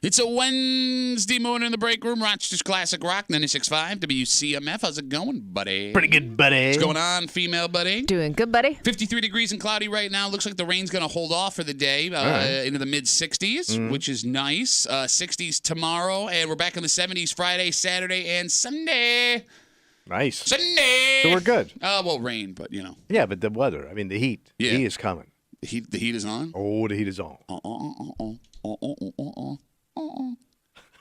It's a Wednesday morning in the break room. Rochester's Classic Rock, 96.5 WCMF. How's it going, buddy? Pretty good, buddy. What's going on, female buddy? Doing good, buddy. 53 degrees and cloudy right now. Looks like the rain's going to hold off for the day into the mid-60s, which is nice. 60s tomorrow, and we're back in the 70s Friday, Saturday, and Sunday. Nice. Sunday. So we're good. Well, rain, but you know. Yeah, but the weather. I mean, the heat. Yeah. The heat is coming. The heat is on? Oh, the heat is on.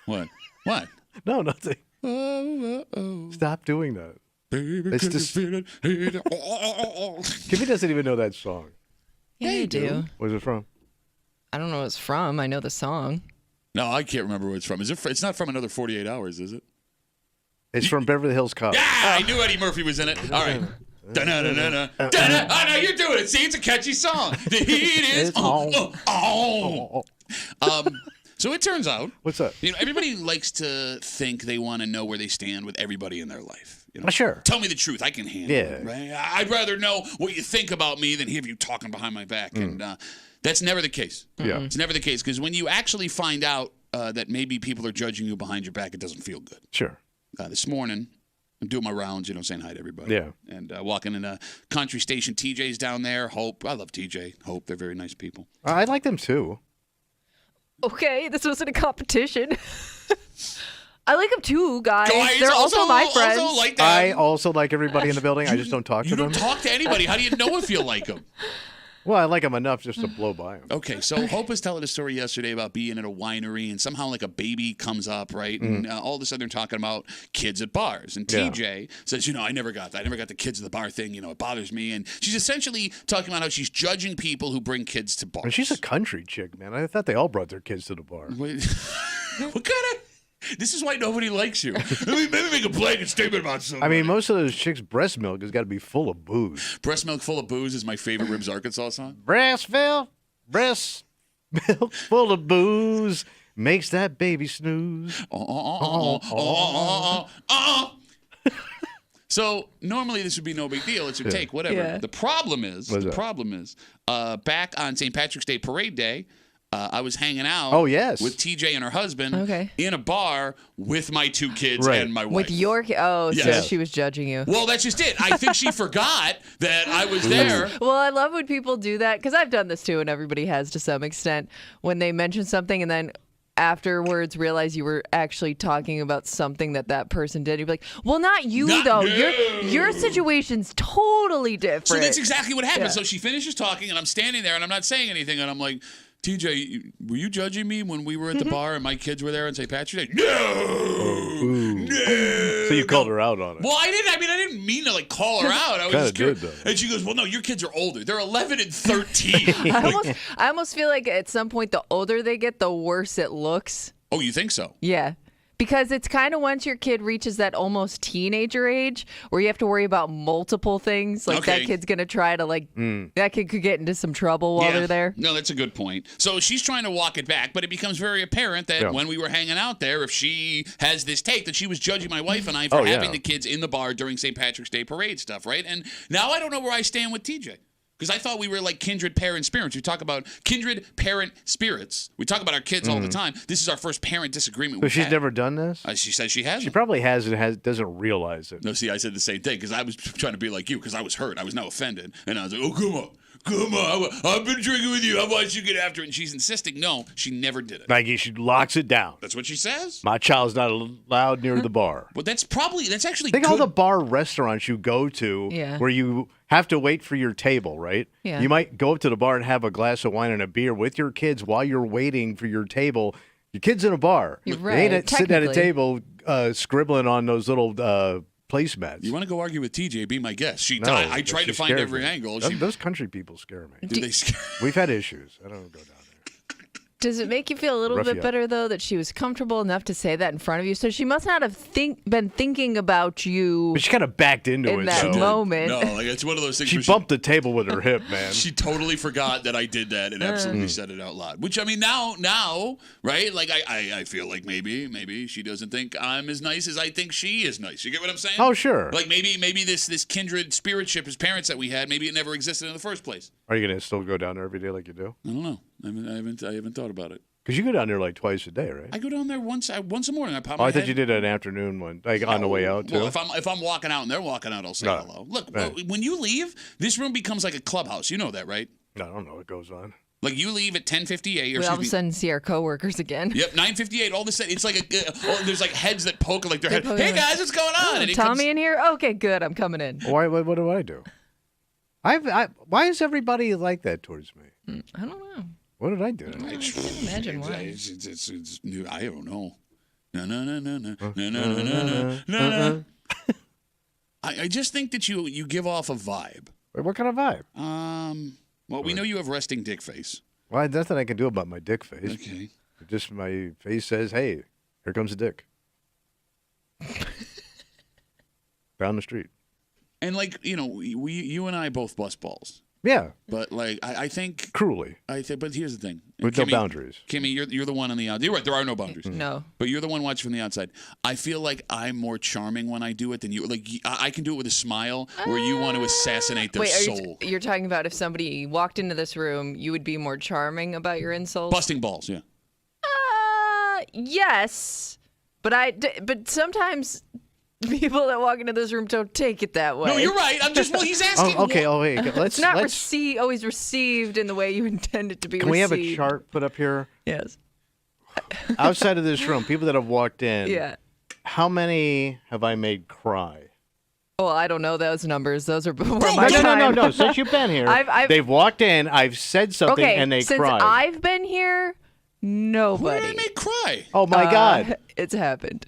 What? What? No, nothing. Oh. Stop doing that. Baby, It's just- Kimmy doesn't even know that song. Yeah, you do. Where's it from? I don't know what it's from. I know the song. No, I can't remember where it's from. Is it? It's not from Another 48 Hours, is it? It's from Beverly Hills Cop. Yeah, I knew Eddie Murphy was in it. All right. Da-na-na-na-na. Da-na. Oh, no, you're doing it. See, it's a catchy song. The heat is on. So it turns out, What's up? everybody likes to think they want to know where they stand with everybody in their life. Sure. Tell me the truth. I can handle it. Yeah. Right? I'd rather know what you think about me than hear you talking behind my back. And that's never the case. Yeah. It's never the case because when you actually find out that maybe people are judging you behind your back, it doesn't feel good. Sure. This morning, I'm doing my rounds, saying hi to everybody. Yeah. And walking in a country station. TJ's down there. Hope. I love TJ. Hope. They're very nice people. I like them too. Okay, this wasn't a competition. I like them too, guys. Guys They're also my friends. Also like that. I also like everybody in the building. I just don't talk to You them. don't talk to anybody. How do you know if you like them? Well, I like them enough just to blow by them. Okay, so Hope was telling a story yesterday about being at a winery and somehow like a baby comes up, right? And all of a sudden they're talking about kids at bars. And TJ says, I never got that. I never got the kids at the bar thing. It bothers me. And she's essentially talking about how she's judging people who bring kids to bars. And she's a country chick, man. I thought they all brought their kids to the bar. Wait, what kind of... This is why nobody likes you. Maybe make a blanket statement about something. I mean, most of those chicks' breast milk has got to be full of booze. Breast Milk Full of Booze is my favorite Ribs Arkansas song. Breast milk full of booze makes that baby snooze. So normally this would be no big deal. It's your take, whatever. Yeah. The problem is, back on St. Patrick's Day Parade Day, I was hanging out with TJ and her husband in a bar with my two kids and my wife. With your so she was judging you. Well, that's just it. I think she forgot that I was there. Well, I love when people do that because I've done this too, and everybody has to some extent. When they mention something and then afterwards realize you were actually talking about something that person did, you'd be like, well, not you though. No. Your situation's totally different. So that's exactly what happened. Yeah. So she finishes talking, and I'm standing there, and I'm not saying anything, and I'm like, TJ, were you judging me when we were at the bar and my kids were there on St. Patrick's Day? No! So you called her out on it. Well, I didn't mean to call her out. I was just did, though. And she goes, well, no, your kids are older. They're 11 and 13. I almost feel like at some point, the older they get, the worse it looks. Oh, you think so? Yeah. Because it's kind of once your kid reaches that almost teenager age where you have to worry about multiple things. Like that kid's going to try to that kid could get into some trouble while they're there. No, that's a good point. So she's trying to walk it back, but it becomes very apparent that when we were hanging out there, if she has this take that she was judging my wife and I for having the kids in the bar during St. Patrick's Day parade stuff, right? And now I don't know where I stand with TJ. Because I thought we were like kindred parent spirits. We talk about kindred parent spirits. We talk about our kids all the time. This is our first parent disagreement. But she's never done this? She says she hasn't. She probably has and doesn't realize it. No, see, I said the same thing because I was trying to be like you because I was hurt. I was now offended. And I was like, oh, come on. I've been drinking with you. I want you to get after it. And she's insisting, no, she never did it. Maggie, she locks it down. That's what she says? My child's not allowed near the bar. Well, that's actually Think good. all the bar restaurants you go to where you have to wait for your table, right? Yeah. You might go up to the bar and have a glass of wine and a beer with your kids while you're waiting for your table. Your kid's in a bar. You're They right, ain't sitting at a table scribbling on those little placemats. You want to go argue with TJ, be my guest. No, I tried to find every angle. Those country people scare me. Do they scare? We've had issues. I don't go down there. Does it make you feel a little bit better, though, that she was comfortable enough to say that in front of you? So she must not have been thinking about you. But she kind of backed into in it. that moment. No, it's one of those things. She bumped the table with her hip, man. She totally forgot that I did that and absolutely said it out loud. Which, I mean, now, right? Like, I feel like maybe she doesn't think I'm as nice as I think she is nice. You get what I'm saying? Oh, sure. Like, maybe this kindred spiritship as parents that we had, maybe it never existed in the first place. Are you going to still go down there every day like you do? I don't know. I haven't thought about it. Because you go down there like twice a day, right? I go down there once a morning. I pop Oh, my I thought head. you did an afternoon one, like on the way out too. Well, if I'm walking out and they're walking out, I'll say hello. Look, when you leave, this room becomes like a clubhouse. You know that, right? I don't know what goes on. Like you leave at 10:58, We all of a sudden see our coworkers again. Yep, 9:58. All of a sudden, it's like there's like heads that poke like their head. Hey guys, what's going on? And Tommy in here? Okay, good. I'm coming in. Why? What do I do? Why is everybody like that towards me? I don't know. What did I do? I can't imagine why. It's new. I don't know. No. I just think that you give off a vibe. Wait, what kind of vibe? Well, we know you have resting dick face. Well, there's nothing I can do about my dick face. Okay. Just my face says, "Hey, here comes a dick." Down the street. And like you and I both bust balls. Yeah. But like I think cruelly. But here's the thing. With Kimmy, no boundaries. Kimmy, you're the one on the outside. You're right. There are no boundaries. No. But you're the one watching from the outside. I feel like I'm more charming when I do it than you. Like I can do it with a smile, where you want to assassinate their soul. You're talking about if somebody walked into this room, you would be more charming about your insults? Busting balls, yeah. Yes. But sometimes people that walk into this room don't take it that way. No, you're right. He's asking. Okay. Oh, hey. It's not always received in the way you intend it to be received. Can we have a chart put up here? Yes. Outside of this room, people that have walked in. Yeah. How many have I made cry? Well, I don't know those numbers. Those are before my time. No. Since you've been here, they've walked in. I've said something, and they since cried. I've been here, nobody. Who did I make cry? Oh my God! It's happened.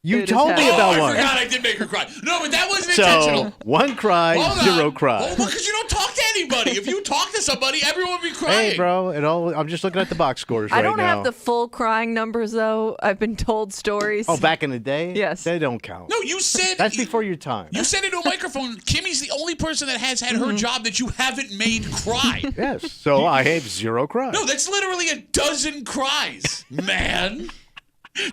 You told me about one. I forgot I did make her cry. No, but that wasn't intentional. So one cry, zero cry. Oh, because you don't talk to anybody. If you talk to somebody, everyone would be crying. Hey, bro, I'm just looking at the box scores right now. I don't have the full crying numbers though. I've been told stories. Oh, back in the day? Yes. They don't count. No, you said that's before your time. You said into a microphone. Kimmy's the only person that has had her job that you haven't made cry. Yes. So I have zero cries. No, that's literally a dozen cries, man.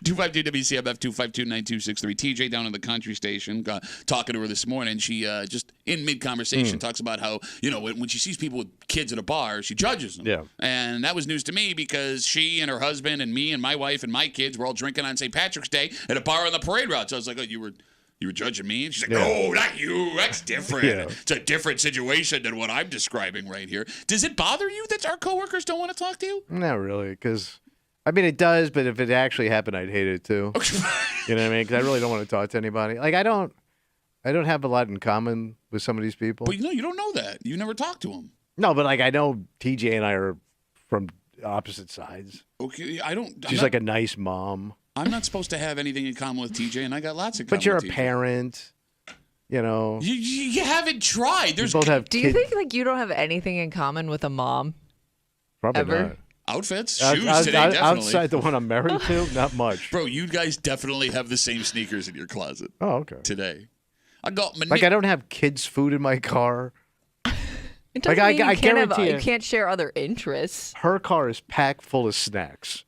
252 WCMF 252-9263. TJ down in the country station, talking to her this morning. She just in mid conversation talks about how when she sees people with kids at a bar, she judges them. Yeah. And that was news to me because she and her husband and me and my wife and my kids were all drinking on St. Patrick's Day at a bar on the parade route. So I was like, "Oh, you were judging me?" And she's like, "No, not you. That's different. Yeah. It's a different situation than what I'm describing right here." Does it bother you that our coworkers don't want to talk to you? Not really, because I mean, it does, but if it actually happened, I'd hate it too. You know what I mean? Because I really don't want to talk to anybody. Like I don't have a lot in common with some of these people. But you don't know that. You never talk to them. No, but like I know TJ and I are from opposite sides. Okay, She's like a nice mom. I'm not supposed to have anything in common with TJ, and I got lots in common. But you're with a TJ. parent. You know. You haven't tried. There's both have. Do you think like you don't have anything in common with a mom? Probably ever? not. Outfits, shoes today, definitely. Outside the one I'm married to, not much. Bro, you guys definitely have the same sneakers in your closet. Oh, okay. Today, I got my I don't have kids' food in my car. It doesn't mean I guarantee you can't share other interests. Her car is packed full of snacks.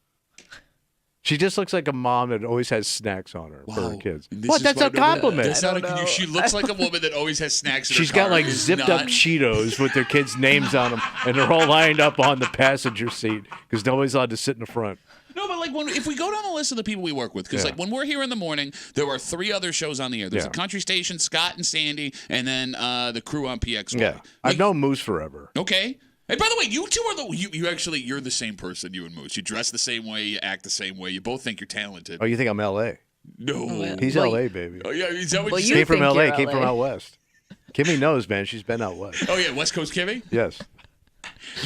She just looks like a mom that always has snacks on her for her kids. What? That's a compliment. That's not she looks like a woman that always has snacks in She's her car. got like zipped up Cheetos with their kids' names on them, and they're all lined up on the passenger seat because nobody's allowed to sit in the front. No, but like if we go down the list of the people we work with, because like when we're here in the morning, there are 3 other shows on the air. There's a country station, Scott and Sandy, and then the crew on PXY. Yeah, I've known Moose forever. Okay. Hey, by the way, you two are you're the same person, you and Moose. You dress the same way, you act the same way. You both think you're talented. Oh, you think I'm L.A.? No. He's L.A., baby. Oh, yeah, is that what you came from L.A., came LA. from out west. Kimmy knows, man. She's been out west. Oh, yeah, West Coast Kimmy? Yes.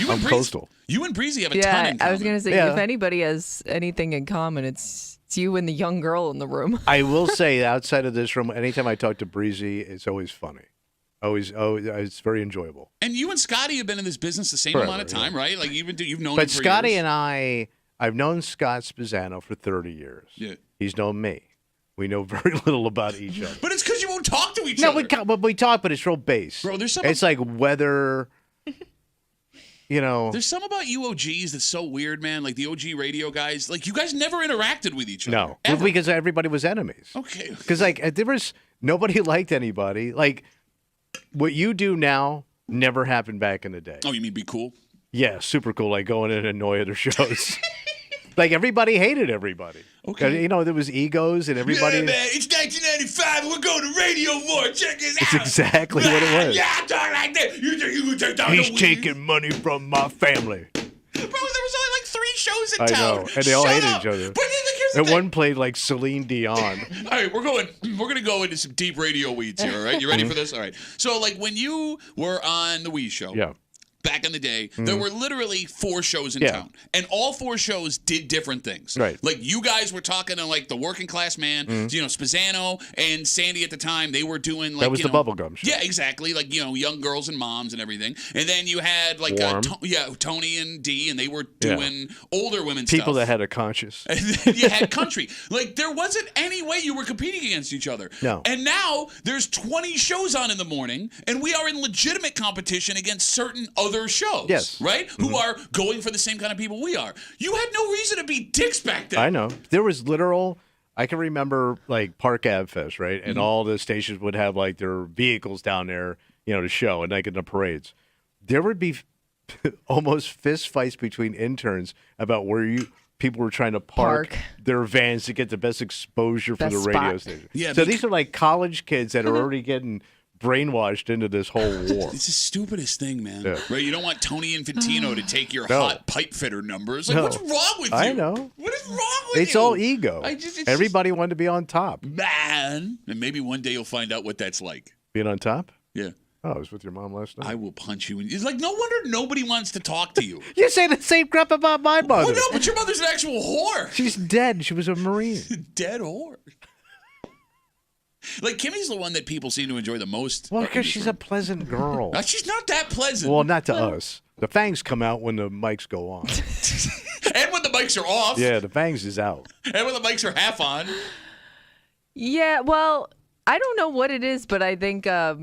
I'm coastal. You and Breezy have a ton in common. I was going to say, if anybody has anything in common, it's you and the young girl in the room. I will say, outside of this room, anytime I talk to Breezy, it's always funny. It's very enjoyable. And you and Scotty have been in this business the same amount of time, right? Like you've known him But for Scotty years. and I've known Scott Spizzano for 30 years. Yeah. He's known me. We know very little about each other. But it's because you won't talk to each other. No, we talk, but it's real base. Bro, there's some. It's like weather. There's some about you OGs that's so weird, man. Like the OG radio guys. Like you guys never interacted with each other. No, ever. because everybody was enemies. Okay. Because there was nobody liked anybody. Like what you do now never happened back in the day. Oh, you mean be cool? Yeah, super cool. Like going in and annoy other shows. Like everybody hated everybody. Okay. You know, there was egos and everybody. Yeah, man, it's 1995 and we're going to Radio More. Check this out. It's exactly what it was. Yeah, I'm talking like that. You think you can take down He's the weed? taking money from my family. Bro, there was only like 3 shows in I town. know, and they all hated up. each other. But here's the And thing. one played like Celine Dion. All right, we're gonna go into some deep radio weeds here. All right, you ready for this? All right. So like when you were on the Wii Show, Yeah. back in the day, there were literally 4 shows in Yeah. town, and all 4 shows did different things. Right. Like you guys were talking to like the working class man, you know, Spazzano and Sandy at the time. They were doing like That was you the know, bubblegum show. Yeah, exactly. Like you know, young girls and moms and everything. And then you had like Warm. Tony and Dee, and they were doing older women People stuff. that had a conscience. And then you had country. Like there wasn't any way you were competing against each other. No. And now there's 20 shows on in the morning, and we are in legitimate competition against certain other shows. Yes. Right? Who are going for the same kind of people we are. You had no reason to be dicks back then. I know. There was literal. I can remember like Park Ave Fest, right? And all the stations would have like their vehicles down there, you know, to show, and like in the parades. There would be almost fist fights between interns about where people were trying to park their vans to get the best exposure for Best the radio spot. station. Yeah, so these are like college kids that are already getting brainwashed into this whole war. It's the stupidest thing, man. Yeah. Right? You don't want Tony Infantino to take your No. hot pipe fitter numbers. Like, No. what's wrong with you? I know. What is wrong with you? It's all ego. It's Everybody wanted to be on top. man. And maybe one day you'll find out what that's like. Being on top? Yeah. Oh, I was with your mom last night. I will punch you. It's like, no wonder nobody wants to talk to you. You say the same crap about my mother. Oh, no, but your mother's an actual whore. She's dead. She was a Marine. Dead whore. Like, Kimmy's the one that people seem to enjoy the most. Well, because she's a pleasant girl. She's not that pleasant. Well, not to us. The fangs come out when the mics go on. And when the mics are off. Yeah, the fangs is out. And when the mics are half on. Yeah, well, I don't know what it is, but I think I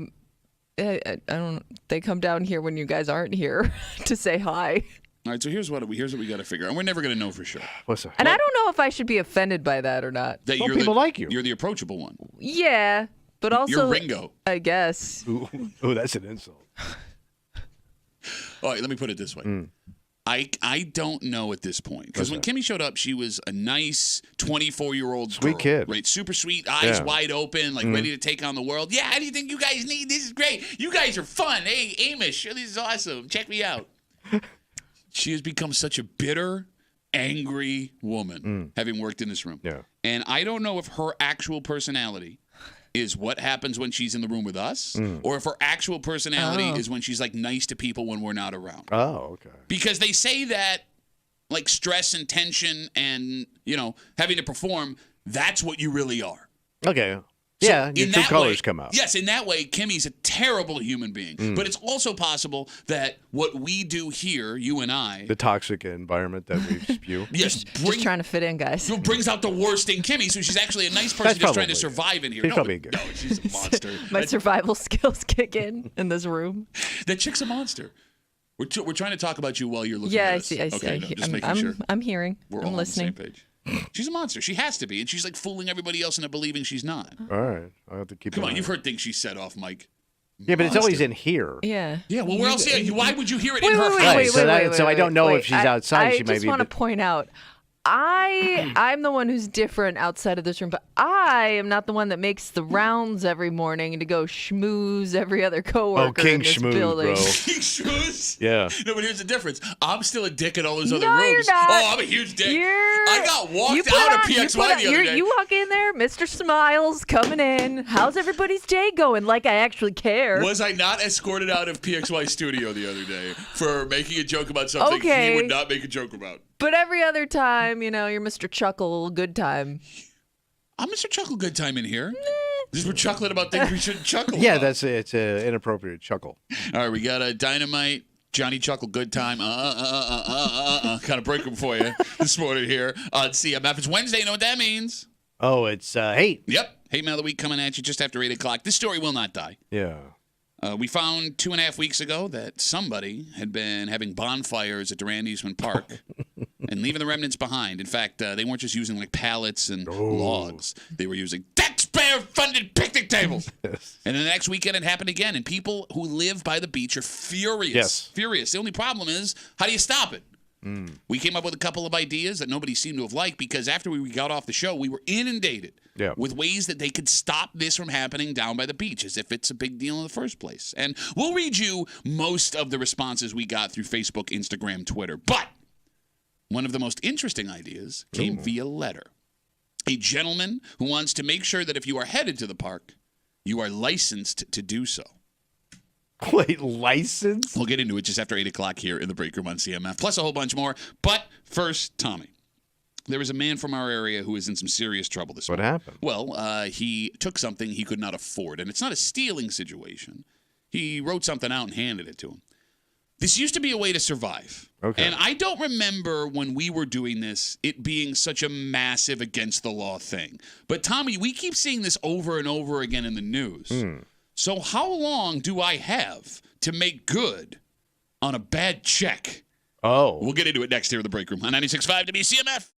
don't. They come down here when you guys aren't here to say hi. All right, so here's what we got to figure out. And we're never going to know for sure. What's that? And I don't know if I should be offended by that or not. That Well, you're people like you. You're the approachable one. Yeah, but also You're Ringo. I guess. Ooh, that's an insult. All right, let me put it this way. I don't know at this point. Because when Kimmy showed up, she was a nice 24-year-old Sweet girl, kid. right? Super sweet, eyes Yeah. wide open, like ready to take on the world. Yeah, how do you think you guys need? This is great. You guys are fun. Hey, Amish, this is awesome. Check me out. She has become such a bitter, angry woman, having worked in this room. Yeah. And I don't know if her actual personality is what happens when she's in the room with us, or if her actual personality is when she's like nice to people when we're not around. Oh, okay. Because they say that like stress and tension and, you know, having to perform, that's what you really are. Okay. So Yeah, your in true that colors way- come out. Yes, in that way, Kimmy's a terrible human being. But it's also possible that what we do here, you and I, The toxic environment that we spew. yes, Just trying to fit in, guys. brings out the worst in Kimmy. So she's actually a nice person That's just trying to probably survive in here. She's No, probably but- good. no, she's a monster. My survival skills kick in this room. That chick's a monster. We're trying to talk about you while you're looking Yeah, at I us. see. I see. Okay, no, just making I'm, sure. I'm hearing. We're I'm all listening. on the same page. She's a monster. She has to be, and she's like fooling everybody else into believing she's not. All right. I'll have to keep Come an on, eye you've heard things she said off mic. Yeah, but it's always in here. Yeah. Yeah, well, where else? Yeah, why would you hear it Wait, in her wait, house? wait, so wait, I don't know wait. if she's outside. I She might just be. want to point out, I'm the one who's different outside of this room, but I am not the one that makes the rounds every morning to go schmooze every other coworker King in this schmooze, building. bro. Shoes. Yeah. No, but here's the difference. I'm still a dick in all those other No, rooms. you're not. Oh, I'm a huge dick. I got You walked put out of on- you PXY put on- the other day. You walk in there, Mr. Smiles coming in. How's everybody's day going? Like I actually care. Was I not escorted out of PXY studio the other day for making a joke about something he Okay. would not make a joke about? But every other time, you're Mr. Chuckle, good time. I'm Mr. Chuckle Good Time in here. Because we're chuckling about things we shouldn't chuckle Yeah, about. it's an inappropriate chuckle. All right, we got a Dynamite, Johnny Chuckle Good Time. Kind of breaking for you this morning here on CMF. It's Wednesday. You know what that means? Oh, it's hate. Yep. Hate Mail of the Week coming at you just after 8 o'clock. This story will not die. Yeah. We found 2.5 weeks ago that somebody had been having bonfires at Durand Eastman Park and leaving the remnants behind. In fact, they weren't just using like pallets and logs. They were using taxpayer-funded picnic tables. Yes. And then the next weekend it happened again, and people who live by the beach are furious. Yes. Furious. The only problem is, how do you stop it? We came up with a couple of ideas that nobody seemed to have liked because after we got off the show, we were inundated with ways that they could stop this from happening down by the beach, as if it's a big deal in the first place. And we'll read you most of the responses we got through Facebook, Instagram, Twitter. But one of the most interesting ideas came via letter. A gentleman who wants to make sure that if you are headed to the park, you are licensed to do so. Wait, license? We'll get into it just after 8 o'clock here in the break room on CMF, plus a whole bunch more. But first, Tommy, there was a man from our area who is in some serious trouble this morning. What happened? Well, he took something he could not afford, and it's not a stealing situation. He wrote something out and handed it to him. This used to be a way to survive. Okay. And I don't remember when we were doing this, it being such a massive against the law thing. But, Tommy, we keep seeing this over and over again in the news. So how long do I have to make good on a bad check? Oh. We'll get into it next here in the break room on 96.5 WCMF.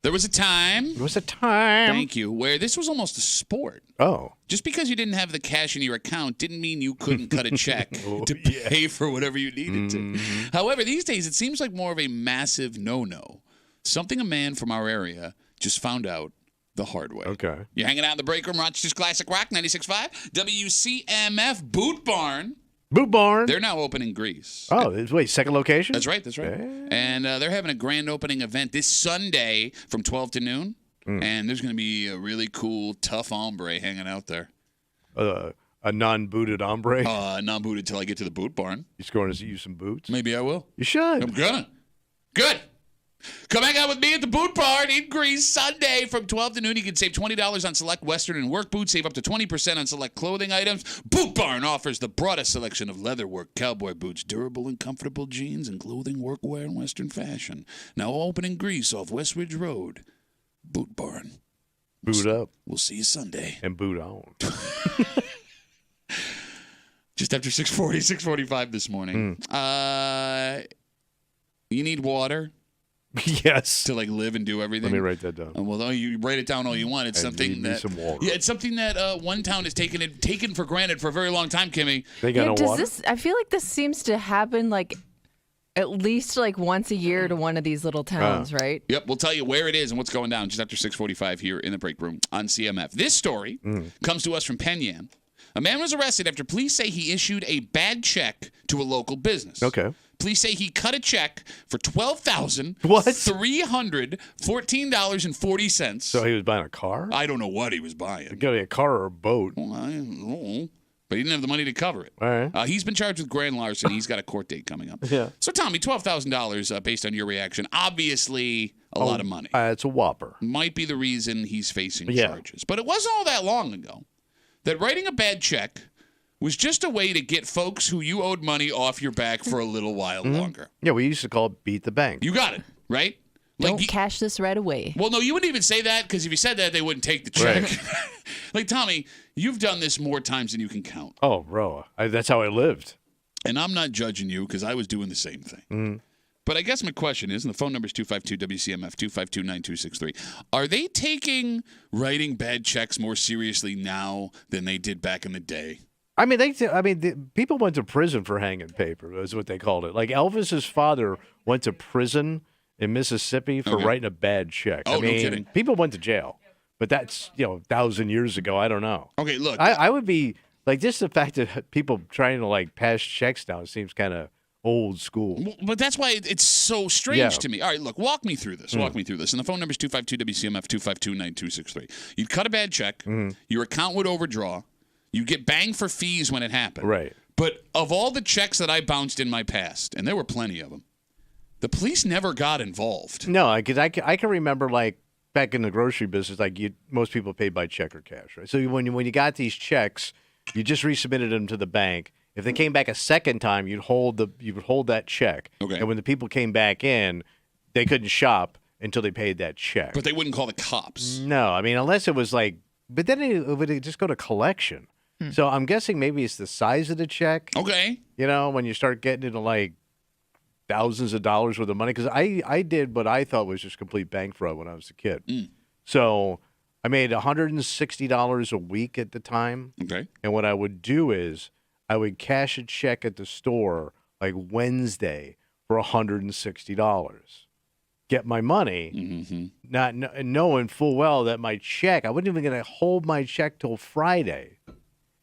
There was a time. There was a time. Thank you. Where this was almost a sport. Oh. Just because you didn't have the cash in your account didn't mean you couldn't cut a check to pay for whatever you needed to. However, these days it seems like more of a massive no-no. Something a man from our area just found out the hard way. Okay. You're hanging out in the break room, Rochester's Classic Rock, 96.5, WCMF Boot Barn. Boot Barn. They're now open in Greece. Oh, wait, second location? That's right. Hey. And they're having a grand opening event this Sunday from 12 to noon. And there's going to be a really cool, tough hombre hanging out there. A non-booted hombre? Non-booted till I get to the Boot Barn. You going to use some boots? Maybe I will. You should. I'm gonna. Good. Come hang out with me at the Boot Barn in Greece Sunday from 12 to noon. You can save $20 on select Western and work boots. Save up to 20% on select clothing items. Boot Barn offers the broadest selection of leatherwork cowboy boots, durable and comfortable jeans, and clothing workwear in Western fashion. Now open in Greece off West Ridge Road. Boot Barn. Boot up. We'll see you Sunday. And boot on. Just after 6:45 this morning. You need water? Yes. To live and do everything. Let me write that down. Well, you write it down all you want. It's something that some water. Yeah, it's something that one town has taken for granted for a very long time, Kimmy. They got no water. I feel like this seems to happen at least once a year to one of these little towns, right? Yep, we'll tell you where it is and what's going down just after 6:45 here in the break room on CMF. This story comes to us from Penyan. A man was arrested after police say he issued a bad check to a local business. Okay. Police say he cut a check for $12,314.40. So he was buying a car? I don't know what he was buying. It could be a car or a boat. Well, I don't know. But he didn't have the money to cover it. All right. He's been charged with grand larceny. He's got a court date coming up. Yeah. So, Tommy, $12,000 based on your reaction. Obviously, a lot of money. It's a whopper. Might be the reason he's facing charges. But it wasn't all that long ago that writing a bad check was just a way to get folks who you owed money off your back for a little while longer. Yeah, we used to call it beat the bank. You got it, right? Don't cash this right away. Well, no, you wouldn't even say that because if you said that, they wouldn't take the check. Right. Tommy, you've done this more times than you can count. Oh, bro. That's how I lived. And I'm not judging you because I was doing the same thing. But I guess my question is, and the phone number is 252-WCMF, 252-9263. Are they taking writing bad checks more seriously now than they did back in the day? I mean, people went to prison for hanging paper, is what they called it. Like Elvis's father went to prison in Mississippi for writing a bad check. Oh, no kidding. People went to jail, but that's 1,000 years ago. I don't know. Okay, look. I would be just the fact that people trying to pass checks now seems kind of old school. But that's why it's so strange to me. All right, look, walk me through this. Walk me through this. And the phone number is 252-WCMF, 252-9263. You'd cut a bad check. Your account would overdraw. You get banged for fees when it happened. Right. But of all the checks that I bounced in my past, and there were plenty of them, the police never got involved. No, because I can remember back in the grocery business, most people paid by check or cash, right? So when you got these checks, you just resubmitted them to the bank. If they came back a second time, you would hold that check. Okay. And when the people came back in, they couldn't shop until they paid that check. But they wouldn't call the cops. No, I mean unless it was but then it would just go to collection. So I'm guessing maybe it's the size of the check. Okay. When you start getting into thousands of dollars worth of money, because I did what I thought was just complete bank fraud when I was a kid. So I made $160 a week at the time. Okay. And what I would do is I would cash a check at the store Wednesday for $160. Get my money, not knowing full well that my check, I wasn't even going to hold my check till Friday,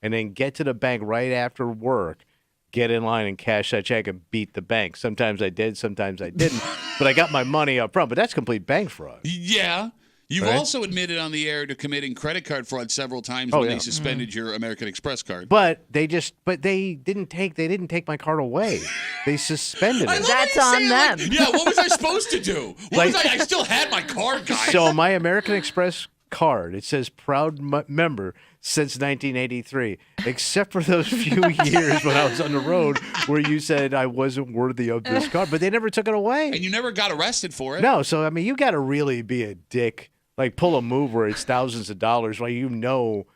and then get to the bank right after work, get in line and cash that check and beat the bank. Sometimes I did, sometimes I didn't, but I got my money up front. But that's complete bank fraud. Yeah. You've also admitted on the air to committing credit card fraud several times when they suspended your American Express card. But they didn't take my card away. They suspended it. That's on them. What was I supposed to do? I still had my card, guys. So my American Express card, it says proud member since 1983, except for those few years when I was on the road where you said I wasn't worthy of this card, but they never took it away. And you never got arrested for it. No, so you got to really be a dick. Pull a move where it's thousands of dollars while you don't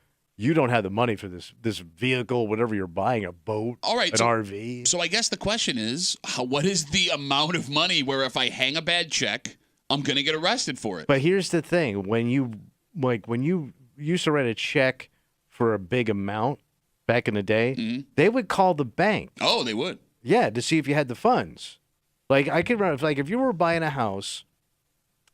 have the money for this vehicle, whatever you're buying, a boat, RV. So I guess the question is, what is the amount of money where if I hang a bad check I'm going to get arrested for it. But here's the thing. When you used to write a check for a big amount back in the day, they would call the bank. Oh, they would? Yeah, to see if you had the funds. Like, I could remember, like, if you were buying a house,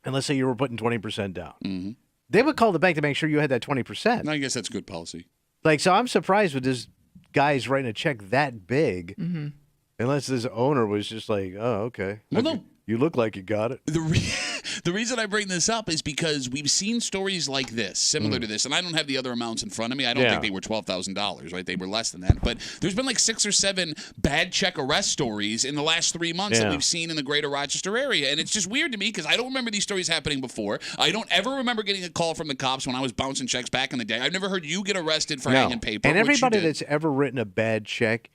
and let's say you were putting 20% down, they would call the bank to make sure you had that 20%. I guess that's good policy. Like, so I'm surprised with this guy's writing a check that big, unless this owner was just like, oh, okay. Well, no. You look like you got it. The reason I bring this up is because we've seen stories like this, similar to this, and I don't have the other amounts in front of me. I don't think they were $12,000, right? They were less than that. But there's been like 6 or 7 bad check arrest stories in the last 3 months that we've seen in the greater Rochester area. And it's just weird to me because I don't remember these stories happening before. I don't ever remember getting a call from the cops when I was bouncing checks back in the day. I've never heard you get arrested for hanging paper. And everybody that's ever written a bad check,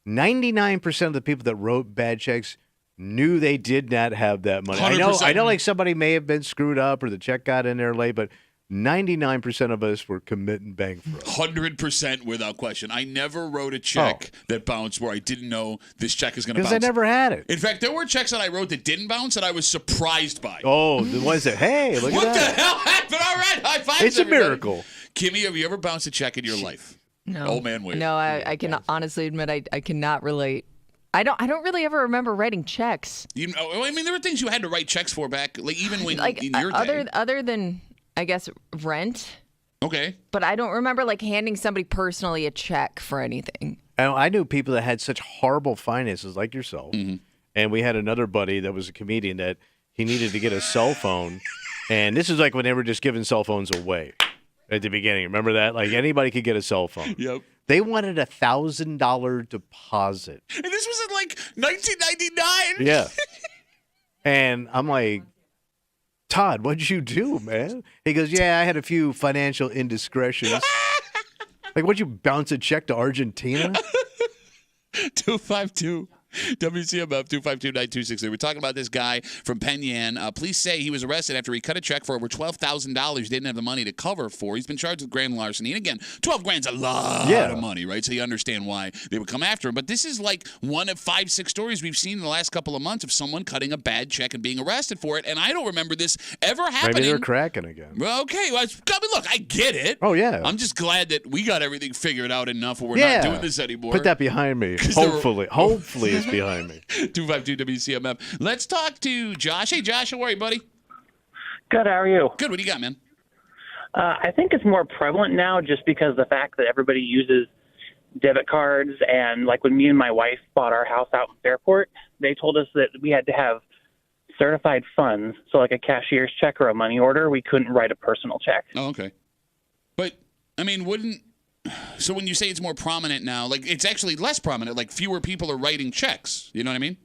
99% of the people that wrote bad checks knew they did not have that money. 100%. I know like somebody may have been screwed up or the check got in there late, but 99% of us were committing bank fraud. 100% without question. I never wrote a check that bounced where I didn't know this check is going to bounce. Because I never had it. In fact, there were checks that I wrote that didn't bounce that I was surprised by. Oh, the ones that, hey, look what at that. What the hell happened? All right, high fives, It's everybody. a miracle. Kimmy, have you ever bounced a check in your life? No. Old man wave. No, I can honestly admit I cannot relate. I don't really ever remember writing checks. I mean, there were things you had to write checks for back, like even when Like in your day. other than I guess rent. Okay. But I don't remember like handing somebody personally a check for anything. I knew people that had such horrible finances like yourself. And we had another buddy that was a comedian that he needed to get a cell phone. And this is like when they were just giving cell phones away at the beginning. Remember that? Like anybody could get a cell phone. Yep. They wanted $1,000 deposit. And this was in like 1999. Yeah. And I'm like, Todd, what'd you do, man? He goes, yeah, I had a few financial indiscretions. Like, what'd you bounce a check to Argentina? 252. WCMF 252-9263. We're talking about this guy from Penn Yan. Police say he was arrested after he cut a check for over $12,000 didn't have the money to cover for. He's been charged with grand larceny. And again, 12 grand's a lot of money, right? So you understand why they would come after him. But this is like one of 5, 6 stories we've seen in the last couple of months of someone cutting a bad check and being arrested for it. And I don't remember this ever happening. Maybe they're cracking again. Well, okay. Well, I mean, look, I get it. Oh, yeah. I'm just glad that we got everything figured out enough where we're not doing this anymore. Put that behind me. Hopefully it's behind me. 252 WCMF. Let's talk to Josh. Hey, Josh, how are you, buddy? Good. How are you? Good. What do you got, man? I think it's more prevalent now just because of the fact that everybody uses debit cards. And like when me and my wife bought our house out in Fairport, they told us that we had to have certified funds. So like a cashier's check or a money order, we couldn't write a personal check. Oh, okay. But, I mean, so when you say it's more prominent now, like it's actually less prominent, like fewer people are writing checks. You know what I mean?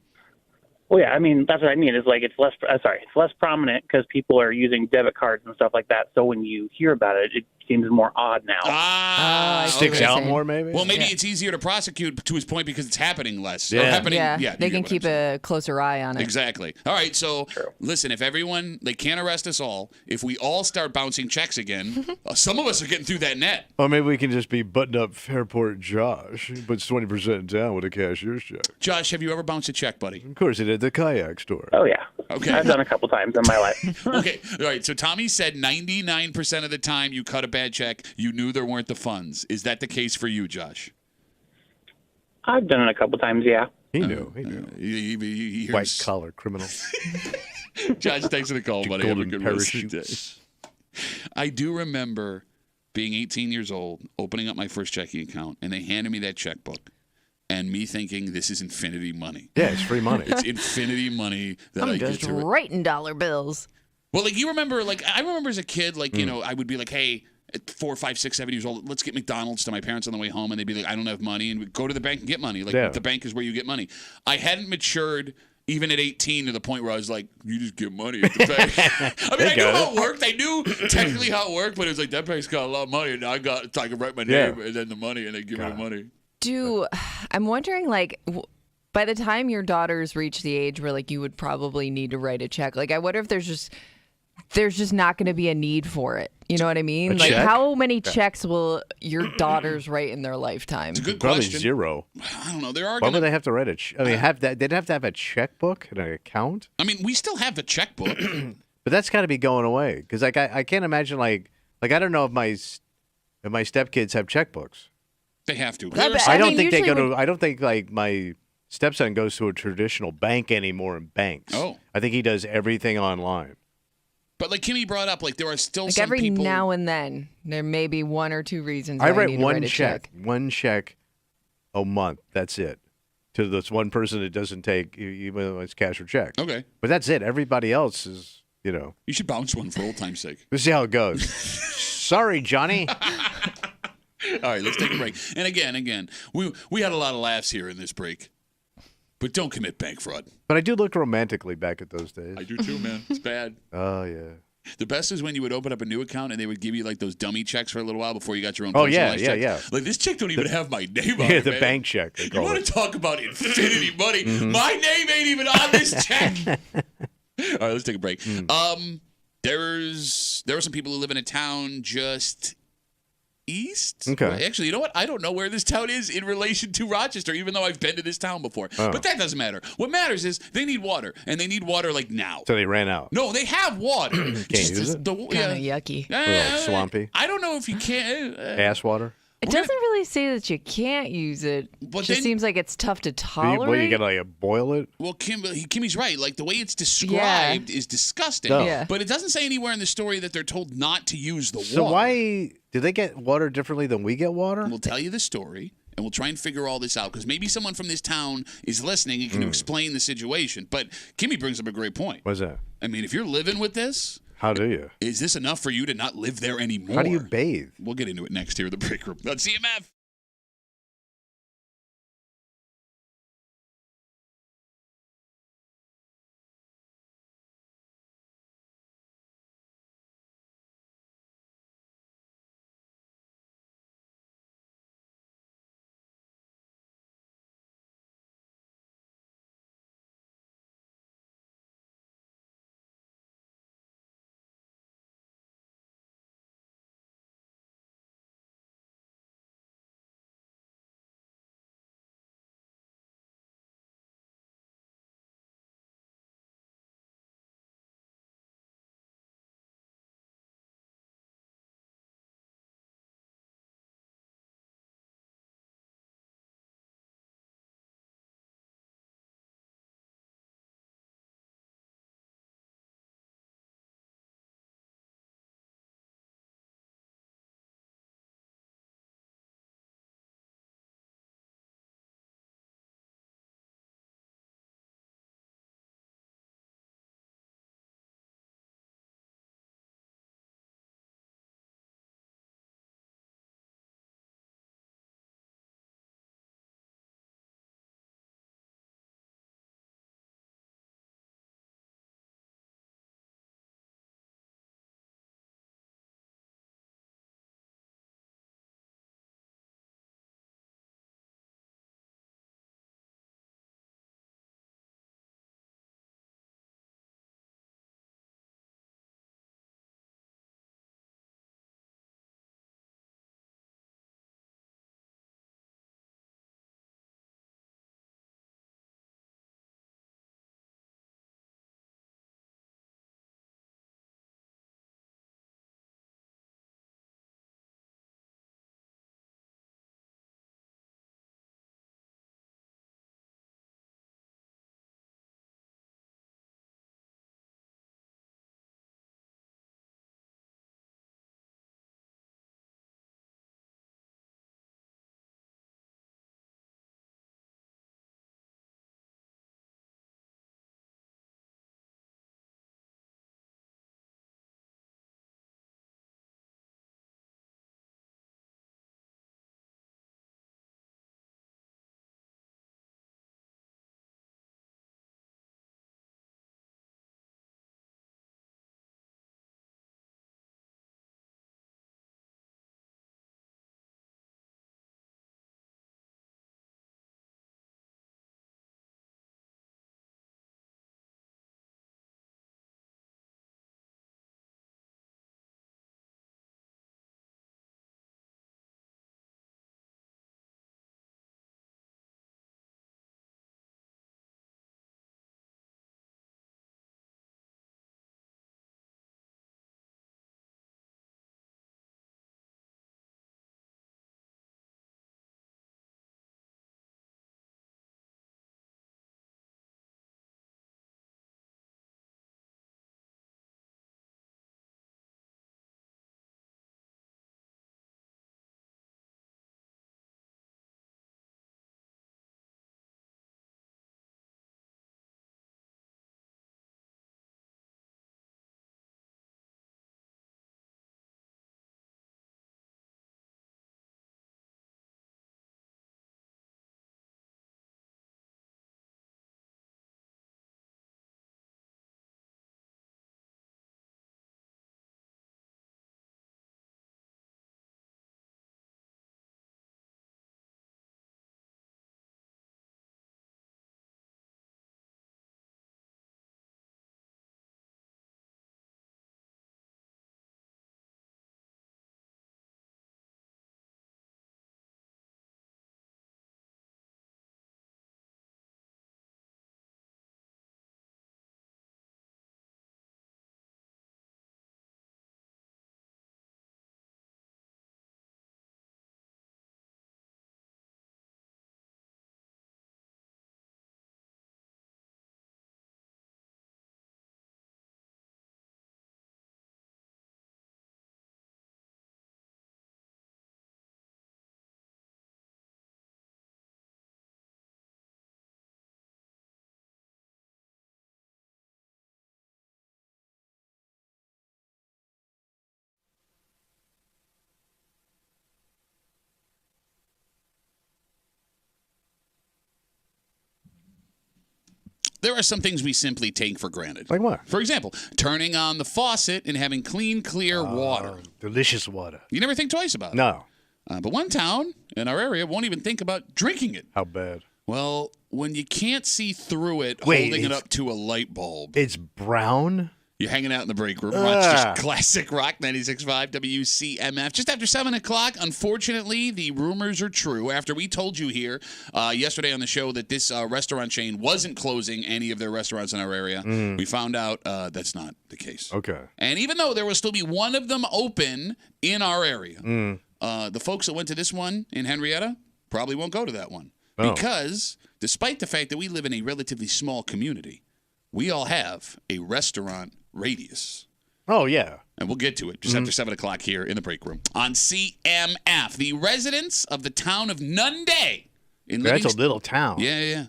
Well, yeah, I mean, that's what I mean. Is like it's less prominent because people are using debit cards and stuff like that. So when you hear about it, it seems more odd now. Sticks out more, maybe? Well, maybe it's easier to prosecute to his point because it's happening less. Yeah, they can keep a closer eye on it. Exactly. All right, so listen, if everyone, they can't arrest us all. If we all start bouncing checks again, some of us are getting through that net. Or maybe we can just be buttoned up Fairport Josh, but 20% down with a cashier's check. Josh, have you ever bounced a check, buddy? Of course, he did. The kayak store. Oh, yeah. Okay. I've done a couple times in my life. Okay. All right. So Tommy said 99% of the time you cut a bad check, you knew there weren't the funds. Is that the case for you, Josh? I've done it a couple times, yeah. He knew. He White collar criminal. Josh, thanks for the call, buddy. Have a Golden good rest of the parachutes. day. I do remember being 18 years old, opening up my first checking account, and they handed me that checkbook. And me thinking this is infinity money. Yeah, it's free money. It's infinity money that I just get to writing dollar bills. Well, like you remember, like I remember as a kid, like you know, I would be like, hey, at 4, 5, 6, 7 years old, let's get McDonald's to my parents on the way home, and they'd be like, I don't have money, and we'd go to the bank and get money. Like the bank is where you get money. I hadn't matured even at 18 to the point where I was like, you just get money at the bank. I mean, I knew how it worked. I knew technically how it worked, but it was like that bank's got a lot of money, and I can write my name and then the money, and they give me the money. I'm wondering, like, by the time your daughters reach the age where, like, you would probably need to write a check, like, I wonder if there's just there's just not going to be a need for it. You know what I mean? Like, check? how many checks will your daughters write in their lifetime? It's a good Probably question. 0. I don't know. There are Why going would to. they have to write they'd have to have a checkbook and an account? I mean, we still have a checkbook. But that's got to be going away because like I can't imagine like I don't know if my stepkids have checkbooks. They have to. I I don't mean, think they go usually to. I don't think like my stepson goes to a traditional bank anymore in banks. Oh. I think he does everything online. But like Kimmy brought up, like there are still Like some every people. now and then, there may be 1 or 2 reasons I why write you need to one write a check. one check a month. That's it. To this one person that doesn't take even though it's cash or check. Okay. But that's it. Everybody else is You should bounce one for old time's sake. Let's see how it goes. Sorry, Johnny. All right, let's take a break. And again, we had a lot of laughs here in this break. But don't commit bank fraud. But I do look romantically back at those days. I do too, man. It's bad. Oh yeah. The best is when you would open up a new account and they would give you like those dummy checks for a little while before you got your own. Oh yeah, personalized yeah, checks. yeah. Like this check don't even have my name on Yeah, it, the man. bank check. They You call want it. to talk about infinity money? My name ain't even on this check. All right, let's take a break. There are some people who live in a town just east. Okay. Well, actually, you know what? I don't know where this town is in relation to Rochester, even though I've been to this town before. Oh. But that doesn't matter. What matters is they need water, and they need water like now. So they ran out. No, they have water. Can't use it? Kind of yucky. A little swampy. I don't know if you can. Ass water. It doesn't really say that you can't use it. But It just then- seems like it's tough to tolerate. What you gotta like boil it? Well, Kimmy's right. Like the way it's described is disgusting. No. Yeah. But it doesn't say anywhere in the story that they're told not to use the So water. why do they get water differently than we get water? We'll tell you the story, and we'll try and figure all this out because maybe someone from this town is listening and can explain the situation. But Kimmy brings up a great point. What's that? I mean, if you're living with this, How do you? is this enough for you to not live there anymore? How do you bathe? We'll get into it next here at the break room on CMF. there are some things we simply take for granted. Like what? For example, turning on the faucet and having clean, clear water. Delicious water. You never think twice about it. No. But one town in our area won't even think about drinking it. How bad? Well, when you can't see through it, holding it up to a light bulb. It's brown? You're hanging out in the break room. Watch just classic rock 96.5 WCMF. Just after 7 o'clock, unfortunately, the rumors are true. After we told you here yesterday on the show that this restaurant chain wasn't closing any of their restaurants in our area, we found out that's not the case. Okay. And even though there will still be one of them open in our area, the folks that went to this one in Henrietta probably won't go to that one. Because despite the fact that we live in a relatively small community, we all have a restaurant radius. Oh, yeah. And we'll get to it just after 7 o'clock here in the break room. On CMF, the residents of the town of Nunday in That's Livingston. a little town. Yeah.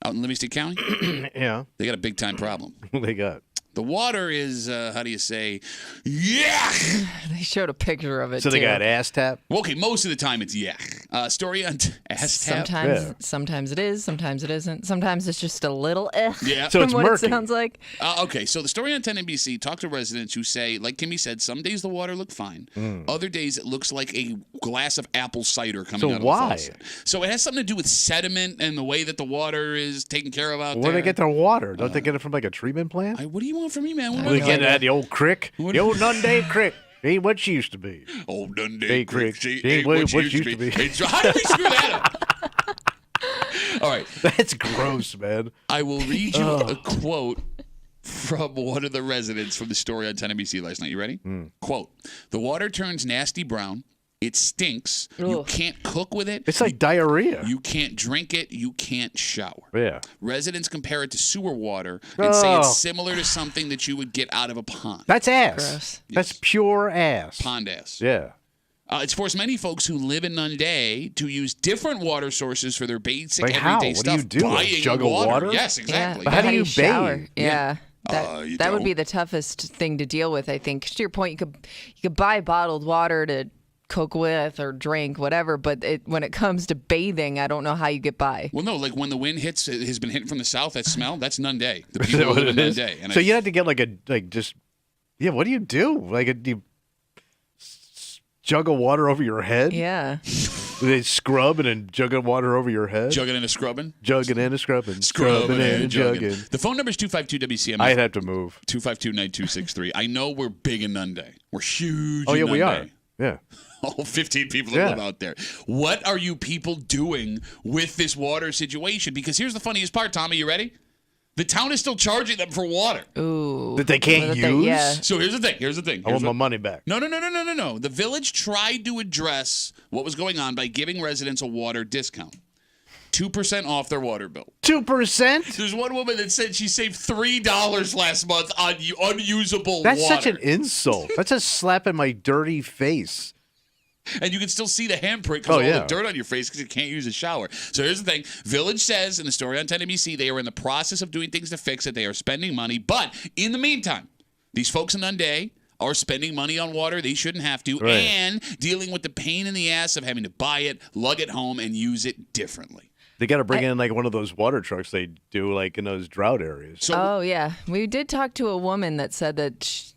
Out in Livingston County? Yeah. They got a big-time problem. They got. The water is, how do you say, yuck. They showed a picture of it, So they too. got ass tap? Well, okay, most of the time it's yuck. Story on ass tap. Sometimes it is, sometimes it isn't. Sometimes it's just a little Yeah. So it's from what murky. it sounds like. Okay, so the story on 10 NBC talked to residents who say, like Kimmy said, some days the water look fine. Other days it looks like a glass of apple cider coming out of the faucet. So it has something to do with sediment and the way that the water is taken care of out there. Where do they get their water? Don't they get it from like a treatment plant? What do you want from me, man? They get it at the old crick. The old Nunday Crick. Ain't what she used to be. Old Dundee Creek. She ain't what she used to be. How did we screw that up? All right. That's gross, man. I will read you a quote from one of the residents from the story on 10 NBC last night. You ready? Quote, "The water turns nasty brown. It stinks. You Ugh. can't cook with it. It's like diarrhea. You can't drink it. You can't shower." Yeah. Residents compare it to sewer water and say it's similar to something that you would get out of a pond. That's ass. Gross. That's pure ass. Pond ass. Yeah. It's forced many folks who live in Nunday to use different water sources for their basic Like how? everyday What do stuff. you do? A Buying jug of water? Yes, exactly. But how do you shower? bathe? Yeah. You That would don't. be the toughest thing to deal with, I think. 'Cause to your point, you could buy bottled water to cook with or drink, whatever, but when it comes to bathing, I don't know how you get by. Well, no, like when the wind hits, it has been hitting from the south. That smell, that's Nunday. The people who live in Nunday. And So you have to get what do you do? Do you jug of water over your head? Yeah. They scrub and then jug of water over your head? jugging and a scrubbing. Jugging and a scrubbing. Scrubbing and jugging. jugging. The phone number is 252-WCMF. I'd have to move. 252-9263. I know we're big in Nunday. We're huge Oh, in yeah, Nunday. we are. Yeah. All 15 people that Yeah. live out there. What are you people doing with this water situation? Because here's the funniest part, Tommy. You ready? The town is still charging them for water. Ooh. That they can't use? Yeah. So here's the thing. I want my money back. No. The village tried to address what was going on by giving residents a water discount. 2% off their water bill. 2%? There's one woman that said she saved $3 last month on unusable That's water. such an insult. That's a slap in my dirty face. And you can still see the handprint because all yeah. the dirt on your face because you can't use a shower. So here's the thing. Village says in the story on 10 NBC they are in the process of doing things to fix it. They are spending money. But in the meantime, these folks in Nunday are spending money on water they shouldn't have to Right. and dealing with the pain in the ass of having to buy it, lug it home, and use it differently. They got to bring in one of those water trucks they do in those drought areas. So Oh, yeah. We did talk to a woman that said that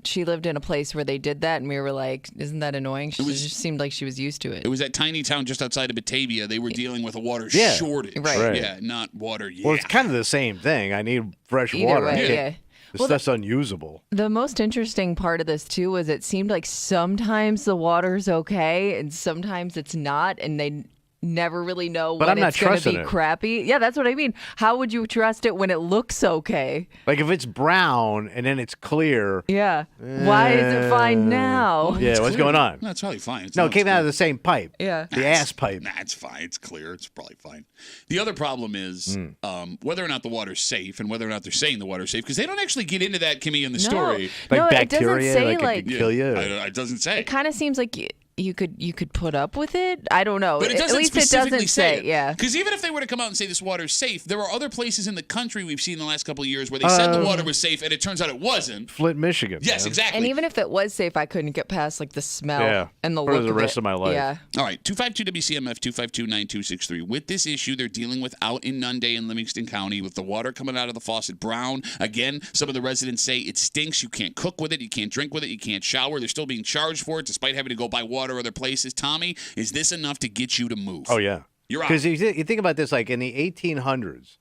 she lived in a place where they did that, and we were like, isn't that annoying? She just seemed like she was used to it. it was that tiny town just outside of Batavia. They were dealing with a water Yeah. shortage. Right. Yeah, not water. Yeah. Well, it's kind of the same thing. I need fresh Either water. way, I can't- yeah. This stuff's unusable. The most interesting part of this, too, was it seemed like sometimes the water's okay and sometimes it's not, and they never really know But when I'm not it's going to trusting be it. crappy. Yeah, that's what I mean. How would you trust it when it looks okay? If it's brown and then it's clear. Yeah. Why is it fine now? Yeah, what's going on? No, it's probably fine. No, it came out of the same pipe. Yeah. The ass pipe. Nah, it's fine. It's clear. It's probably fine. The other problem is whether or not the water's safe and whether or not they're saying the water's safe, because they don't actually get into that, Kimmy, in the story. No, Like it doesn't bacteria, say like it like could kill you. It doesn't say. it kind of seems like you could put up with it. I don't know. But it doesn't At least specifically it doesn't say it. Yeah. Because even if they were to come out and say this water is safe, there are other places in the country we've seen in the last couple of years where they said the water was safe, and it turns out it wasn't. Flint, Michigan. Yes, man. exactly. And even if it was safe, I couldn't get past like the smell and the for look the of rest it. of my life. Yeah. All right, 252-WCMF, 252-9263. With this issue they're dealing with out in Nunde and Livingston County with the water coming out of the faucet brown. Again, some of the residents say it stinks. You can't cook with it. You can't drink with it. You can't shower. They're still being charged for it despite having to go buy water other places. Tommy, is this enough to get you to move? Oh, yeah. You're out. Because you think about this, like in the 1800s,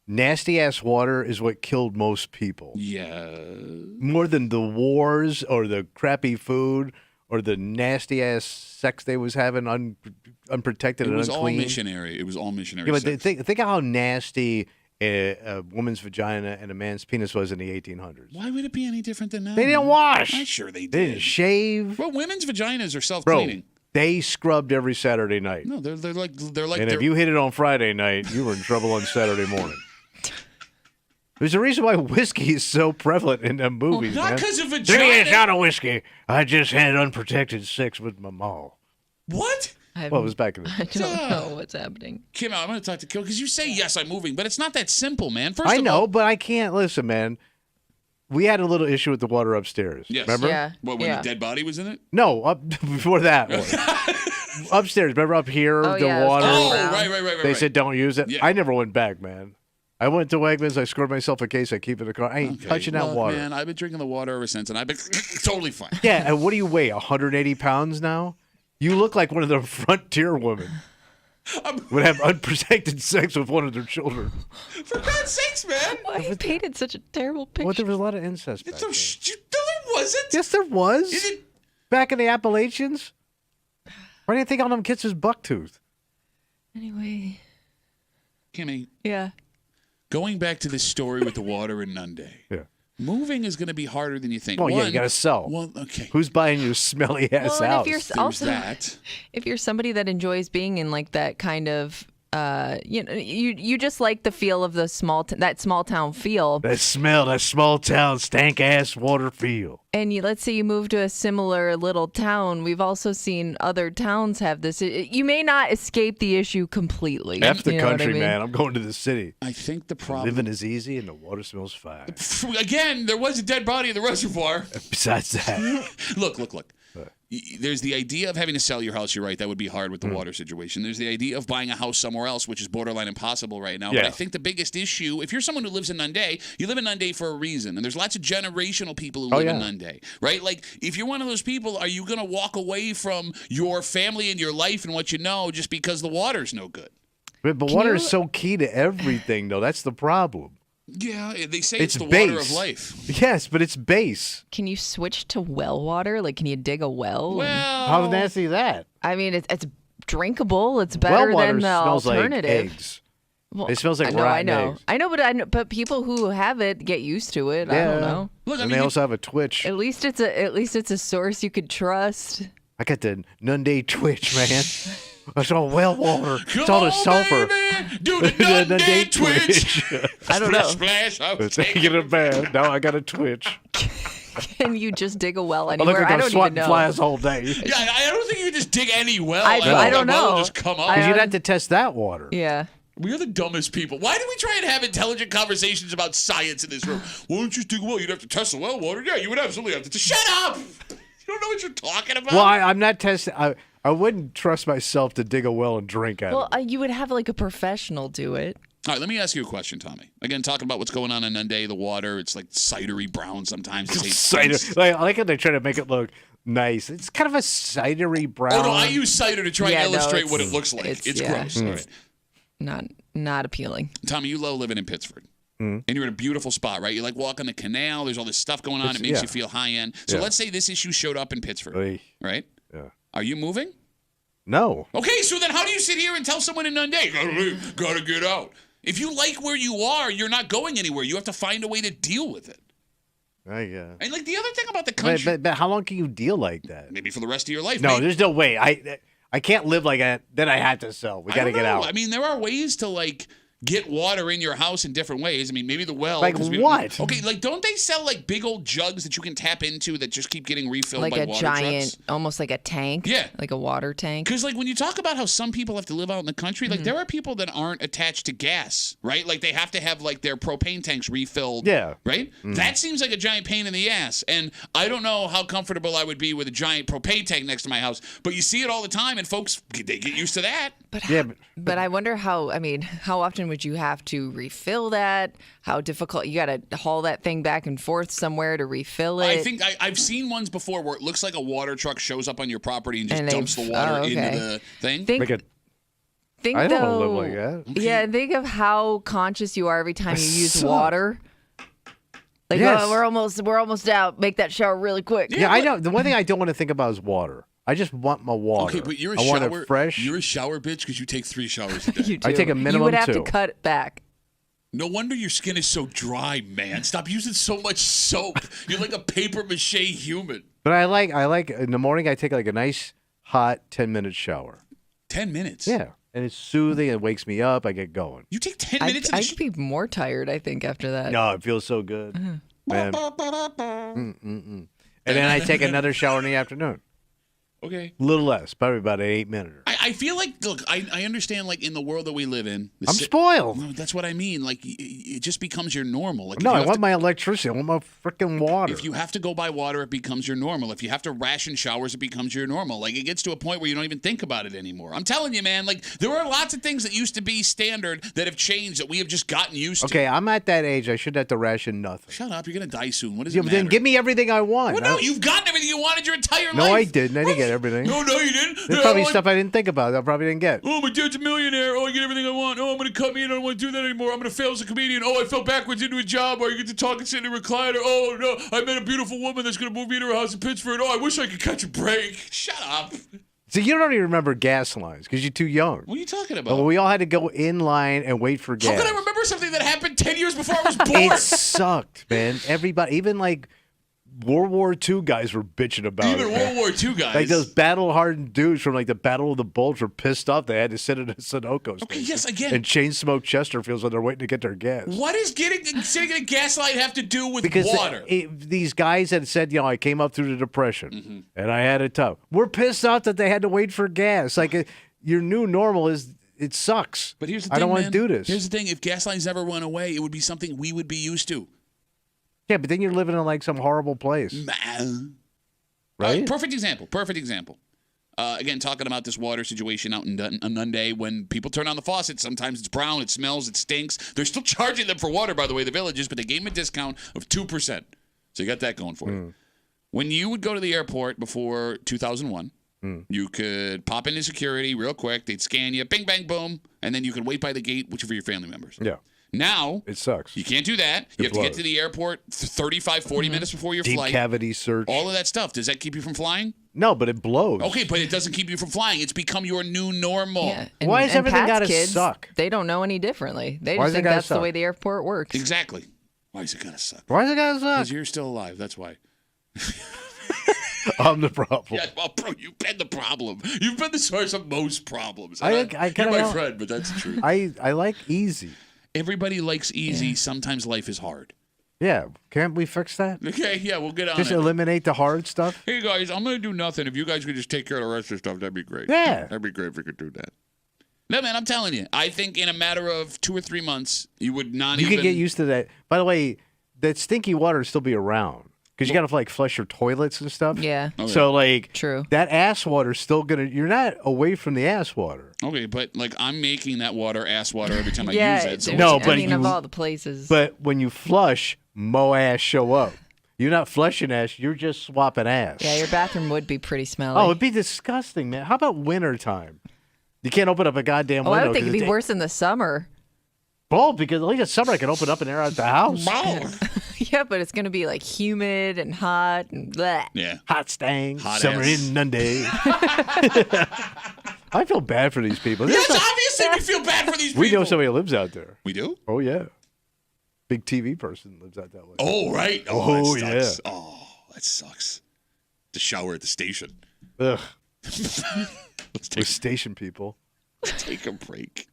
nasty-ass water is what killed most people. Yeah. More than the wars or the crappy food or the nasty-ass sex they was having unprotected and unclean. It was all missionary Yeah, but sex. think of how nasty a woman's vagina and a man's penis was in the 1800s. Why would it be any different than now? They didn't wash. I'm sure they did. They didn't shave. Well, women's vaginas are Bro, self-cleaning. they scrubbed every Saturday night. No, they're like And if you hit it on Friday night, you were in trouble on Saturday morning. There's a reason why whiskey is so prevalent in them movies, not man. because of 3 vagina. years out of whiskey. I just had unprotected sex with my mom. What? Well, it was back in the I don't know what's happening. Kim, I'm going to talk to Kim because you say yes, I'm moving, but it's not that simple, man. First I of know, all, but I can't listen, man. We had a little issue with the water upstairs. Yes. Remember? Yeah. What, when the dead body was in it? No, up before that one. Upstairs. Remember up here, Oh, the yeah, it was water? Oh, brown. right. They said don't use it. Yeah. I never went back, man. I went to Wegmans. I scored myself a case. I keep it in the car. I ain't touching that Look, water. Man, I've been drinking the water ever since, and I've been totally fine. Yeah, and what do you weigh? 180 pounds now? You look like one of the frontier women. Would have unprotected sex with one of their children. For God's sakes, man. Why you painted such a terrible picture? Well, there was a lot of incest back No, then. there wasn't. Yes, there was. Is it? Back in the Appalachians? Why do you think all them kids was bucktooth? Anyway. Kimmy, Yeah. going back to this story with the water in Nunde. Yeah. Moving is going to be harder than you think. Well, yeah, you got to sell. Well, okay. Who's buying your smelly ass Well, and house? if you're There's also that. if you're somebody that enjoys being in like that kind of you just like the feel of the that small town feel. That smell, that small town stank ass water feel. And let's say you move to a similar little town. We've also seen other towns have this. You may not escape the issue completely. F the You know what I country, mean? man. I'm going to the city. I think the problem. Living is easy and the water smells fine. Again, there was a dead body in the reservoir. Besides that, Look. There's the idea of having to sell your house. You're right. That would be hard with the water situation. There's the idea of buying a house somewhere else, which is borderline impossible right now. Yeah. But I think the biggest issue, if you're someone who lives in Nunde, you live in Nunde for a reason. And there's lots of generational people who live in Nunde, right? Like, if you're one of those people, are you going to walk away from your family and your life and what you know just because the water's no good? but water is so key to everything, though. That's the problem. Yeah, they say it's the base. water of life. Yes, but it's base. Can you switch to well water? Like, can you dig a well? Well, How nasty is that? I mean, it's drinkable. It's Well better water than the smells alternative. like eggs. Well, It smells like I know, rotten I know, eggs. I know, but people who have it get used to it. I Yeah. don't know. look, I And mean, they also have a Twitch. At least it's a source you could trust. I got the Nunde Twitch, man. It's all well water. It's come all the on, sulfur. baby, do the Nunde Twitch. I don't know. Splash, I was Taking it bad. Now I got a Twitch. Can you just dig a well I look anywhere? like I I'm don't even swatting know. flies all day. Yeah, I don't think you can just dig any well. I and don't the well will know. just come up. I- Because you'd have to test that water. Yeah. We're the dumbest people. Why do we try and have intelligent conversations about science in this room? Why don't you dig a well? You'd have to test the well water. Yeah, you would absolutely have to. Shut up! You don't know what you're talking about. Well, I'm not testing. I wouldn't trust myself to dig a well and drink out Well, of it. you would have like a professional do it. All right, let me ask you a question, Tommy. Again, talking about what's going on in Nunde, the water, it's like cidery brown sometimes. It tastes- Cider. I like how they try to make it look nice. It's kind of a cidery brown. Oh, no, I use cider to try Yeah, and no, illustrate what it it's- looks like. it's- It's yeah. gross. All right. Not appealing. Tommy, you love living in Pittsford. And you're in a beautiful spot, right? You like walking the canal. There's all this stuff going on. It makes yeah. you feel high end. So Yeah. let's say this issue showed up in Pittsburgh, Oy. right? Yeah. Are you moving? No. Okay, so then how do you sit here and tell someone in Nunde, gotta leave, gotta get out? If you like where you are, you're not going anywhere. You have to find a way to deal with it. And like the other thing about the country, But how long can you deal like that? maybe for the rest of your life. No, maybe. there's no way. I can't live like that. Then I have to sell. We I got to don't get know. out. I mean, there are ways to like get water in your house in different ways. I mean, maybe the well. Like what? Okay, like don't they sell like big old jugs that you can tap into that just keep getting refilled like by a water giant, trucks? almost like a tank. Yeah. Like a water tank. Because like when you talk about how some people have to live out in the country, like there are people that aren't attached to gas, right? Like they have to have like their propane tanks refilled. Yeah. Right? That seems like a giant pain in the ass. And I don't know how comfortable I would be with a giant propane tank next to my house, but you see it all the time and folks, they get used to that. But I wonder how often would you have to refill that? How difficult, you got to haul that thing back and forth somewhere to refill it? I think I've seen ones before where it looks like a water truck shows up on your property and just dumps the water into the thing. I don't want to live like that. Okay. Yeah, think of how conscious you are every time you use water. Like, yes. we're almost out. Make that shower really quick. Yeah, I know. The one thing I don't want to think about is water. I just want my water. Okay, but you're a I shower. want it fresh. You're a shower bitch because you take 3 showers a day. You do. I take a minimum You would have 2. to cut it back. No wonder your skin is so dry, man. Stop using so much soap. You're like a paper mache human. But I like in the morning I take like a nice hot 10-minute shower. 10 minutes? Yeah. And it's soothing. It wakes me up. I get going. You take 10 minutes? I'd be more tired, I think, after that. No, it feels so good. Man. And then I take another shower in the afternoon. Okay. A little less, probably about an 8-minute. I feel like, look, I understand, like, in the world that we live in. I'm spoiled. No, that's what I mean. Like, it just becomes your normal. Like, No, I want my electricity. I want my freaking water. If you have to go buy water, it becomes your normal. If you have to ration showers, it becomes your normal. Like, it gets to a point where you don't even think about it anymore. I'm telling you, man, like, there are lots of things that used to be standard that have changed that we have just gotten used to. Okay, I'm at that age. I should have to ration nothing. Shut up. You're going to die soon. What does Yeah, it but matter? then give me everything I want. Well, no, you've gotten everything you wanted your entire life. No, I didn't. I didn't get everything. No, you didn't. There's probably stuff I didn't think about that I probably didn't get. Oh, my dad's a millionaire. Oh, I get everything I want. Oh, I'm going to cut me in. I don't want to do that anymore. I'm going to fail as a comedian. Oh, I fell backwards into a job where I get to talk and sit in a recliner. Oh, no, I met a beautiful woman that's going to move me to her house in Pittsburgh. Oh, I wish I could catch a break. Shut up. See, you don't even remember gas lines because you're too young. What are you talking about? Well, we all had to go in line and wait for gas. How can I remember something that happened 10 years before I was born? It sucked, man. Everybody, even like World War II guys were bitching about it. Even World War II guys. Like those battle-hardened dudes from like the Battle of the Bulge were pissed off. They had to sit at a Sunoco station. Okay, yes, again. And chain smoke Chesterfields when they're waiting to get their gas. What does sitting in a gas light have to do with Because water? These guys had said, I came up through the Depression and I had it tough. We're pissed off that they had to wait for gas. Like your new normal is it sucks. But here's the thing, I don't want to do this. Here's the thing. If gas lines never went away, it would be something we would be used to. Yeah, but then you're living in like some horrible place. Right? Perfect example. Again, talking about this water situation out in Nunde, when people turn on the faucet, sometimes it's brown, it smells, it stinks. They're still charging them for water, by the way, the villages, but they gave them a discount of 2%. So you got that going for you. When you would go to the airport before 2001, you could pop into security real quick. They'd scan you, bing, bang, boom, and then you could wait by the gate, which are for your family members. Yeah. Now, it sucks. You can't do that. You have to get to the airport 35, 40 minutes before your flight. Deep cavity search. All of that stuff. Does that keep you from flying? No, but it blows. Okay, but it doesn't keep you from flying. It's become your new normal. Yeah. Why is everything got to suck? They don't know any differently. They just think that's the way the airport works. Exactly. Why is it got to suck? Why is it got to suck? Because you're still alive. That's why. I'm the problem. Yeah, well, bro, you've been the problem. You've been the source of most problems. I you're my friend, but that's the truth. I like easy. Everybody likes easy. Yeah. Sometimes life is hard. Yeah. Can't we fix that? Okay, yeah, we'll get on Just eliminate the hard stuff? Hey, guys, I'm going to do nothing. If you guys could just take care of the rest of the stuff, that'd be great. Yeah. That'd be great if we could do that. No, man, I'm telling you. I think in a matter of 2 or 3 months, you would not even... You could get used to that. By the way, that stinky water will still be around. Because you got to like flush your toilets and stuff. Yeah. Okay. So like, true. That ass water's still gonna. You're not away from the ass water. Okay, but like I'm making that water ass water every time I use it. So no, but I mean, of all the places. But when you flush, mo ass show up. You're not flushing ass. You're just swapping ass. Yeah, your bathroom would be pretty smelly. Oh, it'd be disgusting, man. How about winter time? You can't open up a goddamn window. I would think it'd be worse in the summer. Well, because at least in summer I can open up and air out the house. Yeah, but it's going to be like humid and hot and blah. Yeah. Hot stang. Hot summer ass. in Nunde. I feel bad for these people. Yes, obviously we feel bad for these people. We know somebody who lives out there. We do? Oh, yeah. Big TV person lives out that way. Oh, right. Oh, that yeah. sucks. Oh, that sucks. To shower at the station. Ugh. Let's With station people. Take a break.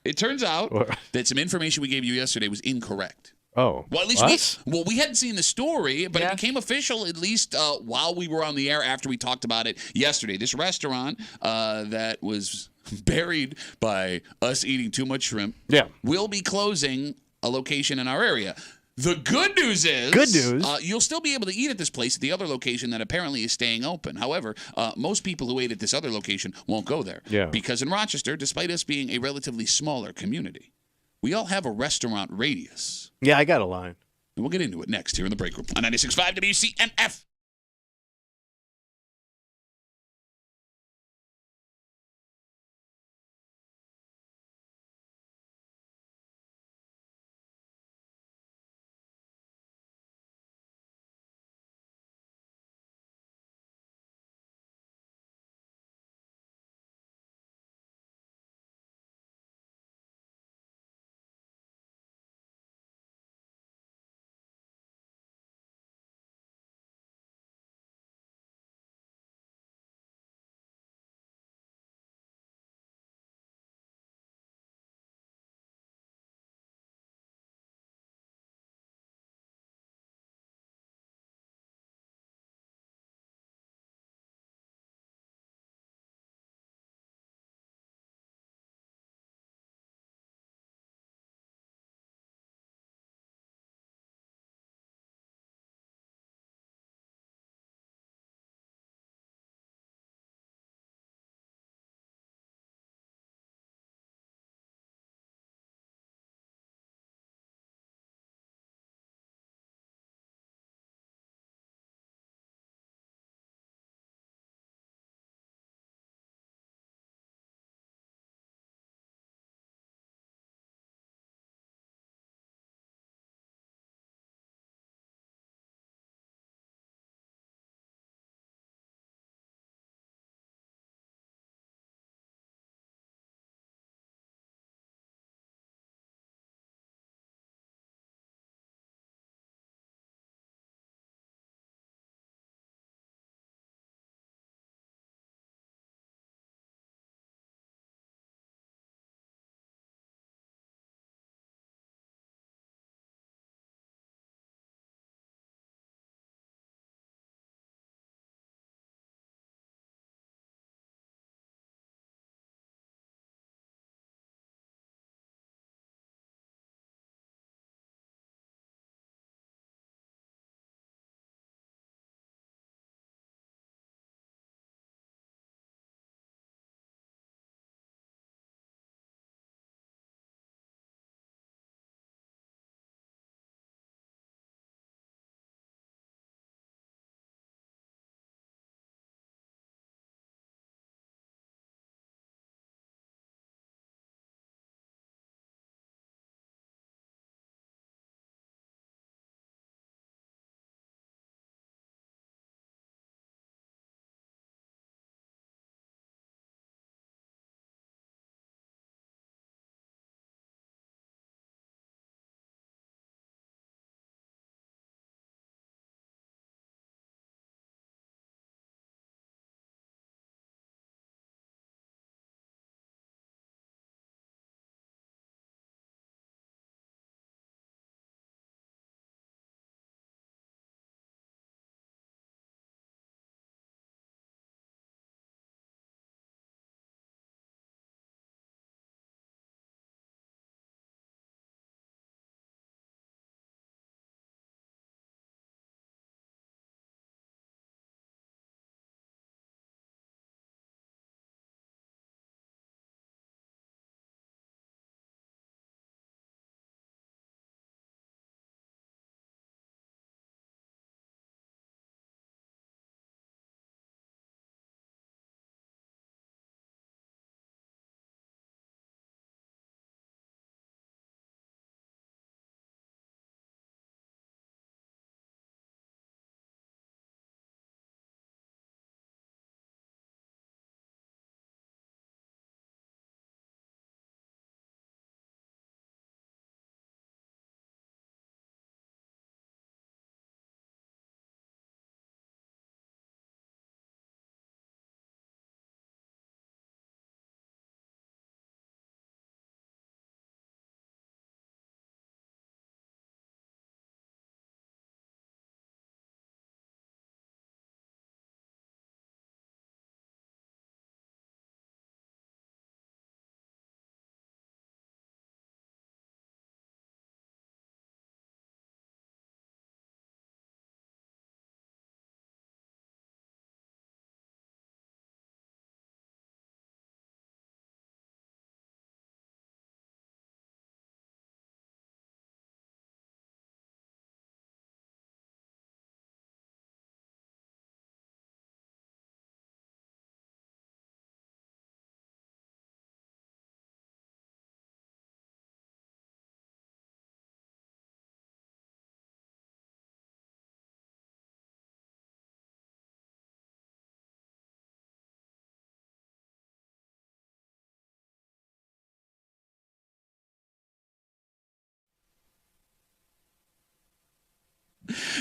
It turns out that some information we gave you yesterday was incorrect. Oh. Well, at least we hadn't seen the story, but it became official at least while we were on the air after we talked about it yesterday. This restaurant that was buried by us eating too much shrimp will be closing a location in our area. The good news is you'll still be able to eat at this place at the other location that apparently is staying open. However, most people who ate at this other location won't go there. Because in Rochester, despite us being a relatively smaller community, we all have a restaurant radius. Yeah, I got a line. And we'll get into it next here in the break room on 96.5 WCMF.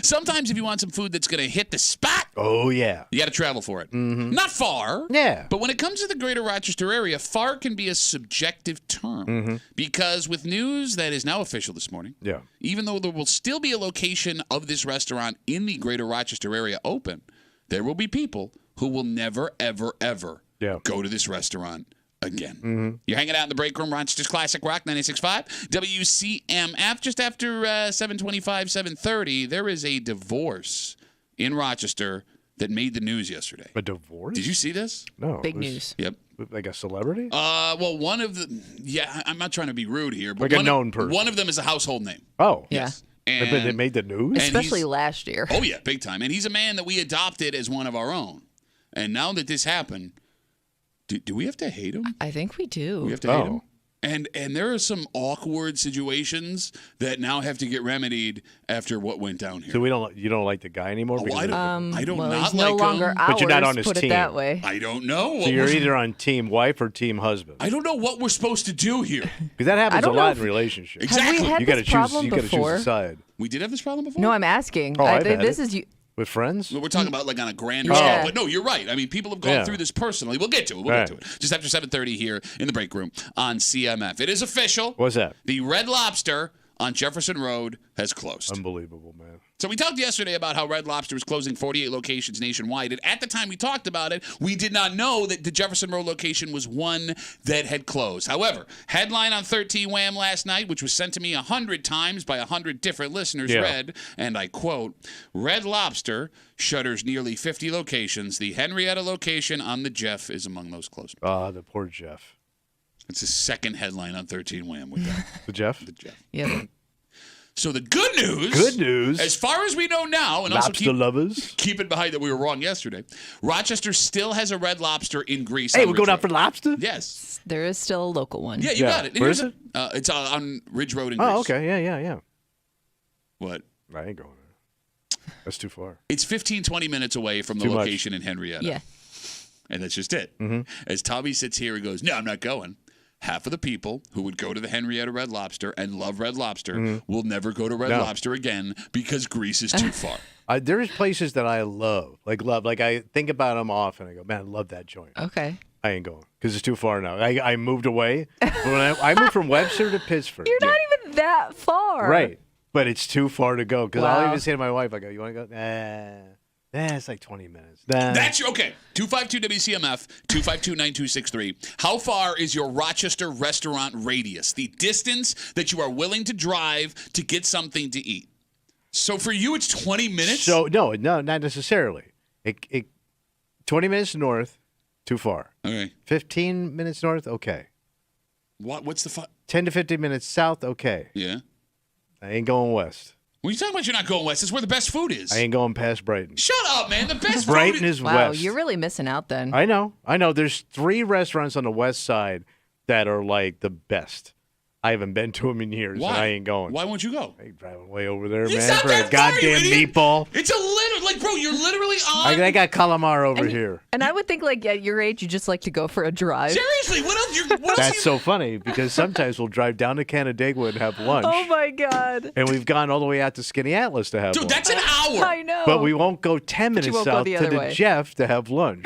Sometimes if you want some food that's going to hit the spot, Oh, yeah. you got to travel for it. Not far. Yeah. But when it comes to the greater Rochester area, far can be a subjective term. Because with news that is now official this morning, Yeah. even though there will still be a location of this restaurant in the greater Rochester area open, there will be people who will never, ever, ever go to this restaurant again. You're hanging out in the break room, Rochester's Classic Rock 96.5, WCMF. Just after 7:25, 7:30, there is a divorce in Rochester that made the news yesterday. A divorce? Did you see this? No. Big news. Yep. Like a celebrity? Well, one of the I'm not trying to be rude here, but Like a known person. One of them is a household name. Oh. Yeah. And, But they made the news? Especially last year. Oh yeah, big time. And he's a man that we adopted as one of our own. And now that this happened, do we have to hate him? I think we do. We have to hate him. And there are some awkward situations that now have to get remedied after what went down here. So you don't like the guy anymore? Oh, I don't well, not he's like no longer him. ours, But you're not on his put team. it that way. I don't know. So you're either on team wife or team husband. I don't know what we're supposed to do here. Because that happens a don't know lot if- in relationships. Exactly. Have we had You got to this choose. problem You got to choose before? a side. We did have this problem before? No, I'm asking. Oh, I I've think had this it. is you. With friends? We're talking about like on a grander Yeah. scale. But no, you're right. I mean, people have gone through this personally. We'll get to it. We'll get to it. Just after 7:30 here in the break room on CMF. It is official. What's that? The Red Lobster on Jefferson Road has closed. Unbelievable, man. So we talked yesterday about how Red Lobster was closing 48 locations nationwide. And at the time we talked about it, we did not know that the Jefferson Road location was one that had closed. However, headline on 13 Wham last night, which was sent to me 100 times by 100 different listeners, read, and I quote, Red Lobster shutters nearly 50 locations. The Henrietta location on the Jeff is among those closed. The poor Jeff. It's the second headline on 13 Wham with that. The Jeff? The Jeff. Yeah. So the good news. Good news. As far as we know now, and Lobster also lovers. keep in mind that we were wrong yesterday, Rochester still has a Red Lobster in Greece. Hey, on we're Ridge going out Road. for lobster? Yes. There is still a local one. Yeah, you got it. And Where here's is it? It's on Ridge Road in Greece. Oh, okay. Yeah. What? I ain't going there. That's too far. It's 15, 20 minutes away from the Too much. location in Henrietta. Yeah. And that's just it. As Tommy sits here, he goes, no, I'm not going. Half of the people who would go to the Henrietta Red Lobster and love Red Lobster will never go to Red Lobster again because Greece is too far. There's places that I love. Like I think about them often. I go, man, I love that joint. Okay. I ain't going because it's too far now. I moved away. When I moved from Webster to Pittsburgh. You're not even that far. Right. But it's too far to go. Because Wow. I'll even say to my wife, I go, you want to go? It's like 20 minutes. That's your, okay. 252-WCMF, 252-9263. How far is your Rochester restaurant radius? The distance that you are willing to drive to get something to eat. So for you, it's 20 minutes? So, no, not necessarily. 20 minutes north, too far. Okay. 15 minutes north, okay. What's the 10 to 15 minutes south, okay. Yeah. I ain't going west. When you talking about you're not going west, it's where the best food is. I ain't going past Brighton. Shut up, man. The best Brighton food is Wow, west. you're really missing out then. I know. There's 3 restaurants on the west side that are like the best. I haven't been to them in years, Why? and I ain't going. Why won't you go? I ain't driving way over there, It's man, not for that a far, you goddamn idiot. meatball. It's a little, like, bro, you're literally on. I got calamar over here. And I would think, like, at your age, you just like to go for a drive. Seriously, what else? What else That's so funny because sometimes we'll drive down to Canandaigua and have lunch. Oh, my God. And we've gone all the way out to Skinny Atlas to have Dude, lunch. that's an hour. I know. But we won't go 10 minutes won't go south the to other the way. Jeff to have lunch.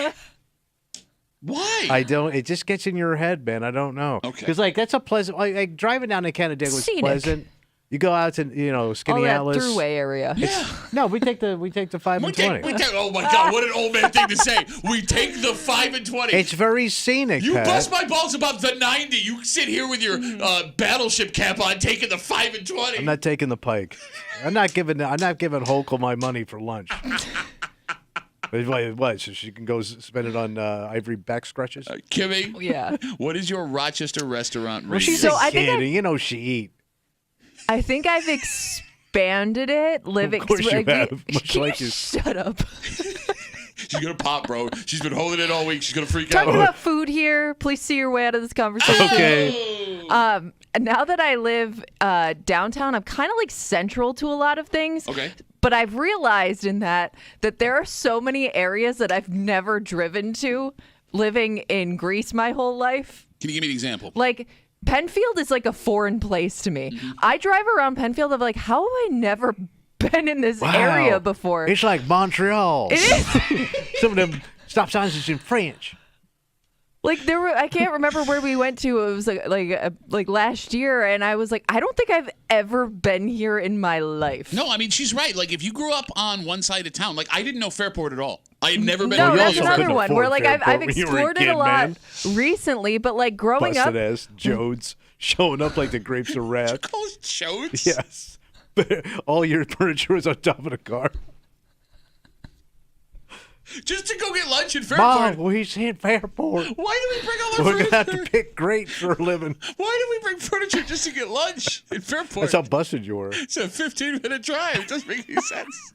Why? I don't. It just gets in your head, man. I don't know. Okay. Because like that's a pleasant. Like driving down to Canandaigua was Scenic. pleasant. You go out to Skinny All that Atlas. throughway area. Yeah. No, we take the 5 and 20. Oh my God, what an old man thing to say. We take the 5 and 20. It's very scenic. You Pat. bust my balls about the 90. You sit here with your battleship cap on, taking the 5 and 20. I'm not taking the pike. I'm not giving Hokel my money for lunch. What? So she can go spend it on ivory back scratches? Kimmy, Yeah. what is your Rochester restaurant Well, rating? she's So a I think kid. She eat. I think I've expanded it living. Of course you have, much Can like you you. shut up. She's going to pop, bro. She's been holding it all week. She's going to freak Talking out. about food here. Please see your way out of this conversation. Okay. Now that I live downtown, I'm kind of like central to a lot of things. Okay. But I've realized in that there are so many areas that I've never driven to living in Greece my whole life. Can you give me an example? Like, Penfield is like a foreign place to me. I drive around Penfield, I'm like, how have I never been in this area before. It's like Montreal. It is. Some of them stop signs is in French. Like I can't remember where we went to. It was like last year, and I was like, I don't think I've ever been here in my life. No, I mean she's right. Like if you grew up on one side of town, like I didn't know Fairport at all. I had never been. No, to that's Fairport. another one where like I've when you were a explored it kid, a lot man. recently, but like growing Busted up, ass Jodes showing up like the grapes of wrath. Call it Jodes? Yes, but all your furniture was on top of the car. Just to go get lunch in Fairport. Mom, we in Fairport. Why do we bring all our We're furniture? gonna have to pick grapes for a living. Why do we bring furniture just to get lunch in Fairport? That's how busted you were. It's a 15-minute drive. It doesn't make any sense.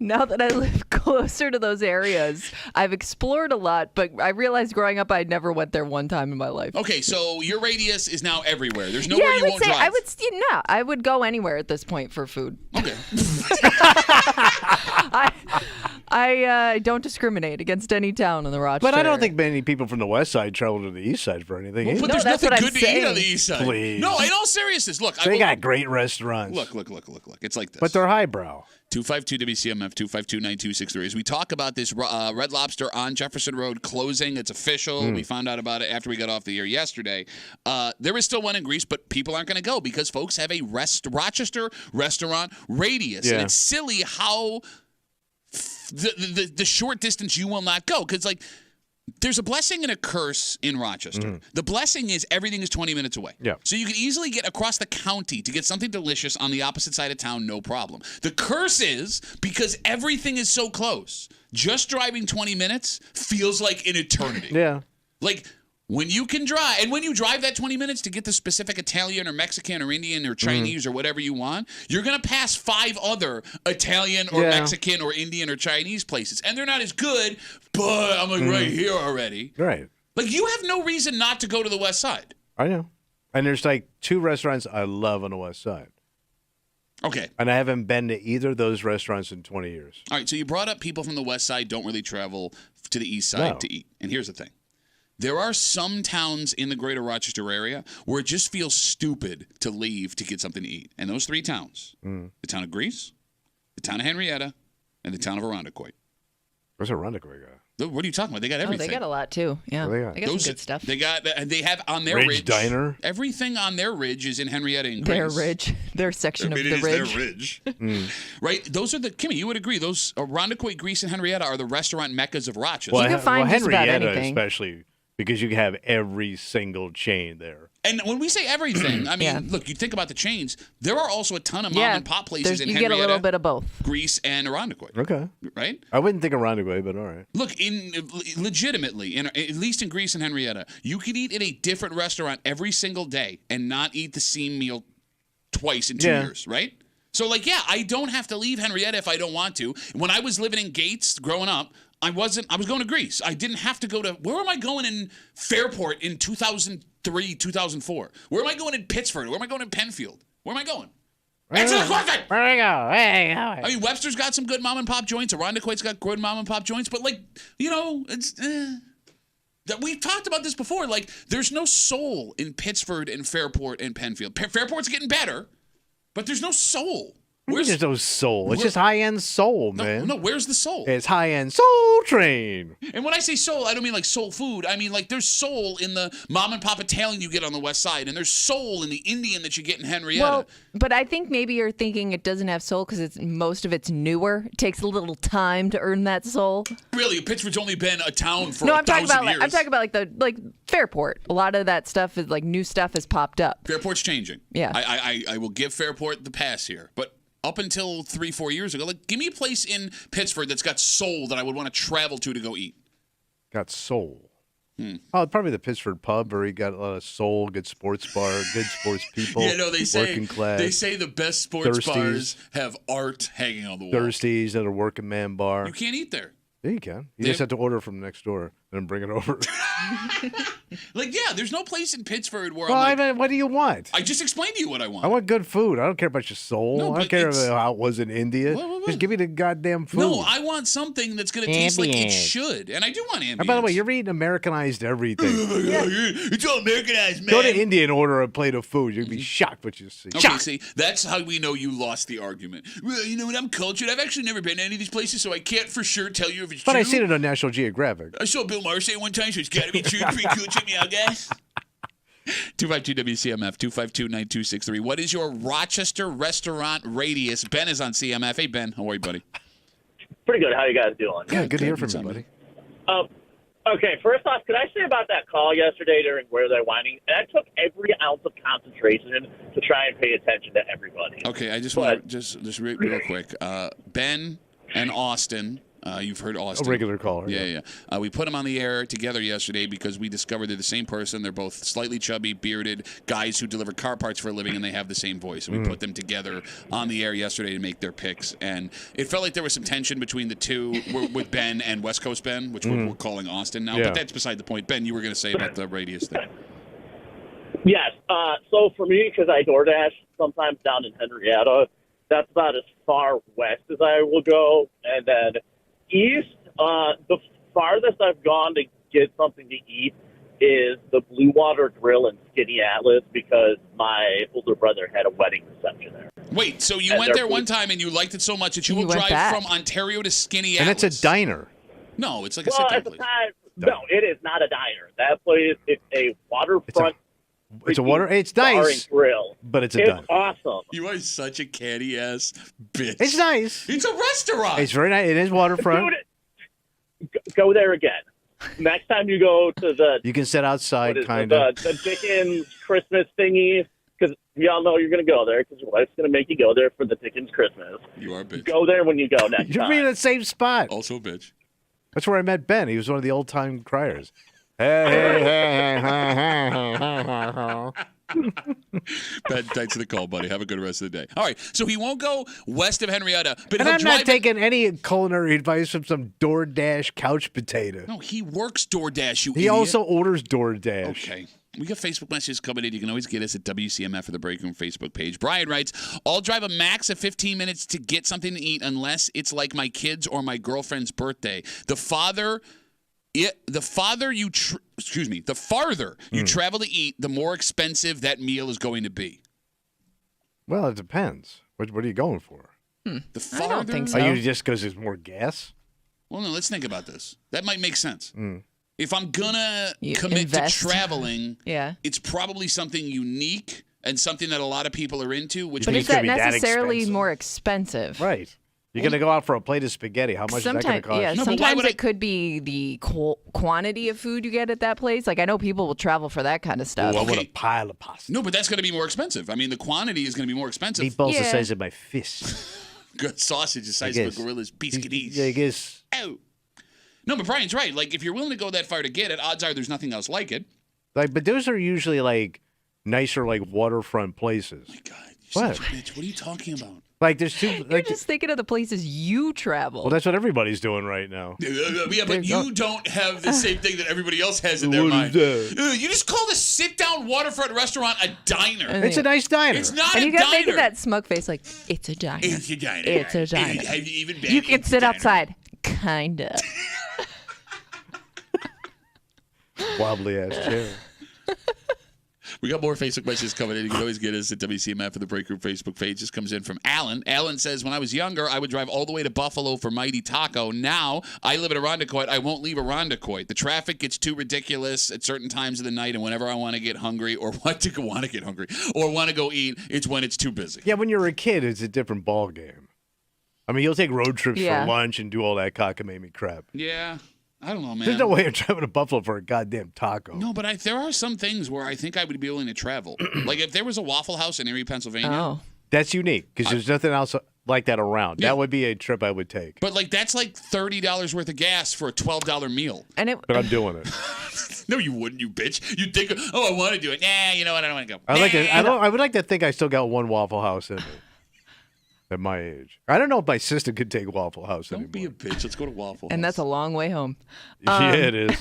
now that I live closer to those areas, I've explored a lot, but I realized growing up I never went there one time in my life. Okay, so your radius is now everywhere. There's nowhere you won't drive. I would go anywhere at this point for food. Okay. I don't discriminate against any town in the Rochester. But I don't area. think many people from the west side travel to the east side for anything. Well, either. but there's that's nothing what I'm good to eat on saying. the east side. Please. No, in all seriousness, look. They got great restaurants. Look. It's like this. But they're highbrow. 252 WCMF 252-9263. As we talk about this Red Lobster on Jefferson Road closing, it's official. We found out about it after we got off the air yesterday. There is still one in Greece, but people aren't going to go because folks have a Rochester restaurant radius, and Yeah. it's silly how the short distance you will not go because like. There's a blessing and a curse in Rochester. The blessing is everything is 20 minutes away. Yeah. So you can easily get across the county to get something delicious on the opposite side of town, no problem. The curse is because everything is so close, just driving 20 minutes feels like an eternity. Yeah. Like when you can drive, and when you drive that 20 minutes to get the specific Italian or Mexican or Indian or Chinese or whatever you want, you're going to pass 5 other Italian or Mexican or Indian or Chinese places. And they're not as good, but I'm like right here already. Right. Like you have no reason not to go to the west side. I know. And there's like 2 restaurants I love on the west side. Okay. And I haven't been to either of those restaurants in 20 years. All right. So you brought up people from the west side don't really travel to the east side to eat. And here's the thing. There are some towns in the greater Rochester area where it just feels stupid to leave to get something to eat. And those 3 towns, the town of Greece, the town of Henrietta, and the town of Irondequoit. Where's Irondequoit guy? What are you talking about? They got Oh, everything. they got a lot too. Yeah, What do they got? some good stuff. They have on their Ridge ridge. Diner? Everything on their ridge is in Henrietta and Their Grace. ridge, their section of It the is ridge. their ridge. Right? Those are the, Kimmy, you would agree, those Irondequoit, Greece, and Henrietta are the restaurant meccas of Rochester. You can find just about Henrietta anything. especially because you have every single chain there. And when we say everything, I mean, Yeah. look, you think about the chains. There are also a ton of mom and pop places in you Henrietta, get a little bit of both. Greece, and Irondequoit. Okay. Right? I wouldn't think Irondequoit, but all right. Look, legitimately, at least in Greece and Henrietta, you could eat at a different restaurant every single day and not eat the same meal twice in 2 years, right? So, like, yeah, I don't have to leave Henrietta if I don't want to. When I was living in Gates growing up, I was going to Greece. I didn't have to go to, where am I going in Fairport in 2003, 2004? Where am I going in Pittsford? Where am I going in Penfield? Where am I going? Answer the question! Where do we go? I mean, Webster's got some good mom and pop joints. Irondequoit's got good mom and pop joints. But, like, you know, it's... We've talked about this before. Like, there's no soul in Pittsford and Fairport and Penfield. Fairport's getting better, but there's no soul. There's no soul. It's just high-end soul, man. No, where's the soul? It's high-end Soul Train. And when I say soul, I don't mean like soul food. I mean like there's soul in the mom and pop Italian you get on the west side, and there's soul in the Indian that you get in Henrietta. Well, but I think maybe you're thinking it doesn't have soul because most of it's newer. It takes a little time to earn that soul. Really, Pittsburgh's only been a town for No, 1,000 years. I'm talking about like Fairport. A lot of that stuff is like new stuff has popped up. Fairport's changing. Yeah. I will give Fairport the pass here, but up until 3-4 years ago, like give me a place in Pittsburgh that's got soul that I would want to travel to go eat. Got soul. Oh, probably the Pittsford pub where you got a lot of soul, good sports bar, good sports people. Yeah, no, they say working class. they say the best sports Thirsties. bars have art hanging on the wall. Thirsties at a working man bar. You can't eat there. Yeah, you can. You just have to order from next door. and bring it over. Like, yeah, there's no place in Pittsford where Well, I'm like, I mean, what do you want? I just explained to you what I want. I want good food. I don't care about your soul. No, I but don't care it's- about how it was in India. What? Just give me the goddamn food. No, I want something that's going to taste like it Ambience. should. And I do want ambience. And by the way, you're eating Americanized everything. It's all Americanized, man. Go to India and order a plate of food. You'll be shocked what you see. Okay, Shocked. see, that's how we know you lost the argument. Well, you know what? I'm cultured. I've actually never been to any of these places, so I can't for sure tell you if it's But true. I seen it on National Geographic. I saw Bill Maher say it one time, so it's got to be true. Pretty cool. Check me out, guys. 252 WCMF 252-9263. What is your Rochester restaurant radius? Ben is on CMF. Hey, Ben. How are you, buddy? Pretty good. How you guys doing? Yeah, good to hear from What's you, up, buddy. Okay, first off, could I say about that call yesterday during Where They're Whining? That took every ounce of concentration to try and pay attention to everybody. Okay, I just want to just real quick. Ben and Austin. You've heard Austin. A regular caller. Yeah. We put them on the air together yesterday because we discovered they're the same person. They're both slightly chubby, bearded guys who deliver car parts for a living, and they have the same voice. And we put them together on the air yesterday to make their picks. And it felt like there was some tension between the two with Ben and West Coast Ben, which we're calling Austin now. Yeah. But that's beside the point. Ben, you were going to say about the radius thing. Yes. So for me, because I DoorDash sometimes down in Henrietta, that's about as far west as I will go. And then east, the farthest I've gone to get something to eat is the Blue Water Grill in Skinny Atlas because my older brother had a wedding reception there. Wait, so you And went they're there one time and you liked it so much that you You will went drive back. from Ontario to Skinny And Atlas. it's a diner. No, it's like a Well, sit-down at the place. time, no, it is not a diner. That place is a waterfront. It's a water. It's bar and nice, grill. but it's a It's diner. awesome. You are such a catty ass bitch. It's nice. It's a restaurant. It's very nice. It is waterfront. Dude, go there again. Next time you go to the You can sit outside, what is it, kind of. the Dickens Christmas thingy, because we all know you're going to go there because your wife's going to make you go there for the Dickens Christmas. You are a bitch. Go there when you go next You're time. being in the same spot. Also a bitch. That's where I met Ben. He was one of the old time criers. Hey. Ben, thanks for the call, buddy. Have a good rest of the day. All right, so he won't go west of Henrietta, but And he'll I'm drive not taking any culinary advice from some DoorDash couch potato. No, he works DoorDash, you He idiot. also orders DoorDash. Okay. We got Facebook messages coming in. You can always get us at WCMF or the Break Room Facebook page. Brian writes, I'll drive a max of 15 minutes to get something to eat unless it's like my kids or my girlfriend's birthday. The farther you travel to eat, the more expensive that meal is going to be. Well, it depends. What are you going for? The I farther, don't think so. Are you just because there's more gas? Well, no, let's think about this. That might make sense. Mm. If I'm gonna You commit invest. to traveling, Yeah. it's probably something unique and something that a lot of people are into, which But mean, is it's gonna that be that necessarily expensive. more expensive? Right. You're going to go out for a plate of spaghetti. How much is that going to Sometimes, cost? yeah. No, but why Sometimes would I- it could be the quantity of food you get at that place. Like I know people will travel for that kind of stuff. I want Okay. a pile of pasta. no, but that's going to be more expensive. I mean, the quantity is going to be more expensive. Meatballs the Yeah. size of my fist. Good sausage the size I of a guess. gorilla's biscuities. Yeah, I guess. Oh. No, but Brian's right. Like, if you're willing to go that far to get it, odds are there's nothing else like it. Like, but those are usually like nicer, like waterfront places. My God, you're What? such a bitch. What are you talking about? Like, there's two. You're Like, just thinking of the places you travel. well, that's what everybody's doing right now. Yeah, but Yeah, you don't have the same thing that everybody else has in their What mind. is that? You just called a sit-down waterfront restaurant a diner. It's a nice diner. It's not and a you got diner. making that smug face like it's a diner. It's a diner. It's a diner. Have you even been? You can It's a sit diner. outside, kinda. Wobbly ass chair. We got more Facebook messages coming in. You can always get us at WCMF or the Break Room Facebook page. This comes in from Alan. Alan says, when I was younger, I would drive all the way to Buffalo for Mighty Taco. Now, I live at Irondequoit. I won't leave Irondequoit. The traffic gets too ridiculous at certain times of the night, and whenever I want to get hungry or want to go eat, it's when it's too busy. Yeah, when you're a kid, it's a different ball game. I mean, you'll take road trips Yeah. for lunch and do all that cockamamie crap. Yeah, I don't know, man. There's no way I'm driving to Buffalo for a goddamn taco. No, but there are some things where I think I would be willing to travel. Like if there was a Waffle House in Erie, Pennsylvania. Oh. That's unique because there's nothing else like that around. Yeah. That would be a trip I would take. But like that's like $30 worth of gas for a $12 meal. And it But I'm doing it. No, you wouldn't, you bitch. You'd think, oh, I want to do it. Nah, you know what? I don't want to go. I Nah. would like to think I still got one Waffle House in me. at my age. I don't know if my sister could take Waffle House anymore. Don't be a bitch. Let's go to Waffle House. And that's a long way home. Yeah, it is.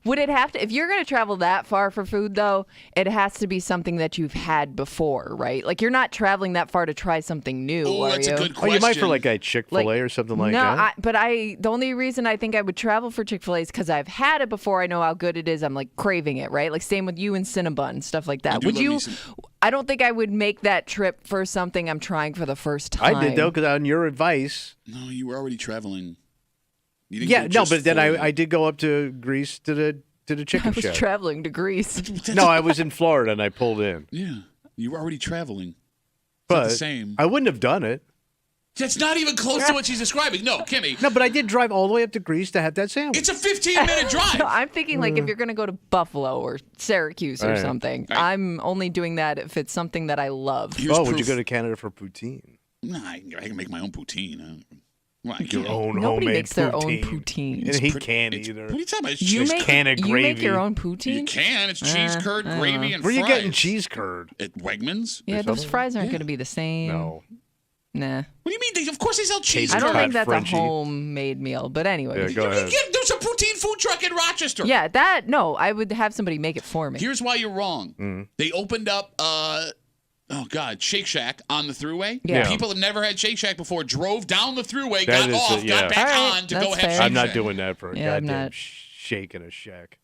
Would it have to, if you're going to travel that far for food, though, it has to be something that you've had before, right? Like, you're not traveling that far to try something new, Oh, are that's you? a good question. Oh, you might for like a Chick-fil-A or something like that? No, the only reason I think I would travel for Chick-fil-A is because I've had it before. I know how good it is. I'm like craving it, right? Like, same with you and Cinnabon, stuff like that. Would you? I don't think I would make that trip for something I'm trying for the first time. I did, though, because on your advice. No, you were already traveling. Yeah, no, but then I did go up to Greece to the chicken shack. I was traveling to Greece. No, I was in Florida and I pulled in. Yeah, you were already traveling. It's but not the same. I wouldn't have done it. That's not even close to what she's describing. No, Kimmy. No, but I did drive all the way up to Greece to have that sandwich. It's a 15-minute drive. No, I'm thinking like if you're going to go to Buffalo or Syracuse or something. Right. I'm only doing that if it's something that I love. Would you go to Canada for poutine? Nah, I can make my own poutine. Your own Nobody homemade makes their own poutine. And he can't either. What are you talking about? It's You cheese make, can of you gravy. make your own poutine? You can. It's cheese curd, gravy, and Where are you fries. getting cheese curd? At Wegmans? Yeah, those fries aren't going to be the same. No. Nah. What do you mean? Of course they sell cheese I curd. don't think that's Frenchie. a homemade meal, but anyway. Yeah, go ahead. There's a poutine food truck in Rochester. Yeah, no, I would have somebody make it for me. Here's why you're wrong. They opened up, Shake Shack on the thruway. Yeah. People have never had Shake Shack before, drove down the thruway, That got is off, got back All right, on to that's go have fair. Shake Shack. I'm not doing that for a Yeah, I'm goddamn not. shake in a shack.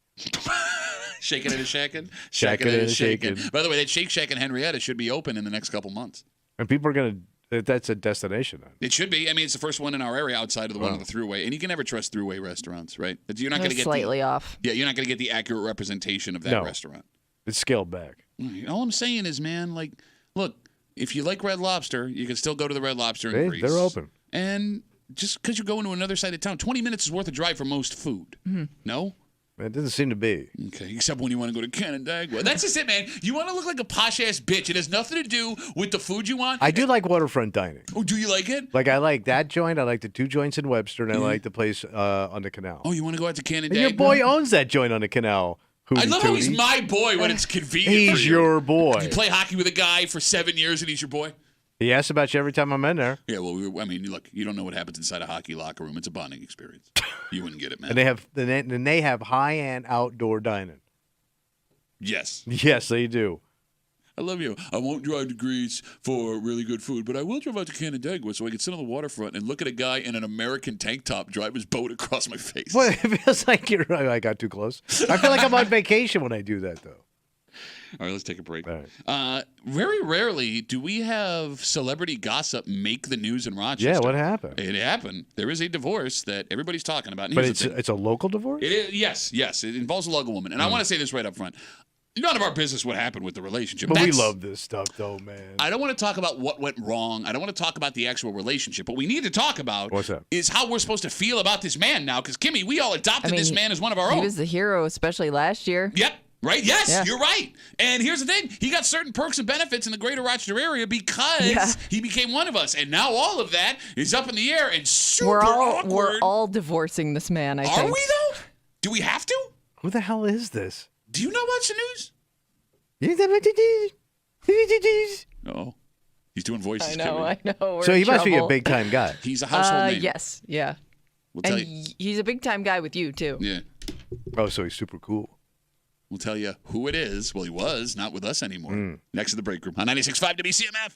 Shaking and a shacking. Shacking and a shaking. By the way, that Shake Shack in Henrietta should be open in the next couple months. And people are going to, that's a destination then. It should be. I mean, it's the first one in our area outside of the one on the thruway. And you can never trust thruway restaurants, right? You're not going to get slightly off. Yeah, you're not going to get the accurate representation of that restaurant. It's scaled back. All I'm saying is, man, like, look, if you like Red Lobster, you can still go to the Red Lobster in Greece. They're open. And just because you're going to another side of town, 20 minutes is worth a drive for most food. Mm-hmm. No? It doesn't seem to be. Okay, except when you want to go to Canandaigua. That's just it, man. You want to look like a posh-ass bitch. It has nothing to do with the food you want. I do like waterfront dining. Oh, do you like it? Like, I like that joint. I like the 2 joints in Webster, and I like the place on the canal. Oh, you want to go out to And Canandaigua? your boy owns that joint on the canal. I love how he's my boy when it's convenient for He's you. your boy. You play hockey with a guy for 7 years and he's your boy? He asks about you every time I'm in there. Yeah, well, I mean, look, you don't know what happens inside a hockey locker room. It's a bonding experience. You wouldn't get it, man. And they have high-end outdoor dining. Yes. Yes, they do. I love you. I won't drive to Greece for really good food, but I will drive out to Canandaigua so I can sit on the waterfront and look at a guy in an American tank top drive his boat across my face. Well, it feels like I got too close. I feel like I'm on vacation when I do that, though. All right, let's take a break. All right. Very rarely do we have celebrity gossip make the news in Rochester. Yeah, what happened? It happened. There is a divorce that everybody's talking about. And But here's the thing. it's a local divorce? It is, yes. It involves a local woman. And I want to say this right up front. None of our business what happened with the relationship. But we love this stuff, though, man. I don't want to talk about what went wrong. I don't want to talk about the actual relationship. What we need to talk about What's that? is how we're supposed to feel about this man now. Because, Kimmy, we all adopted this man as one of our own. He was the hero, especially last year. Yep. Right? Yes, Yeah. you're right. And here's the thing. He got certain perks and benefits in the greater Rochester area because he became one of us. And now all of that is up in the air and super awkward. We're all divorcing this man, I think. Are we, though? Do we have to? Who the hell is this? Do you know what's the news? Oh. He's doing voices, I know. We're So he in must be a trouble. big-time guy. He's a household name. Yes, yeah. We'll tell And you. he's a big-time guy with you, too. Yeah. Oh, so he's super cool. We'll tell you who it is. Well, he was not with us anymore. Next to the break room on 96.5 WCMF.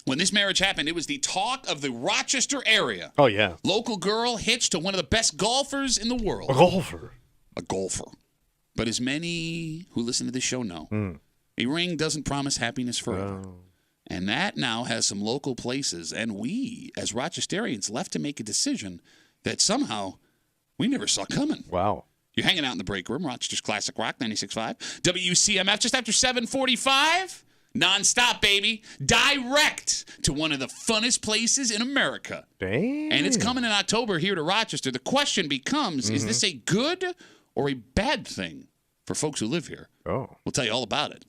When this marriage happened, it was the talk of the Rochester area. Oh, yeah. Local girl hitched to one of the best golfers in the world. A golfer. A golfer. But as many who listen to this show know, a ring doesn't promise happiness forever. Oh. And that now has some local places, and we, as Rochesterians, left to make a decision that somehow we never saw coming. Wow. You're hanging out in the break room, Rochester's Classic Rock, 96.5. WCMF, just after 7:45. Non-stop, baby. Direct to one of the funnest places in America. Damn. And it's coming in October here to Rochester. The question becomes, is this a good or a bad thing for folks who live here? Oh. We'll tell you all about it.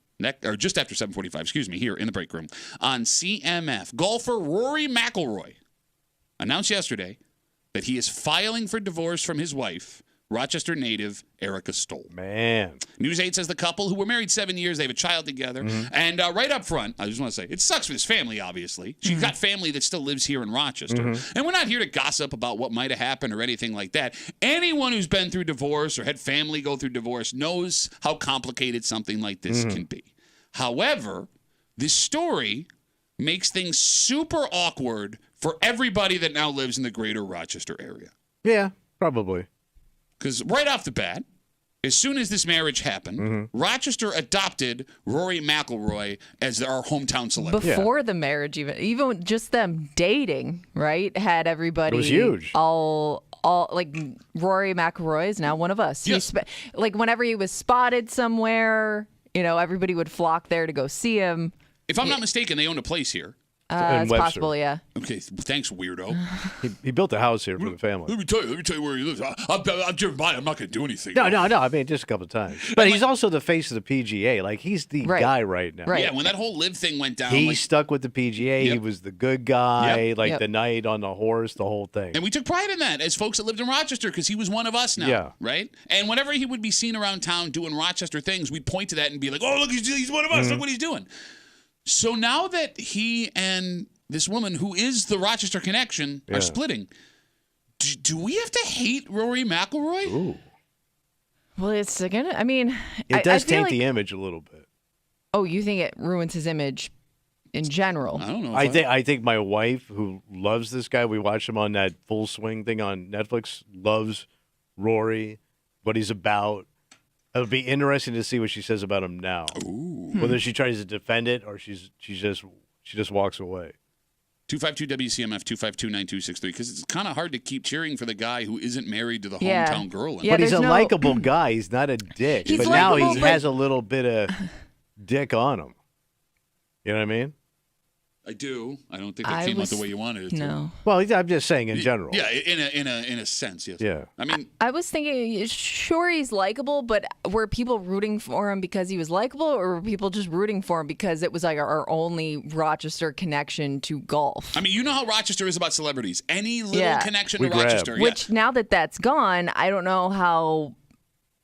Just after 7:45, here in the break room on CMF. Golfer Rory McIlroy announced yesterday that he is filing for divorce from his wife, Rochester native Erica Stoll. Man. News 8 says the couple, who were married 7 years, they have a child together. And right up front, I just want to say, it sucks for his family, obviously. She's got family that still lives here in Rochester. And we're not here to gossip about what might have happened or anything like that. Anyone who's been through divorce or had family go through divorce knows how complicated something like this can be. However, this story makes things super awkward for everybody that now lives in the greater Rochester area. Yeah, probably. Because right off the bat, as soon as this marriage happened, Rochester adopted Rory McIlroy as our hometown celebrity. Before the marriage, even just them dating, right? Had everybody. It was huge. All like Rory McIlroy is now one of us. Yes. Like whenever he was spotted somewhere, everybody would flock there to go see him. If I'm not mistaken, they own a place here. It's possible, yeah. Okay, thanks, weirdo. He built a house here for the family. Let me tell you where he lives. I'm driven by. I'm not going to do anything. No. I mean, just a couple of times. But he's also the face of the PGA. Like, he's the guy right now. Right. Yeah, when that whole live thing went down. He stuck with the PGA. Yep. He was the good guy, Yep. the knight on the horse, the whole thing. And we took pride in that as folks that lived in Rochester because he was one of us now, right? And whenever he would be seen around town doing Rochester things, we'd point to that and be like, oh, look, he's one of us. Look what he's doing. So now that he and this woman, who is the Rochester connection, are splitting, do we have to hate Rory McIlroy? Ooh. Well, it's gonna. I mean, it does I feel taint the image a little bit. Oh, you think it ruins his image in general? I don't know. I think my wife, who loves this guy, we watched him on that Full Swing thing on Netflix, loves Rory, what he's about. It'll be interesting to see what she says about him now. Ooh. Whether she tries to defend it or she just walks away. 252 WCMF 252-9263, because it's kind of hard to keep cheering for the guy who isn't married to the Yeah. hometown girl. Yeah, But he's a there's likable guy. He's not a dick. He's but now likable, he but- has a little bit of dick on him. You know what I mean? I do. I don't think that came out the way you wanted it to. No. Well, I'm just saying in general. Yeah, in a sense, yes. Yeah. I mean, I was thinking, sure, he's likable, but were people rooting for him because he was likable, or were people just rooting for him because it was like our only Rochester connection to golf? I mean, you know how Rochester is about celebrities. Any little connection to We grab. Rochester. Which, now that that's gone, I don't know how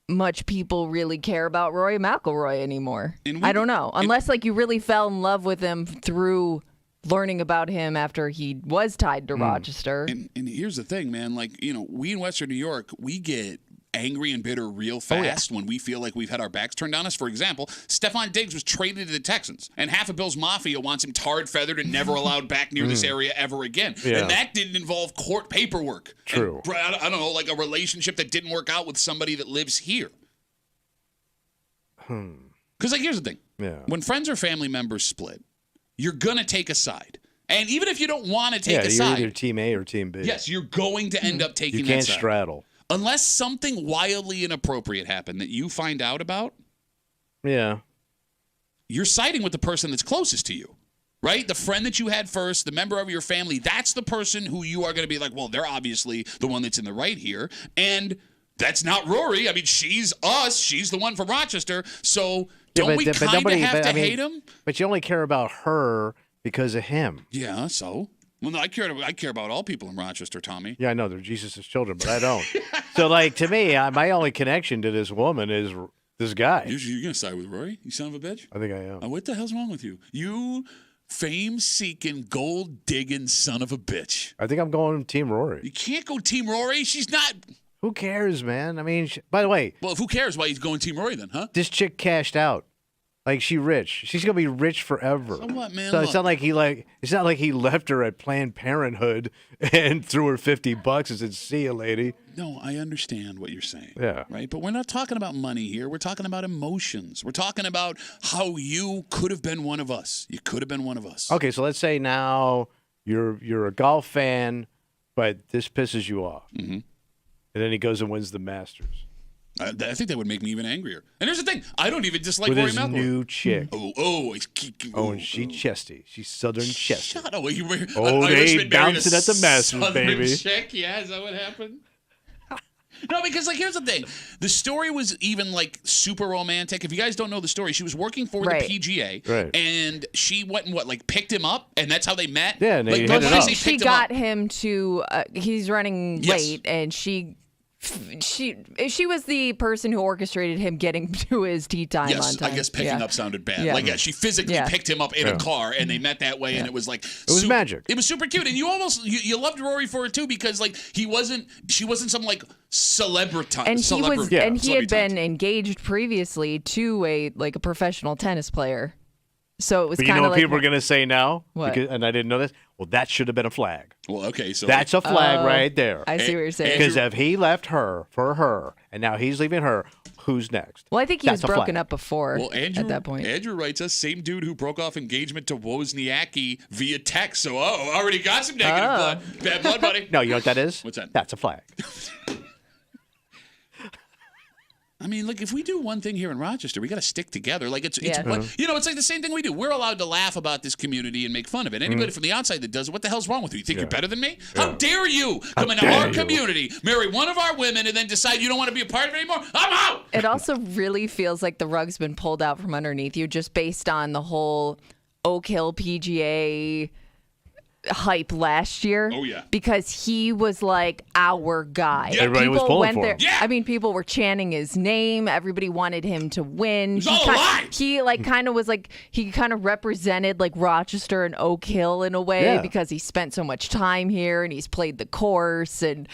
much people really care about Rory McIlroy anymore. I don't know. Unless, like, you really fell in love with him through learning about him after he was tied to Rochester. And here's the thing, man. Like, we in Western New York, we get angry and bitter real fast when we feel like we've had our backs turned on us. For example, Stephon Diggs was traded to the Texans, and half of Bill's Mafia wants him tarred, feathered, and never allowed back near this area ever again. Yeah. And that didn't involve court paperwork. True. And, I don't know, like a relationship that didn't work out with somebody that lives here. Because, like, here's the thing. Yeah. When friends or family members split, you're going to take a side. And even if you don't want to take a you're side, either team A or team B. yes, you're going to end up taking You that can't side. straddle. Unless something wildly inappropriate happened that you find out about, Yeah. you're siding with the person that's closest to you, right? The friend that you had first, the member of your family, that's the person who you are going to be like, well, they're obviously the one that's in the right here. And that's not Rory. I mean, she's us. She's the one from Rochester. So don't we kind of have to hate him? But you only care about her because of him. Yeah, so. Well, no, I care about all people in Rochester, Tommy. Yeah, I know they're Jesus' children, but I don't. So, like, to me, my only connection to this woman is this guy. You're going to side with Rory, you son of a bitch? I think I am. Oh, what the hell's wrong with you? You fame-seeking, gold-digging son of a bitch. I think I'm going Team Rory. You can't go Team Rory. She's not. Who cares, man? I mean, by the way. Well, if who cares why he's going Team Rory then, huh? This chick cashed out. Like she's rich. She's gonna be rich forever. So what, man? So Look. it's not like he left her at Planned Parenthood and threw her $50 and said, "See you, lady." No, I understand what you're saying. Yeah. Right? But we're not talking about money here. We're talking about emotions. We're talking about how you could have been one of us. You could have been one of us. Okay, so let's say now you're a golf fan, but this pisses you off, and then he goes and wins the Masters I think that would make me even angrier. And here's the thing. I don't even dislike with Rory his McIlroy. new chick. And She's chesty. She's Southern chesty. Shut up. You were, they bouncing at the Masters, Southern baby. Chick? Yeah, is that what happened? No, because here's the thing. The story was even super romantic. If you guys don't know the story, she was working for the PGA, right. and she went and picked him up, and that's how they met. Yeah, and they hit it up. She got him to. He's running late, and she was the person who orchestrated him getting to his tee time on time. I guess picking up sounded bad. Yeah. She physically picked him up in a car, and they met that way, and it was it was magic. It was super cute, and you almost you loved Rory for it too because she wasn't some celebrity. And he had been engaged previously to a professional tennis player. So it was But kind of you know what people are going to say now? What? And I didn't know this. Well, that should have been a flag. Well, okay, so that's a flag right there. I see what you're saying. Because if he left her for her, and now he's leaving her, who's next? Well, I think he was broken up before. Well, Andrew, at that point. Andrew writes us, same dude who broke off engagement to Wozniacki via text. So, already got some negative blood. Bad blood, buddy. No, you know what that is? What's that? That's a flag. I mean, if we do one thing here in Rochester, we got to stick together. It's like the same thing we do. We're allowed to laugh about this community and make fun of it. Anybody from the outside that does it, what the hell's wrong with you? You think you're better than me? How dare you come into our community, marry one of our women, and then decide you don't want to be a part of it anymore? I'm out! It also really feels like the rug's been pulled out from underneath you just based on the whole Oak Hill PGA hype last year. Oh, yeah. Because he was our guy. Yeah. Everybody was pulling for him. Yeah. I mean, people were chanting his name. Everybody wanted him to win. It was all a lie. He kind of was he kind of represented Rochester and Oak Hill in a way because he spent so much time here and he's played the course, and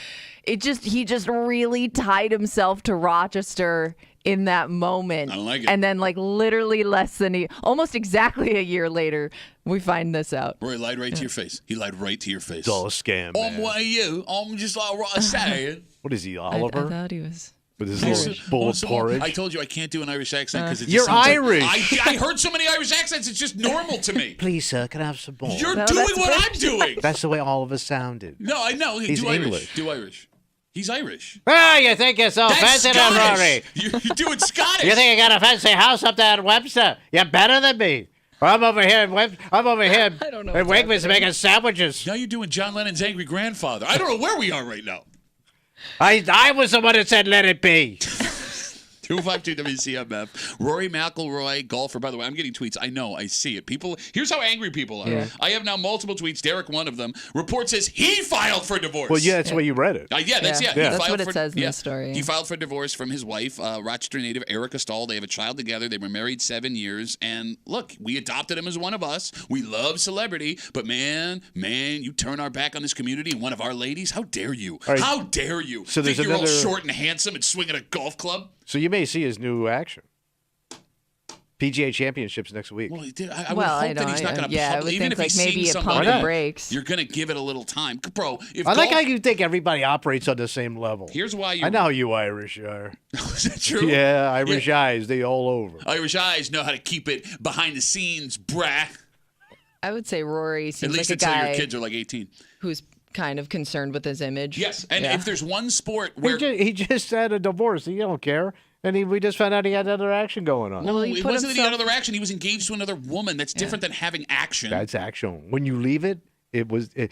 he just really tied himself to Rochester in that moment. I don't like it. And then literally almost exactly a year later, we find this out. Roy lied right to your face. He lied right to your face. It's all a scam, man. What are you? I'm just like saying. What is he, I Oliver? thought he was. With his little bowl of porridge? I told you I can't do an Irish accent because You're Irish. I heard so many Irish accents. It's just normal to me. Please, sir, can I have some more? You're doing what I'm doing. That's the way all of us sounded. No, I know. He's do English. Irish. Do Irish. He's Irish. Oh, you think you're so That's fancy, Scottish. Rory? You're doing Scottish. You think you got a fancy house up there in Webster? You're better than me. I'm over here in I don't know in Wegmans making sandwiches. Now you're doing John Lennon's angry grandfather. I don't know where we are right now. I was the one that said let it be. 252 WCMF. Rory McIlroy, golfer. By the way, I'm getting tweets. I know. I see it. Here's how angry people are. Yeah. I have now multiple tweets. Derek, one of them. Report says he filed for divorce. Well, yeah, that's the way you read it. That's He filed what it for, says in the story. He filed for divorce from his wife, Rochester native Erica Stahl. They have a child together. They were married 7 years. And look, we adopted him as one of us. We love celebrity. But man, you turn our back on this community and one of our ladies? How dare you? Right. How dare you? So think there's you're all another- short and handsome and swinging a golf club? So you may see his new action. PGA Championships next week. Well, I would hope that he's not going to I would public. Even think if he's maybe seeing a somebody, pump and brakes. you're going to give it a little time. Bro, if I like golf, how you think everybody operates on the same level. Here's why you... I know how you Irish are. Is that true? Yeah, Irish eyes, they all over. Irish eyes know how to keep it behind the scenes, brah. I would say Rory At seems least like a until guy your kids are 18. who's kind of concerned with his image. Yes, and Yeah. if there's one sport where... He just had a divorce. He don't care. And we just found out he had other action going on. Well, he it put wasn't that he had himself- another action. He was engaged to another woman. That's different than having action. That's action. When you leave it, it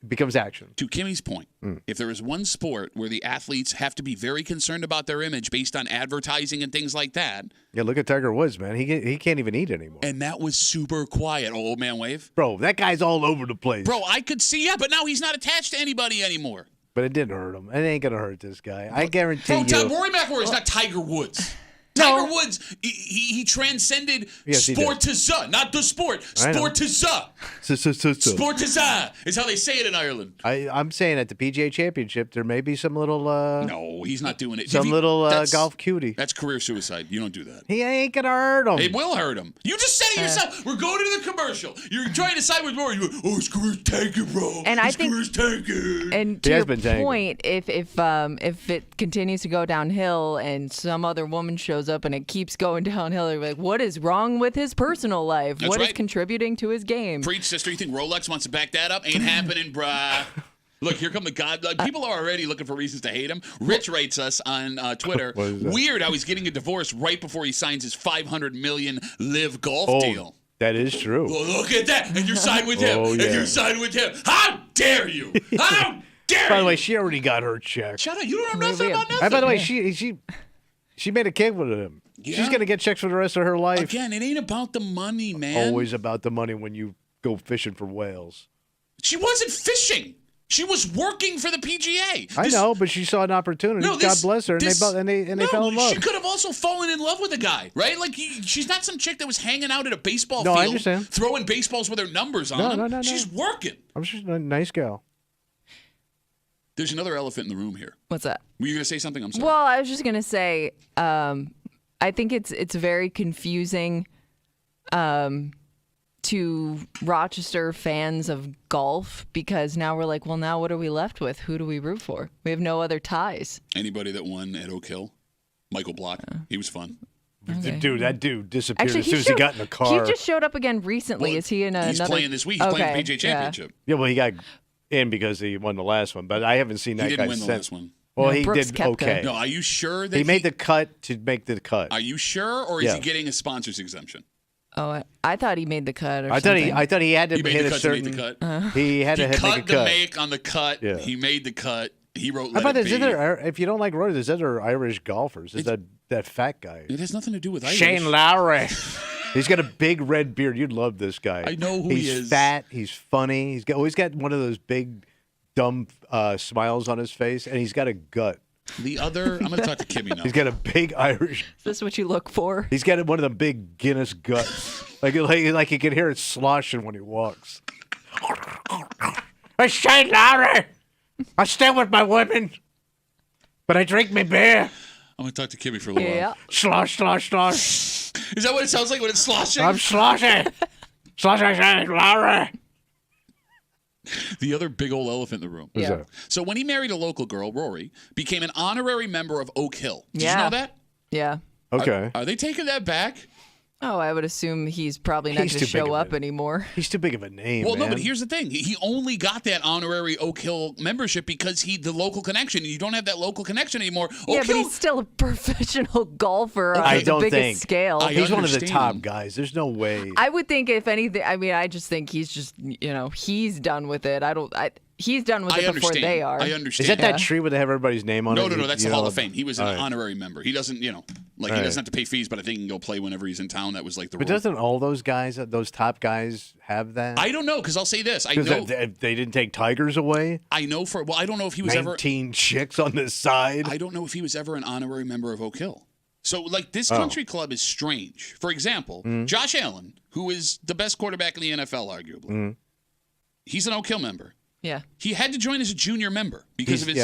becomes action. To Kimmy's point, if there is one sport where the athletes have to be very concerned about their image based on advertising and things like that, Yeah, look at Tiger Woods, man. He can't even eat anymore. and that was super quiet. Oh, old man wave. Bro, that guy's all over the place. Bro, I could see, but now he's not attached to anybody anymore. But it didn't hurt him. It ain't going to hurt this guy. I guarantee Bro, you. Rory McIlroy is not Tiger Woods. Tiger Woods, he transcended sportiza, not the sport. Sportiza. Sportiza is how they say it in Ireland. I'm saying at the PGA Championship, there may be some little... no, he's not doing it. Some little golf cutie. That's career suicide. You don't do that. He ain't going to hurt him. It will hurt him. You just said it yourself. We're going to the commercial. You're trying to side with Rory. You go, his career's tanking, bro. And his career's tanking. And to your point, if it continues to go downhill and some other woman shows up and it keeps going downhill, they're like, what is wrong with his personal life? That's What right. is contributing to his game? Preach, sister. You think Rolex wants to back that up? Ain't happening, bruh. Look, here come the God. People are already looking for reasons to hate him. Rich writes us on Twitter. Weird how he's getting a divorce right before he signs his $500 million live golf deal. That is true. Well, look at that. And you're siding with him. Oh, yeah. And you're siding with him. How dare you? How dare you? By the way, she already got her check. Shut up. You don't know nothing about nothing. And by the way, she made a kid with him. Yeah. She's going to get checks for the rest of her life. Again, it ain't about the money, man. Always about the money when you go fishing for whales. She wasn't fishing. She was working for the PGA. I know, but she saw an opportunity. God bless her, and they fell in love. She could have also fallen in love with a guy, right? Like she's not some chick that was hanging out at a baseball field, I understand. Throwing baseballs with her numbers on them. No. She's working. I'm just a nice gal. There's another elephant in the room here. What's that? Were you going to say something? I'm sorry. Well, I was just going to say, I think it's very confusing to Rochester fans of golf because now we're like, well, now what are we left with? Who do we root for? We have no other ties. Anybody that won at Oak Hill? Michael Block. He was fun. Okay. Dude, that dude disappeared Actually, as soon as he got in the car. He just showed up again recently. Is he in another? He's playing this week. He's playing the PGA Championship. Yeah, well, he got in because he won the last one, but I haven't seen that guy He didn't win since. the last one. Well, he Brooks did Koepka. okay. No, are you sure that he made the cut to make the cut? Are you sure, or is he getting a sponsor's exemption? Oh, I thought he made the cut. Or I thought he had to He made hit the a cut certain. to make the cut. He had to He make a cut the cut. make on the cut. Yeah. He made the cut. He wrote. How Let about it this? be. If you don't like Roy, there's other Irish golfers. There's that fat guy. It has nothing to do with Irish. Shane Lowry. He's got a big red beard. You'd love this guy. I know who he is. He's fat. He's funny. He's always got one of those big, dumb smiles on his face, and he's got a gut. The other, I'm going to talk to Kimmy now. He's got a big Irish. Is this what you look for? He's got one of the big Guinness guts. like you can hear it sloshing when he walks. It's Shane Lowry. I stay with my women, but I drink my beer. I'm going to talk to Kimmy for a little while. Slosh, slosh, slosh. Is that what it sounds like when it's sloshing? I'm sloshing. Sloshing Shane Lowry. The other big old elephant in the room. Yeah. So when he married a local girl, Rory became an honorary member of Oak Hill. Did you Yeah. know that? Yeah. Okay. Are they taking that back? Oh, I would assume he's probably not He's going to too big show of up a- anymore. He's too big of a name. Well, man. no, but here's the thing. He only got that honorary Oak Hill membership because the local connection. You don't have that local connection anymore. Yeah, Oak but Hill, he's still a professional golfer on I the don't biggest think. scale. He's one of the understand. top guys. There's no way. I would think if anything, I mean, I just think he's just, he's done with it. He's done with I it before understand. they are. I Is understand. that tree where they have everybody's name on No, it? that's the Hall of Fame. He was an All right. honorary member. He doesn't, he doesn't have to pay fees, but I think he can go play whenever he's in town. That was like the But rule. doesn't all those guys, those top guys, have that? I don't know, because I'll say this. I Because know they didn't take Tigers away. I don't know if he was ever 19 chicks on the side. I don't know if he was ever an honorary member of Oak Hill. So, like, this Oh. country club is strange. For example, Josh Allen, who is the best quarterback in the NFL, arguably, he's an Oak Hill member. Yeah. He had to join as a junior member because of his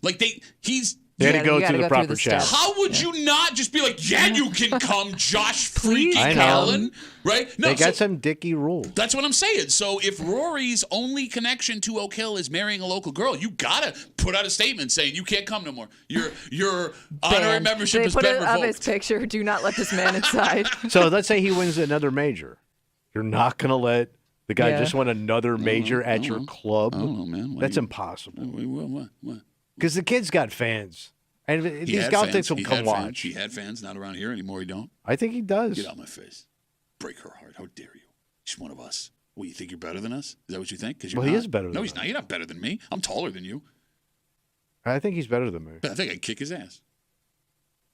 Like he's They had to go You gotta through the go through proper the channel. steps. how would you not just be like, yeah, you can come, Josh freaking I know. Allen, right? No, They got some dicky rules. that's what I'm saying. So if Rory's only connection to Oak Hill is marrying a local girl, you gotta put out a statement saying you can't come no more. Your honorary Banned. membership They has put been it up his revoked. picture. Do not let this man inside. So let's say he wins another major. You're not going to let the guy Yeah. just win another major at your club? I don't know, man. What That's do you- impossible. What? Because the kid's got fans. And He these had golf fans. things will He come had watch. fans. He had fans. Not around here anymore. He don't. I think he does. Get out my face. Break her heart. How dare you? She's one of us. What, you think you're better than us? Is that what you think? 'Cause you're Well, he not. is better No, than he's us. not. You're not better than me. I'm taller than you. I think he's better than me. But I think I'd kick his ass.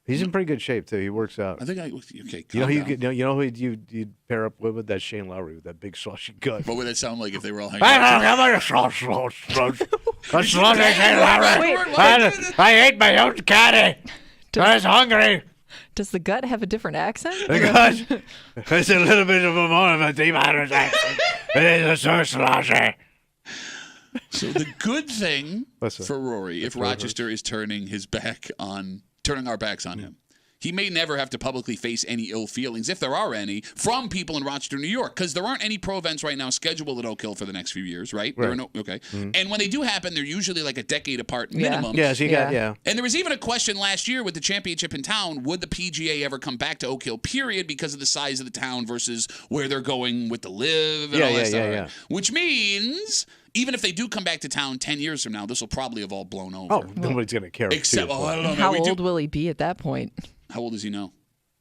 He's in pretty good shape, too. He works out. I think okay. You know calm who down. you know who you'd pair up with? That Shane Lowry with that big slushy gut. What would that sound like if they were all hanging out? I ate my own caddy. I was hungry. Does the gut have a different accent? Because it's a little bit of a more of a deep Irish accent. It is so sloshy. So the good thing for Rory, if Rochester is turning our backs on him, he may never have to publicly face any ill feelings, if there are any, from people in Rochester, New York, because there aren't any pro events right now scheduled at Oak Hill for the next few years, right? Right. Okay. Mm-hmm. And when they do happen, they're usually like a decade apart minimum. Yeah, so you got. And there was even a question last year with the championship in town, would the PGA ever come back to Oak Hill, period, because of the size of the town versus where they're going with the live and all that stuff. Yeah. Which means... even if they do come back to town 10 years from now, this will probably have all blown over. Oh, nobody's going to care. Except, I don't know. How old will he be at that point? How old does he know?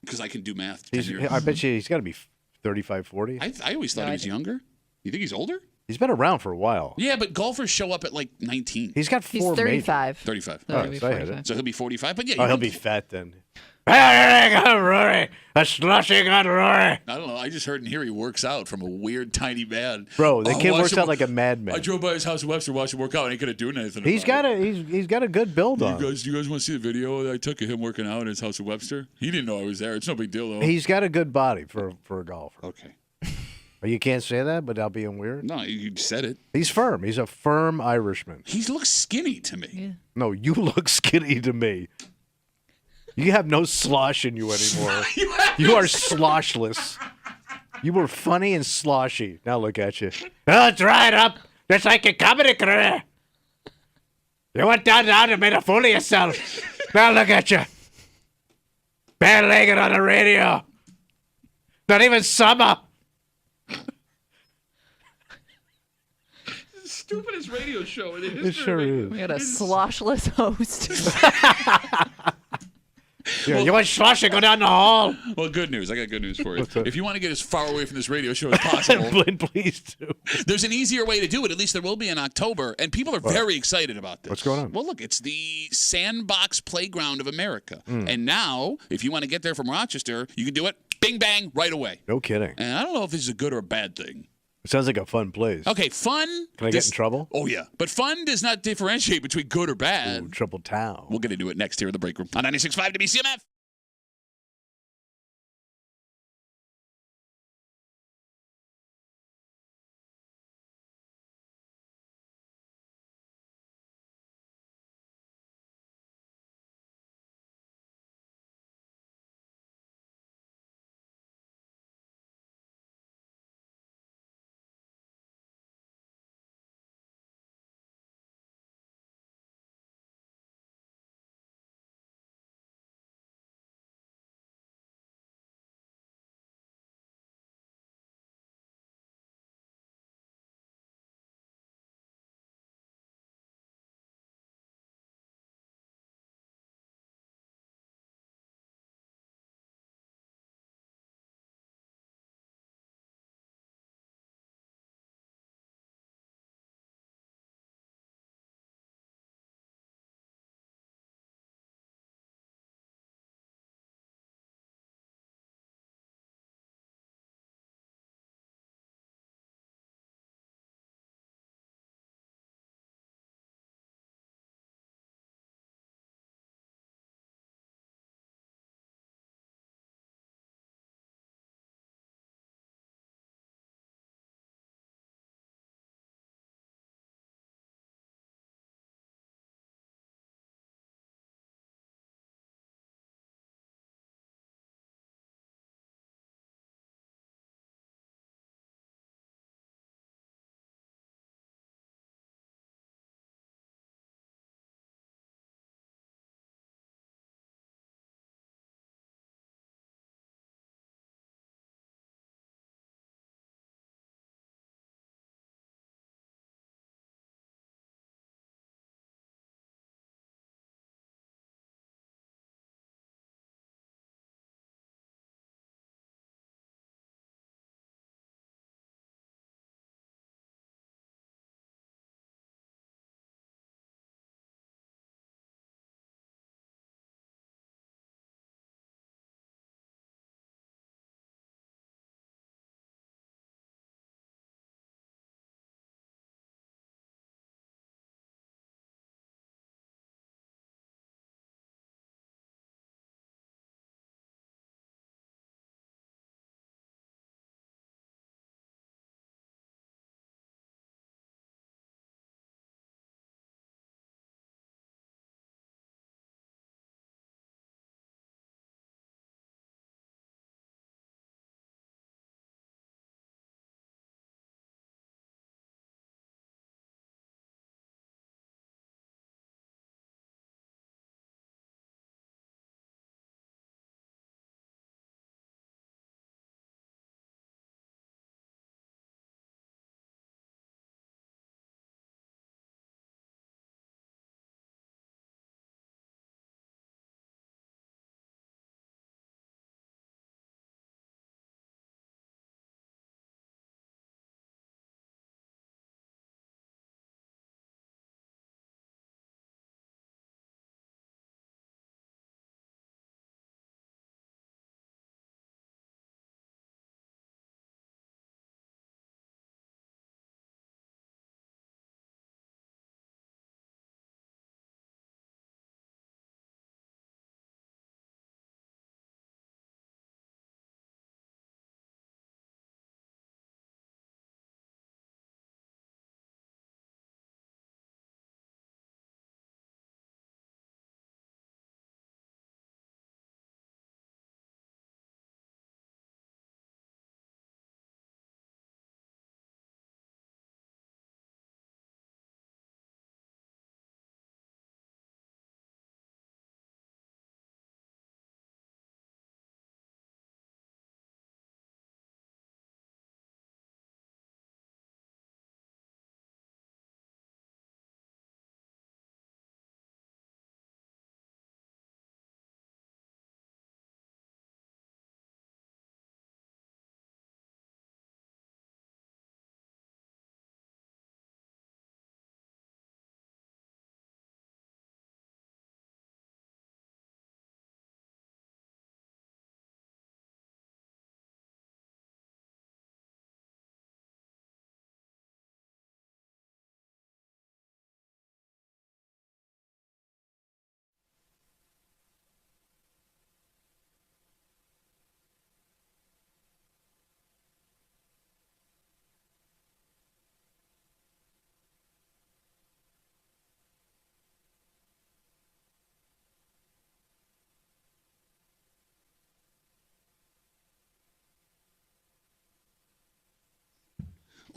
Because I can do math. I bet you he's got to be 35, 40. I always thought he was younger. You think he's older? He's been around for a while. Yeah, but golfers show up at like 19. He's got 4 He's 35. 35. Oh, so I had it. So he'll be 45. But yeah, he'll be fat then. Rory, a slushing on Rory. I don't know. I just heard in here he works out from a weird tiny man. Bro, the kid works out like a madman. I drove by his house in Webster, watched him work out, and he couldn't do anything. He's got a good build on. You guys want to see the video that I took of him working out in his house in Webster? He didn't know I was there. It's no big deal though. He's got a good body for a golfer. Okay. You can't say that without being weird. No, you said it. He's firm. He's a firm Irishman. He looks skinny to me. Yeah. No, you look skinny to me. You have no slosh in you anymore. You are sloshless. You were funny and sloshy. Now look at you. Oh, it's right up. Just like your comedy career. You went down and made a fool of yourself. Now look at you. Bare-legged on the radio. Not even summer. Stupidest radio show in the history. It sure is. We got a sloshless host. Yeah, you want sloshy? Go down the hall. Well, good news. I got good news for you. If you want to get as far away from this radio show as possible, please do. There's an easier way to do it. At least there will be in October, and people are very excited about this. What's going on? Well, look, it's the Sandbox Playground of America, and now if you want to get there from Rochester, you can do it. Bing bang, right away. No kidding. And I don't know if this is a good or a bad thing. It sounds like a fun place. Okay, fun. Can I get in trouble? Oh, yeah. But fun does not differentiate between good or bad. Ooh, Trouble Town. We'll get into it next here in the break room on 96.5 WCMF.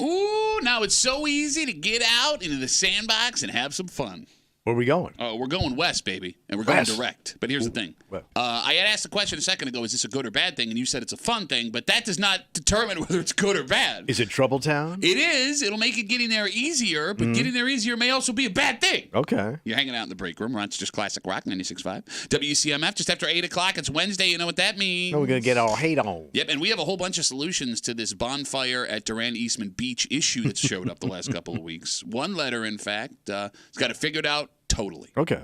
Ooh, now it's so easy to get out into the sandbox and have some fun. Where are we going? Oh, we're going west, baby, and we're going direct. But here's the thing. What? I had asked a question a second ago, is this a good or bad thing? And you said it's a fun thing, but that does not determine whether it's good or bad. Is it Trouble Town? It is. It'll make it getting there easier, but getting there easier may also be a bad thing. Okay. You're hanging out in the break room. Rochester's Classic Rock 96.5. WCMF, just after 8 o'clock. It's Wednesday. You know what that means. So we're going to get our hate on. Yep, and we have a whole bunch of solutions to this bonfire at Durand Eastman Beach issue that's showed up the last couple of weeks. One letter, in fact, has got it figured out totally. Okay.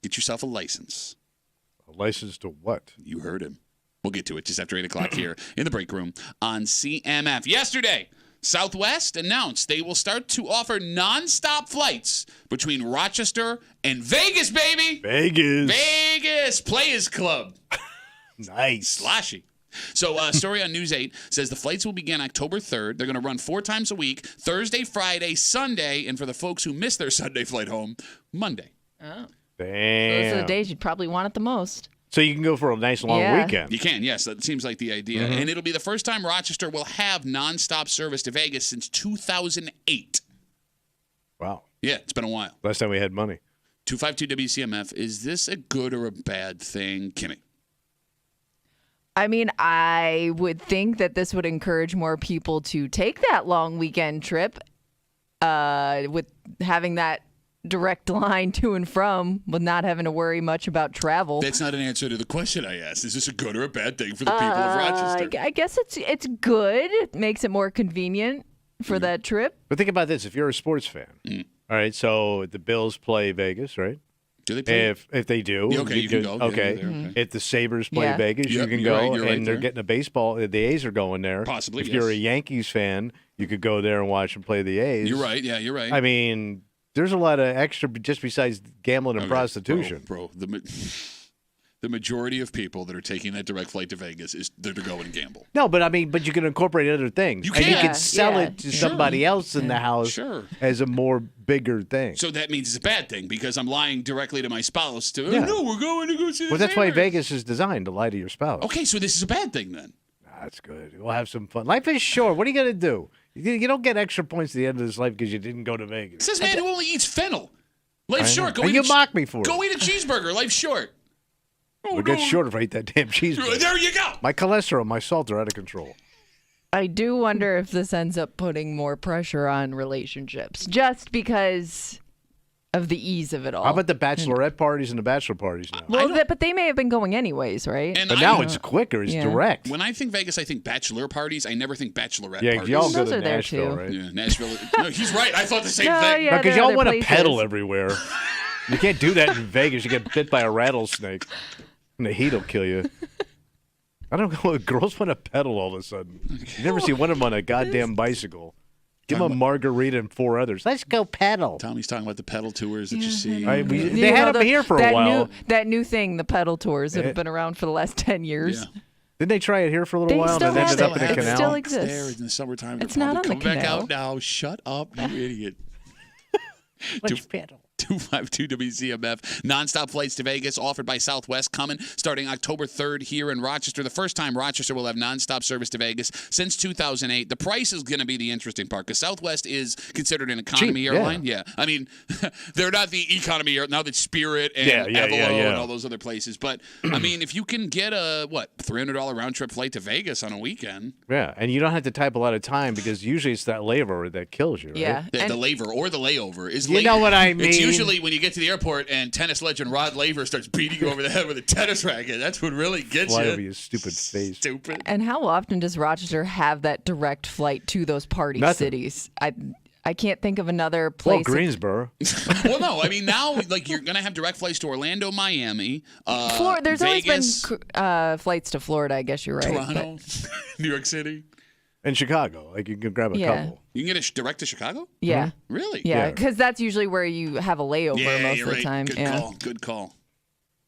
Get yourself a license. A license to what? You heard him. We'll get to it just after 8 o'clock here in the break room on CMF. Yesterday, Southwest announced they will start to offer nonstop flights between Rochester and Vegas, baby. Vegas Players Club. Nice. Sloshy. So, story on News 8 says the flights will begin October 3rd. They're going to run 4 times a week, Thursday, Friday, Sunday, and for the folks who miss their Sunday flight home, Monday. Oh. Damn. Those are the days you'd probably want it the most. So you can go for a nice long weekend. You can, yes. That seems like the idea. And it'll be the first time Rochester will have nonstop service to Vegas since 2008. Wow. Yeah, it's been a while. Last time we had money. 252 WCMF. Is this a good or a bad thing, Kimmy? I mean, I would think that this would encourage more people to take that long weekend trip with having that direct line to and from with not having to worry much about travel. That's not an answer to the question I asked. Is this a good or a bad thing for the people of Rochester? I guess it's good. It makes it more convenient for that trip. But think about this. If you're a sports fan, all right, so the Bills play Vegas, right? Do they play? If they do, Yeah, okay, you can go. Yeah, Okay. you're there, okay. If the Sabres play Yeah. Vegas, Yep, you can you're go, right, you're right and they're there. getting a baseball. The A's are going there. Possibly, If yes. you're a Yankees fan, you could go there and watch them play the A's. You're right. Yeah, you're right. I mean, there's a lot of extra just besides gambling and prostitution. Bro, the majority of people that are taking that direct flight to Vegas is they're to go and gamble. No, but I mean, but you can incorporate other things. You And you can. can sell Yeah. it to somebody else in the house Sure. as a more bigger thing. So that means it's a bad thing because I'm lying directly to my spouse to, Yeah. no, we're going to go see the Well, that's why Sabres." Vegas is designed to lie to your spouse. Okay, so this is a bad thing then. That's good. We'll have some fun. Life is short. What are you going to do? You don't get extra points at the end of this life because you didn't go to Vegas. It says man who only eats fennel. Life's I know. short. Go And eat you a mock me for Go it. eat a cheeseburger. Life's short. We'll get short if I eat that damn cheese. There you go. My cholesterol, my salt are out of control. I do wonder if this ends up putting more pressure on relationships just because of the ease of it all. How about the bachelorette parties and the bachelor parties now? Well, but they may have been going anyways, right? And But now it's quicker. It's Yeah. direct. when I think Vegas, I think bachelor parties. I never think bachelorette Yeah, parties. y'all go Those to are there, Nashville, too. right? Yeah, Nashville. No, he's right. I thought the same No, thing. yeah. Because there are y'all other want to places. pedal everywhere. You can't do that in Vegas. You get bit by a rattlesnake, and the heat will kill you. I don't know. Girls want to pedal all of a sudden. You never see one of them on a goddamn bicycle. Give them a margarita and 4 others. Let's go pedal. Tommy's talking about the pedal tours that you see. They had them here for a while. That new thing, the pedal tours that have been around for the last 10 years. Yeah. Didn't they try it here for a little They while still and it ended have up in a it. It canal? still It's there exists. in the summertime. It's not on the Come back canal. out now. Shut up, you idiot. Let's pedal. 252 WCMF. Nonstop flights to Vegas offered by Southwest coming starting October 3rd here in Rochester. The first time Rochester will have nonstop service to Vegas since 2008. The price is going to be the interesting part because Southwest is considered an economy Cheap, airline. Yeah. I mean, they're not the economy airline. Now that Spirit and Avalon and all those other places. But, I mean, if you can get a, $300 round trip flight to Vegas on a weekend. Yeah, and you don't have to type a lot of time because usually it's that layover that kills you, right? Yeah. The laver or the layover is You know what I It's mean. usually when you get to the airport and tennis legend Rod Laver starts beating you over the head with a tennis racket. That's what really gets Fly you. over your stupid face. Stupid. And how often does Rochester have that direct flight to those party Nothing. cities? I can't think of another Well, place. Greensboro. Well, no, I mean now you're gonna have direct flights to Orlando, Miami, There's Vegas, always been flights to Florida. I guess you're right. Toronto, New York City. In Chicago. Like you can grab a Yeah. couple. You can get a direct to Chicago. Yeah. Really? Yeah, Yeah. because that's usually where you have a layover Yeah, most you're of the right. time. Good yeah. call. Good call.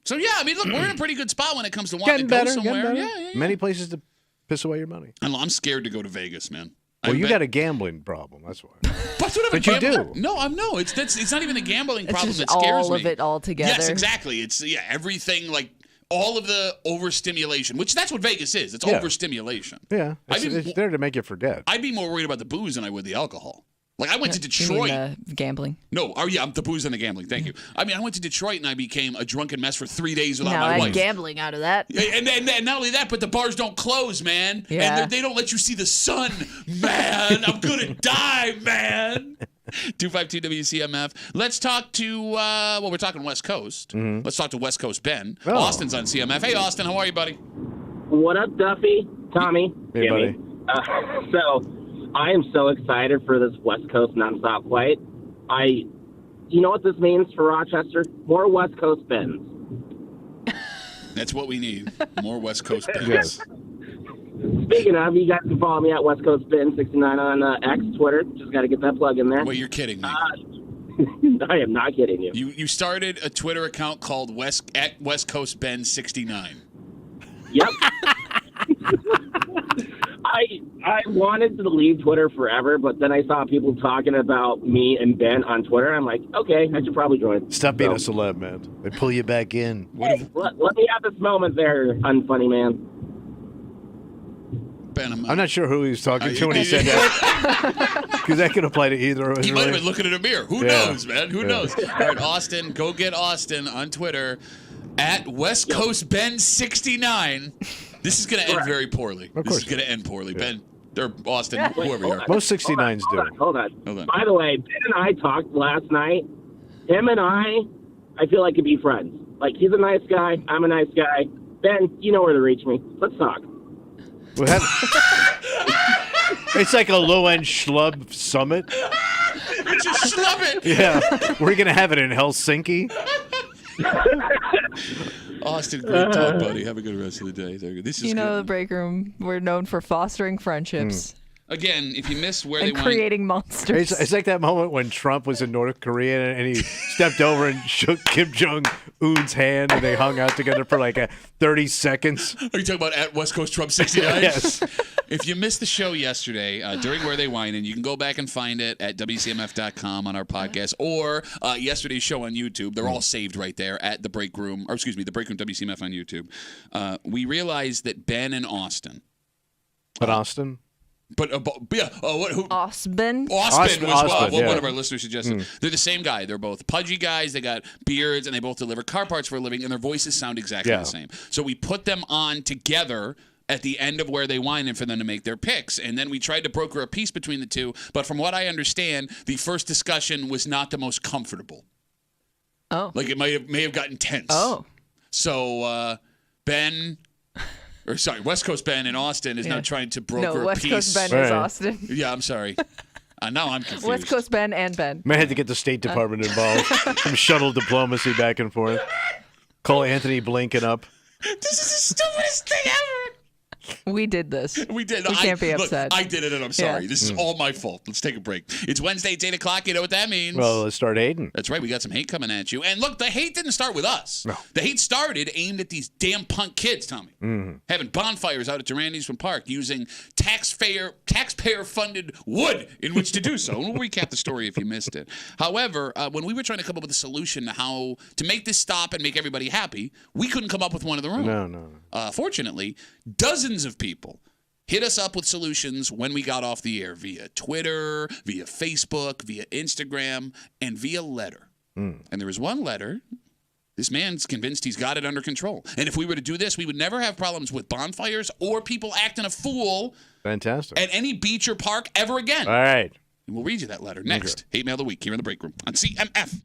So yeah, I mean, look, we're in a pretty good spot when it comes to wanting Getting to go better, somewhere. getting better. Yeah. Many places to piss away your money. I'm scared to go to Vegas, man. Well, you got a gambling problem. That's why. That's what But you do. No, no. It's not even the gambling It's problem just that scares all me. of it all together. Yes, exactly. It's everything like all of the overstimulation, which that's what Vegas is. It's overstimulation. Yeah, it's there to make you forget. I'd be more worried about the booze than I would the alcohol. Like, I went to Detroit. You mean the gambling? No, the booze and the gambling. Thank you. I mean, I went to Detroit and I became a drunken mess for 3 days without my wife. Gambling out of that. And not only that, but the bars don't close, man. Yeah. And they don't let you see the sun, man. I'm gonna die, man. 252 WCMF. Let's talk to, we're talking West Coast. Mm-hmm. Let's talk to West Coast Ben. Oh. Austin's on CMF. Hey, Austin, how are you, buddy? What up, Duffy? Tommy? Hey, buddy. So, I am so excited for this West Coast nonstop flight. You know what this means for Rochester? More West Coast Bens. That's what we need. More West Coast Bens. Yes. Speaking of, you guys can follow me at West Coast Ben 69 on X, Twitter. Just got to get that plug in there. Wait, you're kidding me. I am not kidding you. You started a Twitter account called at West Coast Ben 69. Yep. I wanted to leave Twitter forever, but then I saw people talking about me and Ben on Twitter. I'm like, okay, I should probably join. Stop being a celeb, man. They pull you back in. Hey, let me have this moment there, unfunny man. Ben, I'm not sure who he was talking to when he said that. Because that could apply to either of us. He might have been looking in a mirror. Who knows, man? Who knows? All right, Austin, go get Austin on Twitter at West Coast Ben 69. This is going to end very poorly. This is going to end poorly. Ben, or Austin, whoever you are. Most 69s do. Hold on. By the way, Ben and I talked last night. Him and I feel like could be friends. Like, he's a nice guy. I'm a nice guy. Ben, you know where to reach me. Let's talk. It's like a low-end schlub summit. Just schlub it. Yeah. We're going to have it in Helsinki. Austin, great talk, buddy. Have a good rest of the day. This is the break room. We're known for fostering friendships. Again, if you missed where and they creating monsters. It's like that moment when Trump was in North Korea and he stepped over and shook Kim Jong-un's hand and they hung out together for like 30 seconds. Are you talking about at West Coast Trump 69? Yes. If you missed the show yesterday during Where They Whinin', you can go back and find it at WCMF.com on our podcast or yesterday's show on YouTube. They're all saved right there at The Break Room, or excuse me, The Break Room WCMF on YouTube. We realized that Ben and Austin. But Austin? But who? Osben was one of our listeners suggested. They're the same guy. They're both pudgy guys. They got beards, and they both deliver car parts for a living, and their voices sound exactly the same. So we put them on together at the end of Where They Whinin' for them to make their picks. And then we tried to broker a peace between the two. But from what I understand, the first discussion was not the most comfortable. Oh. Like it may have gotten tense. Oh. So Ben... Or sorry, West Coast Ben in Austin is now trying to broker West peace. Coast Ben is Austin. Yeah, I'm sorry. Now I'm confused. West Coast Ben and Ben. May have to get the State Department involved. Some shuttle diplomacy back and forth. Call Anthony Blinken up. This is the stupidest thing ever. We did this. We did. We can't be upset. Look, I did it, and I'm sorry. This is all my fault. Let's take a break. It's Wednesday, it's 8 o'clock. You know what that means. Well, let's start hating. That's right. We got some hate coming at you. And look, the hate didn't start with us. No. The hate started aimed at these damn punk kids, Tommy. Mm-hmm. Having bonfires out at Durand Eastman Park using taxpayer-funded wood in which to do so. And we'll recap the story if you missed it. However, when we were trying to come up with a solution to how to make this stop and make everybody happy, we couldn't come up with one of our own. No. Fortunately, dozens of people hit us up with solutions when we got off the air via Twitter, via Facebook, via Instagram, and via letter. And there was one letter. This man's convinced he's got it under control. And if we were to do this, we would never have problems with bonfires or people acting a fool Fantastic. at any beach or park ever again. All right. And we'll read you that letter next. Hate Mail of the Week here in the break room on CMF.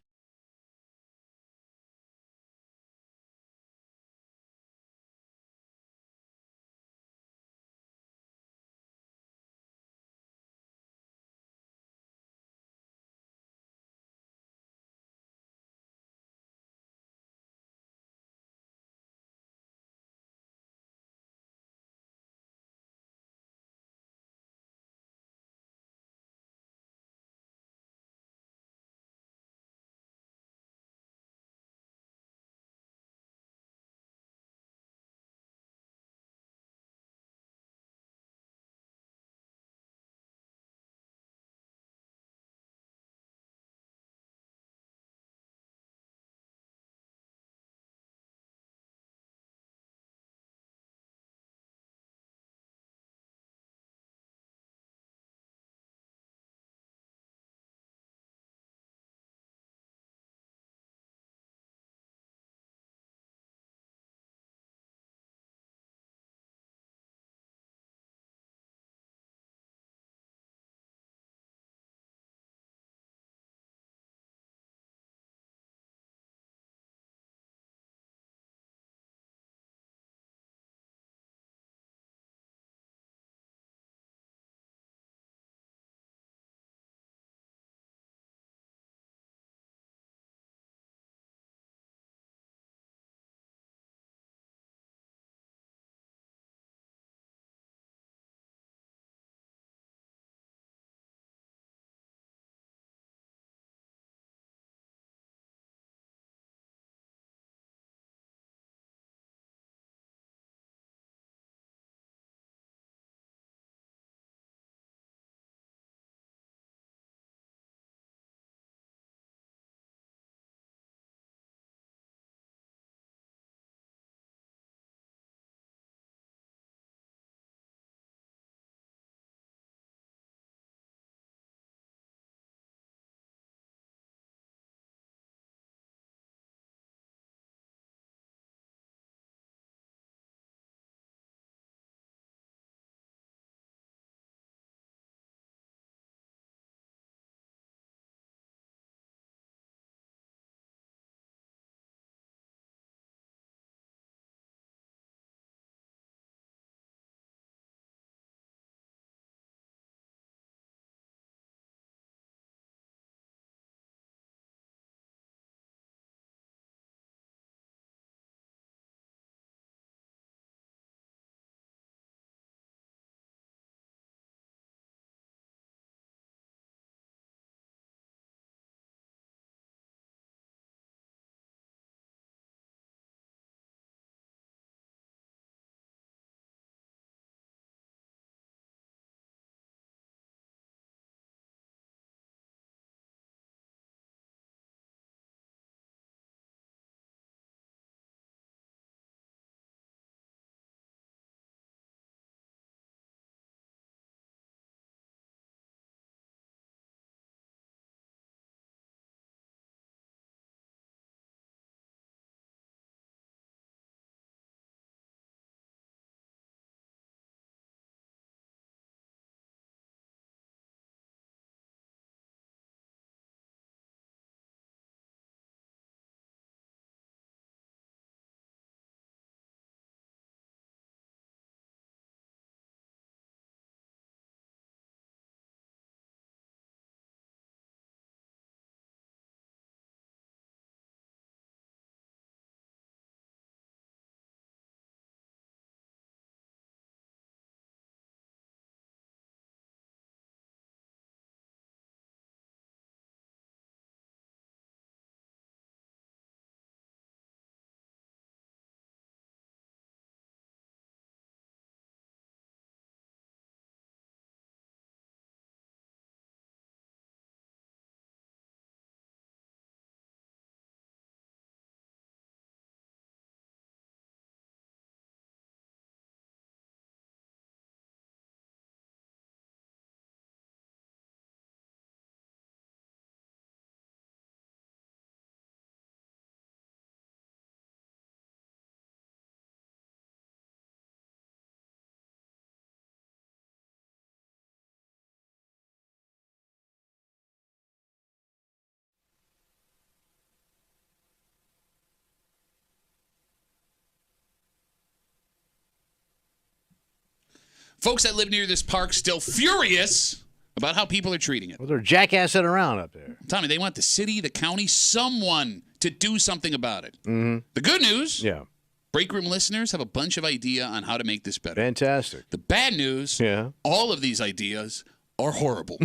Folks that live near this park still furious about how people are treating it. Well, they're jackassing around up there. Tommy, they want the city, the county, someone to do something about it. Mm-hmm. The good news, Yeah. Break Room listeners have a bunch of idea on how to make this better. Fantastic. The bad news, all of these ideas are horrible.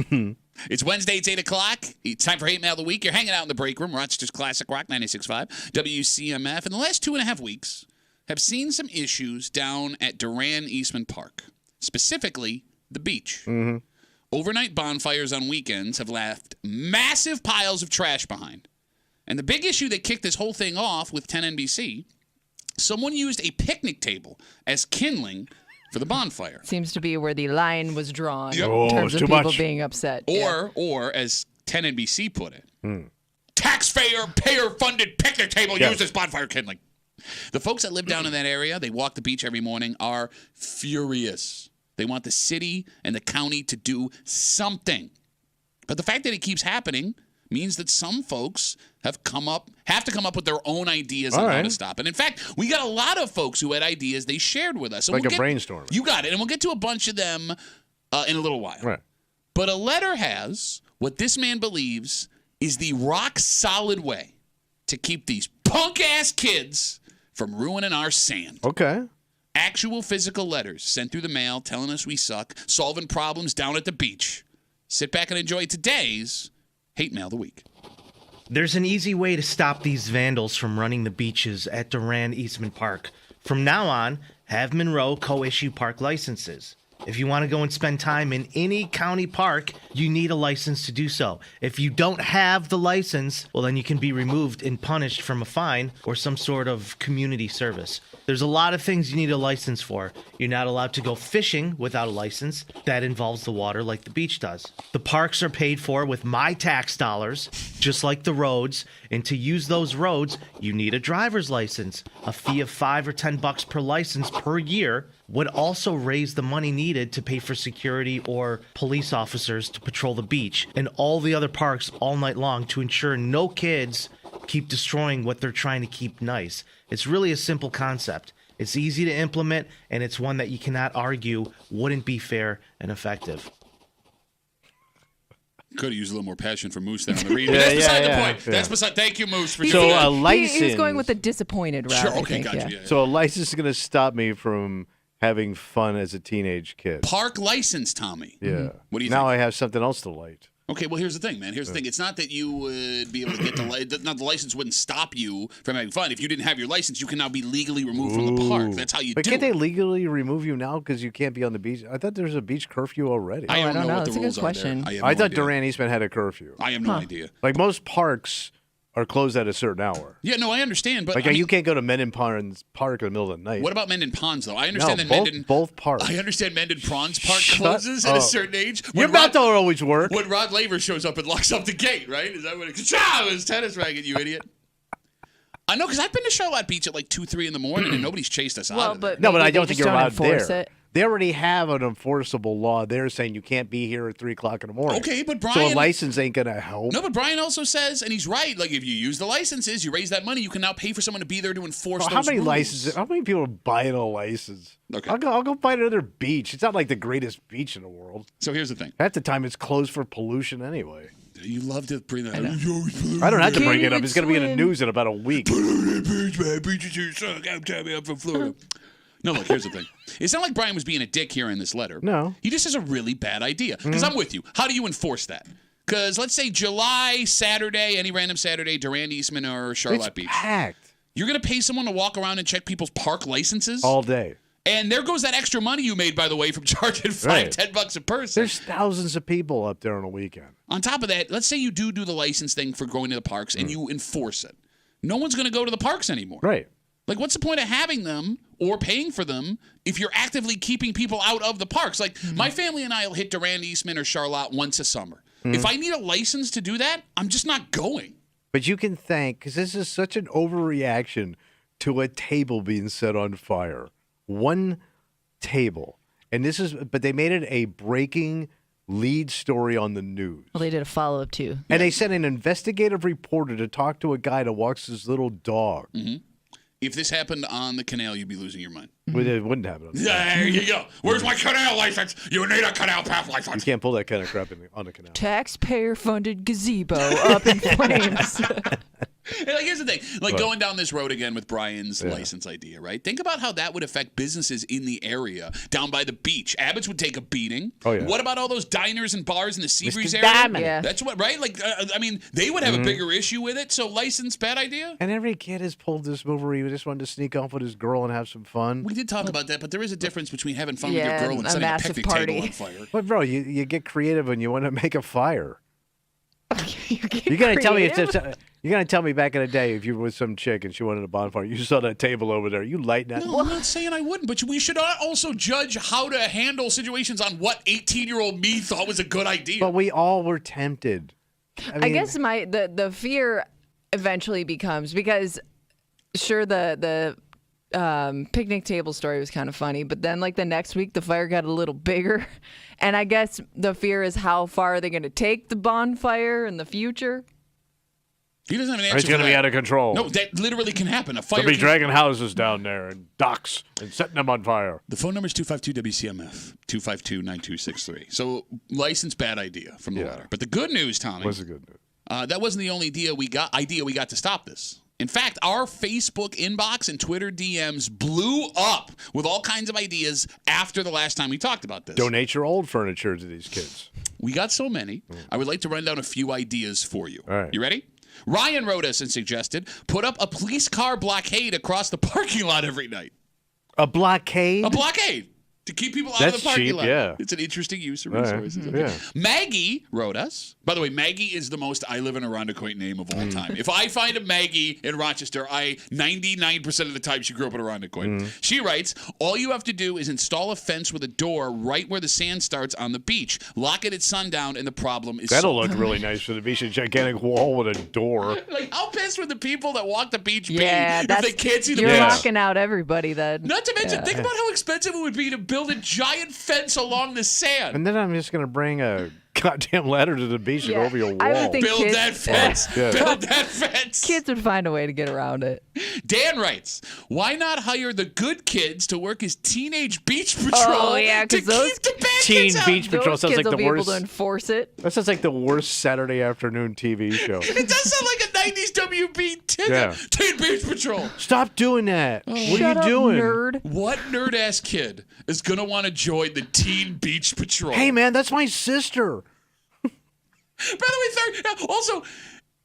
It's Wednesday, it's 8 o'clock. It's time for Hate Mail of the Week. You're hanging out in the Break Room, Rochester's Classic Rock 96.5, WCMF. In the last 2.5 weeks, have seen some issues down at Duran Eastman Park, specifically the beach. Mm-hmm. Overnight bonfires on weekends have left massive piles of trash behind. And the big issue that kicked this whole thing off with 10NBC, someone used a picnic table as kindling for the bonfire. Seems to be where the line was drawn Yep. in terms of too people much. being upset. Or as 10NBC put it, payer-funded picnic table used as bonfire kindling. The folks that live down in that area, they walk the beach every morning, are furious. They want the city and the county to do something. But the fact that it keeps happening means that some folks have to come up with their own ideas on how to stop it. In fact, we got a lot of folks who had ideas they shared with us. Like a brainstorm. You got it. And we'll get to a bunch of them in a little while. Right. But a letter has what this man believes is the rock-solid way to keep these punk-ass kids from ruining our sand. Okay. Actual physical letters sent through the mail telling us we suck, solving problems down at the beach. Sit back and enjoy today's Hate Mail of the Week. There's an easy way to stop these vandals from running the beaches at Duran Eastman Park. From now on, have Monroe co-issue park licenses. If you want to go and spend time in any county park, you need a license to do so. If you don't have the license, well, then you can be removed and punished from a fine or some sort of community service. There's a lot of things you need a license for. You're not allowed to go fishing without a license. That involves the water like the beach does. The parks are paid for with my tax dollars, just like the roads. And to use those roads, you need a driver's license. A fee of $5 or $10 per license per year would also raise the money needed to pay for security or police officers to patrol the beach and all the other parks all night long to ensure no kids keep destroying what they're trying to keep nice. It's really a simple concept. It's easy to implement, and it's one that you cannot argue wouldn't be fair and effective. Could have used a little more passion for Moose there on the read. But that's beside the point. That's beside. Thank you, Moose, for So doing a that. license. He's going with the disappointed route. Sure, I okay, think, gotcha. yeah. Yeah. So a license is going to stop me from having fun as a teenage kid. Park license, Tommy. Yeah. What do you now think? I have something else to light. Okay, well, here's the thing, man. Here's the thing. It's not that you would be able to get the license wouldn't stop you from having fun. If you didn't have your license, you can now be legally removed from the park. That's how you But do can't it. they legally remove you now because you can't be on the beach? I thought there's a beach curfew already. I don't know what That's the a good rules question. are there. I have no thought idea. Duran Eastman had a curfew. I have no idea. Like most parks are closed at a certain hour. Yeah, no, I understand. But Like I mean, you can't go to Mendon Ponds Park in the middle of the night. what about Mendon Ponds, though? I understand that both, Mendon. both parks. I understand Mendon Ponds Park Shut closes at a up. certain age. Your mouth don't always work. When Rod Laver shows up and locks up the gate, right? Is that what it is? It was tennis racket, you idiot. I know, because I've been to Charlotte Beach at like 2, 3 in the morning, and nobody's chased us out Well, of there. but No, but maybe I don't they think just you're allowed enforce there. it. They already have an enforceable law there saying you can't be here at 3 o'clock in the morning. Okay, but So Brian. a license ain't going to help. No, but Brian also says, and he's right, like if you use the licenses, you raise that money, you can now pay for someone to be there to enforce Well, those how many rules. licenses? How many people are buying a license? Okay. I'll go find another beach. It's not like the greatest beach in the world. So here's the thing. Half the time it's closed for pollution anyway. You love to bring that up. I don't have to bring Can't it up. even It's going to be in the swim. news in about a week. Beach, man. Beaches here suck. I'm from Florida. No, look, here's the thing. It's not like Brian was being a dick here in this letter. No. He just has a really bad idea. Because I'm with you. How do you enforce that? Because let's say July, Saturday, any random Saturday, Duran Eastman or Charlotte It's Beach. packed You're going to pay someone to walk around and check people's park licenses? all day. And there goes that extra money you made, by the way, from charging Right. $10 a person. There's thousands of people up there on a weekend. On top of that, let's say you do the license thing for going to the parks and you enforce it. No one's going to go to the parks anymore. Right. Like, what's the point of having them or paying for them if you're actively keeping people out of the parks? Like, my family and I will hit Duran Eastman or Charlotte once a summer. If I need a license to do that, I'm just not going. But you can thank, because this is such an overreaction to a table being set on fire. One table. And this is, but they made it a breaking lead story on the news. Well, they did a follow-up, too. And they sent an investigative reporter to talk to a guy that walks his little dog. If this happened on the canal, you'd be losing your mind. Well, it wouldn't happen. There you go. Where's my canal license? You need a canal path You license. can't pull that kind of crap on the canal. Taxpayer-funded gazebo up in flames. Like, here's the thing. Like, going down this road again with Brian's license idea, right? Think about how that would affect businesses in the area down by the beach. Abbott's would take a beating. Oh, yeah. What about all those diners and bars in the Seabreeze area? Diamond. Yeah. That's what, right? Like, I mean, they would have a bigger issue with it. So, license, bad idea? And every kid has pulled this move where he just wanted to sneak off with his girl and have some fun. We did talk about that, but there is a difference between having fun with Yeah, your girl and a setting a massive picnic party. table on fire. But, bro, you get creative and you want to make a fire. You're You're gonna tell me back in the day if you were with some chick and she wanted a bonfire, you saw that table over there, you light that. No, I'm not saying I wouldn't, but we should also judge how to handle situations on what 18-year-old me thought was a good idea. But we all were tempted. I guess the fear eventually becomes, because sure, the picnic table story was kind of funny, but then like the next week the fire got a little bigger, and I guess the fear is how far are they going to take the bonfire in the future? He doesn't have an answer. It's going to for be that. out of control. No, that literally can happen. A fire. They'll be can- dragging houses down there and docks and setting them on fire. The phone number is 252-WCMF, 252-9263. So, license, bad idea from the letter. But the good news, Tommy, What's the good news? that wasn't the only idea we got to stop this. In fact, our Facebook inbox and Twitter DMs blew up with all kinds of ideas after the last time we talked about this. Donate your old furniture to these kids. We got so many. I would like to run down a few ideas for you. All right. You ready? Ryan wrote us and suggested put up a police car blockade across the parking lot every night. A blockade? A blockade to keep people out That's of the parking cheap, lot. yeah. It's an interesting use of All right, resources. yeah. Maggie wrote us. By the way, Maggie is the most I live in Irondequoit name of all time. If I find a Maggie in Rochester, 99% of the time she grew up in Irondequoit. She writes, all you have to do is install a fence with a door right where the sand starts on the beach. Lock it at sundown and the problem is That'll solved. look really nice for the beach. A gigantic wall with a door. Like, how pissed would the people that walk the beach Yeah, be if that's they can't see the you're beach? locking out everybody then. Not to mention, think about how expensive it would be to build a giant fence along the sand. And then I'm just going to bring a goddamn ladder to the beach and go over your wall. I would think Build kids, that fence. Yeah. Build that fence. kids would find a way to get around it. Dan writes, why not hire the good kids to work as teenage beach patrol Oh, yeah, to 'cause those keep the bad teen kids out? beach patrol Those sounds kids like will the be able worst. to enforce it. That sounds like the worst Saturday afternoon TV show. It does sound like a 90s WB Yeah. Teen Beach Patrol. Stop doing that. What Shut are up, you doing? nerd. What nerd-ass kid is going to want to join the Teen Beach Patrol? Hey, man, that's my sister. By the way, also,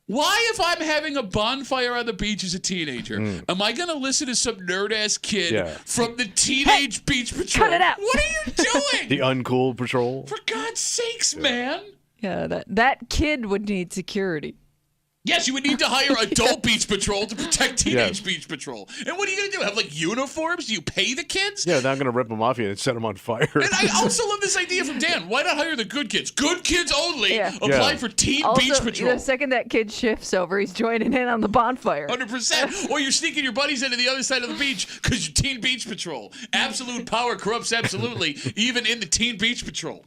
why, if I'm having a bonfire on the beach as a teenager, am I going to listen to some nerd-ass kid from the Teenage Beach Patrol? cut it out. What are you doing? The uncool patrol. For God's sakes, man. Yeah, that kid would need security. Yes, you would need to hire adult beach patrol to protect teenage Yes. beach patrol. And what are you going to do? Have, like, uniforms? Do you pay the kids? Yeah, they're not going to rip them off you and set them on fire. And I also love this idea from Dan. Why not hire the good kids? Good kids only. Yeah. Apply Yeah. for Teen Also, Beach Patrol. the second that kid shifts over, he's joining in on the bonfire. 100%. Or you're sneaking your buddies into the other side of the beach because you're Teen Beach Patrol. Absolute power corrupts absolutely, even in the Teen Beach Patrol.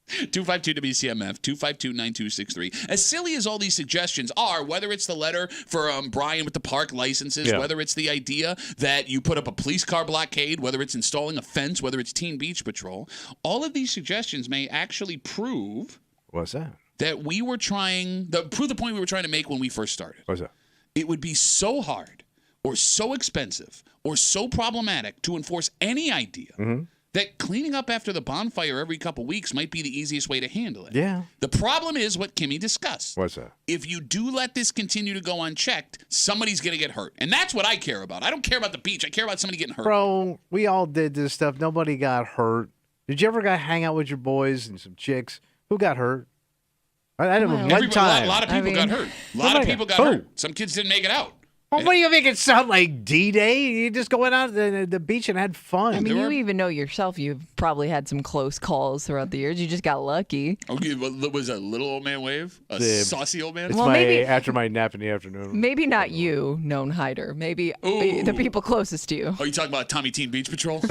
252-WCMF, 252-9263. As silly as all these suggestions are, whether it's the letter for Brian with the park licenses, whether it's the idea that you put up a police car blockade, whether it's installing a fence, whether it's Teen Beach Patrol, all of these suggestions may actually prove What's that? that we were trying, prove the point we were trying to make when we first started. What's that? It would be so hard or so expensive or so problematic to enforce any idea that cleaning up after the bonfire every couple weeks might be the easiest way to handle it. Yeah. The problem is what Kimmy discussed. What's that? If you do let this continue to go unchecked, somebody's going to get hurt. And that's what I care about. I don't care about the beach. I care about somebody getting hurt. Bro, we all did this stuff. Nobody got hurt. Did you ever go hang out with your boys and some chicks? Who got hurt? I don't know. One Everybody- time. A lot of people got hurt. A lot of Somebody people got got- hurt. Some kids didn't make it out. Well, what do you make it sound like D-Day? You just went out to the beach and had fun. I mean, you even know yourself, you've probably had some close calls throughout the years. You just got lucky. Okay, was a little old man wave? A saucy old man? It's Well, my maybe- after my nap in the afternoon. Maybe not you, known hider. Maybe the people closest to you. Oh, you talking about Tommy Teen Beach Patrol?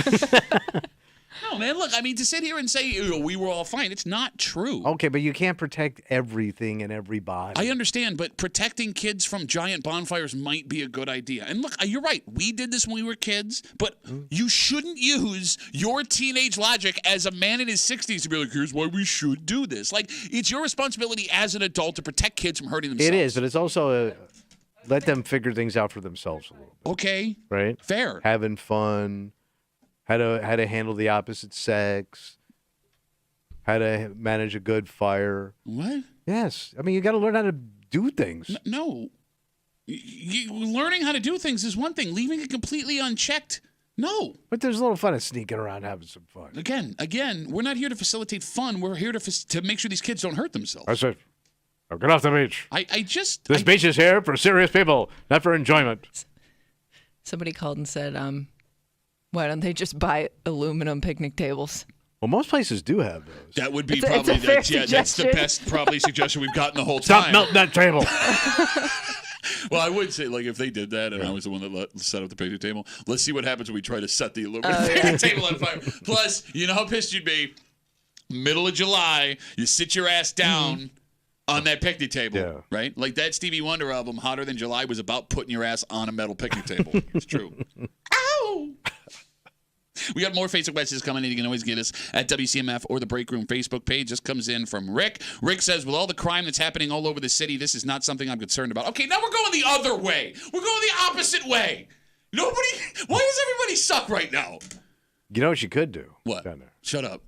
No, man, look, I mean, to sit here and say we were all fine, it's not true. Okay, but you can't protect everything and everybody. I understand, but protecting kids from giant bonfires might be a good idea. And look, you're right. We did this when we were kids, but you shouldn't use your teenage logic as a man in his 60s to be like, here's why we should do this. Like, it's your responsibility as an adult to protect kids from hurting themselves. It is, but it's also let them figure things out for themselves a little bit. Okay. Right? Fair. Having fun, how to handle the opposite sex, how to manage a good fire. What? Yes. I mean, you got to learn how to do things. No. Learning how to do things is one thing. Leaving it completely unchecked, no. But there's a little fun of sneaking around having some fun. Again, we're not here to facilitate fun. We're here to make sure these kids don't hurt themselves. I said, oh, get off the beach. This beach is here for serious people, not for enjoyment. Somebody called and said, why don't they just buy aluminum picnic tables? Well, most places do have those. That would be that's the best probably suggestion we've gotten the whole Stop time. melting that table. Well, I would say, like, if they did that and I was the one that set up the picnic table, let's see what happens when we try to set the aluminum picnic table on fire. Plus, you know how pissed you'd be? Middle of July, you sit your ass down on that picnic table, right? Like that Stevie Wonder album, Hotter Than July, was about putting your ass on a metal picnic table. It's true. Ow! We got more Facebook messages coming in. You can always get us at WCMF or the Break Room Facebook page. This comes in from Rick. Rick says, with all the crime that's happening all over the city, this is not something I'm concerned about. Okay, now we're going the other way. We're going the opposite way. Why does everybody suck right now? You know what you could do? What? Down there. Shut up.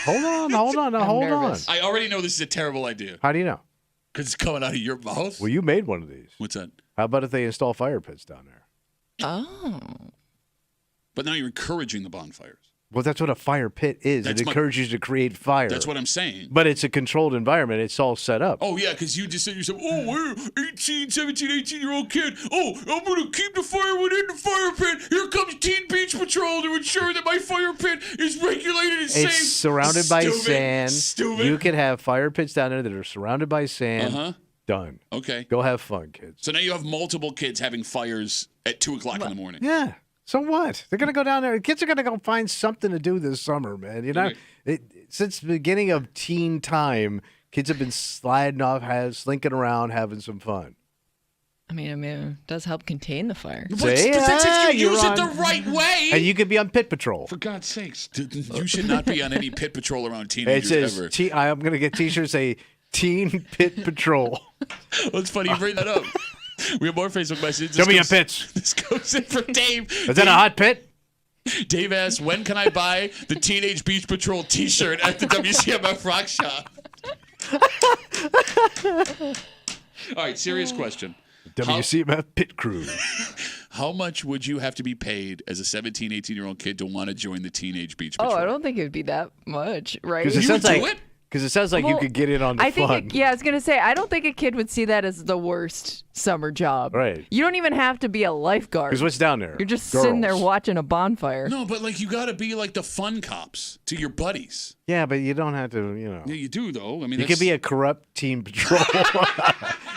Hold on. Hold on. I already know this is a terrible idea. How do you know? Because it's coming out of your mouth. Well, you made one of these. What's that? How about if they install fire pits down there? Oh. But now you're encouraging the bonfires. Well, that's what a fire pit is. It encourages you to create fire. That's what I'm saying. But it's a controlled environment. It's all set up. Oh, yeah, because you just said yourself, oh, we're 17, 18-year-old kid. Oh, I'm going to keep the fire within the fire pit. Here comes Teen Beach Patrol to ensure that my fire pit is regulated and safe. It's surrounded by sand. Stupid. You can have fire pits down there that are surrounded by sand. Uh-huh. Done. Okay. Go have fun, kids. So now you have multiple kids having fires at 2 o'clock in the morning. Yeah. So what? They're going to go down there. Kids are going to go find something to do this summer, man. You know, since the beginning of teen time, kids have been sliding off, slinking around, having some fun. I mean, it does help contain the fire. But if you use it the right way. And you could be on pit patrol. For God's sakes. You should not be on any pit patrol around teenagers ever. I'm going to get t-shirts say Teen Pit Patrol. Well, it's funny you bring that up. We have more Facebook messages. Show me your pits. This goes in for Dave. Is that a hot pit? Dave asks, when can I buy the Teenage Beach Patrol t-shirt at the WCMF Rock Shop? All right, serious question. WCMF Pit Crew. How much would you have to be paid as a 17, 18-year-old kid to want to join the Teenage Beach Patrol? Oh, I don't think it would be that much, right? Because You would do it? Because it sounds like you could get in on the fun. I was going to say, I don't think a kid would see that as the worst summer job. Right. You don't even have to be a lifeguard. Because what's down there? You're just sitting there Girls. watching a bonfire. No, but like you got to be like the fun cops to your buddies. Yeah, but you don't have to, you know. Yeah, you do though. I mean, You could be a corrupt Teen Patrol.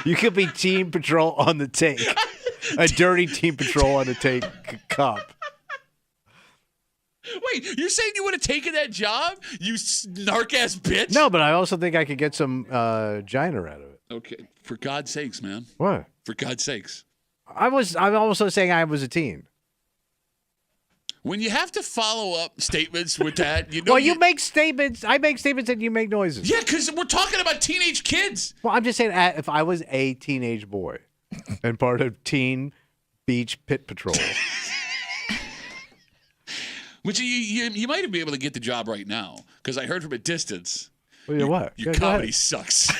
You could be Teen Patrol on the tank. A dirty Teen Patrol on the tank cop. Wait, you're saying you would have taken that job, you snark-ass bitch? No, but I also think I could get some giner out of it. Okay, for God's sakes, man. What? For God's sakes. I'm also saying I was a teen. When you have to follow up statements with that, you know. Well, you make statements. I make statements and you make noises. Yeah, because we're talking about teenage kids. Well, I'm just saying if I was a teenage boy and part of Teen Beach Pit Patrol. Which you might be able to get the job right now, because I heard from a distance. Well, what? Your comedy sucks.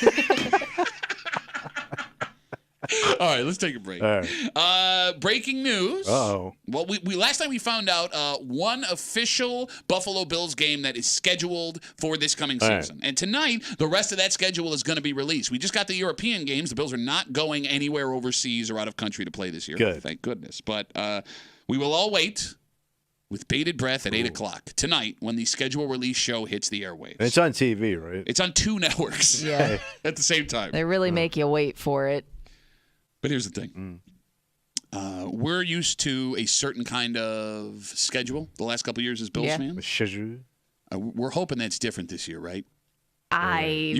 All right, let's take a break. All right. Breaking news. Uh-oh. Well, we last time we found out one official Buffalo Bills game that is scheduled for this coming season. And tonight, the rest of that schedule is going to be released. We just got the European games. The Bills are not going anywhere overseas or out of country to play this year. Good. Thank goodness. But we will all wait with bated breath at 8 o'clock tonight when the schedule release show hits the airwaves. It's on TV, right? It's on 2 networks Yeah. at the same time. They really make you wait for it. But here's the thing. We're used to a certain kind of schedule the last couple of years as Bills fans. Schedule. We're hoping that's different this year, right? I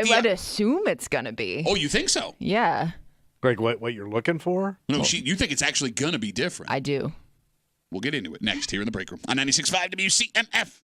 would assume it's gonna be. Oh, you think so? Yeah. Greg, what you're looking for? No, you think it's actually gonna be different. I do. We'll get into it next here in the break room on 96.5 WCMF.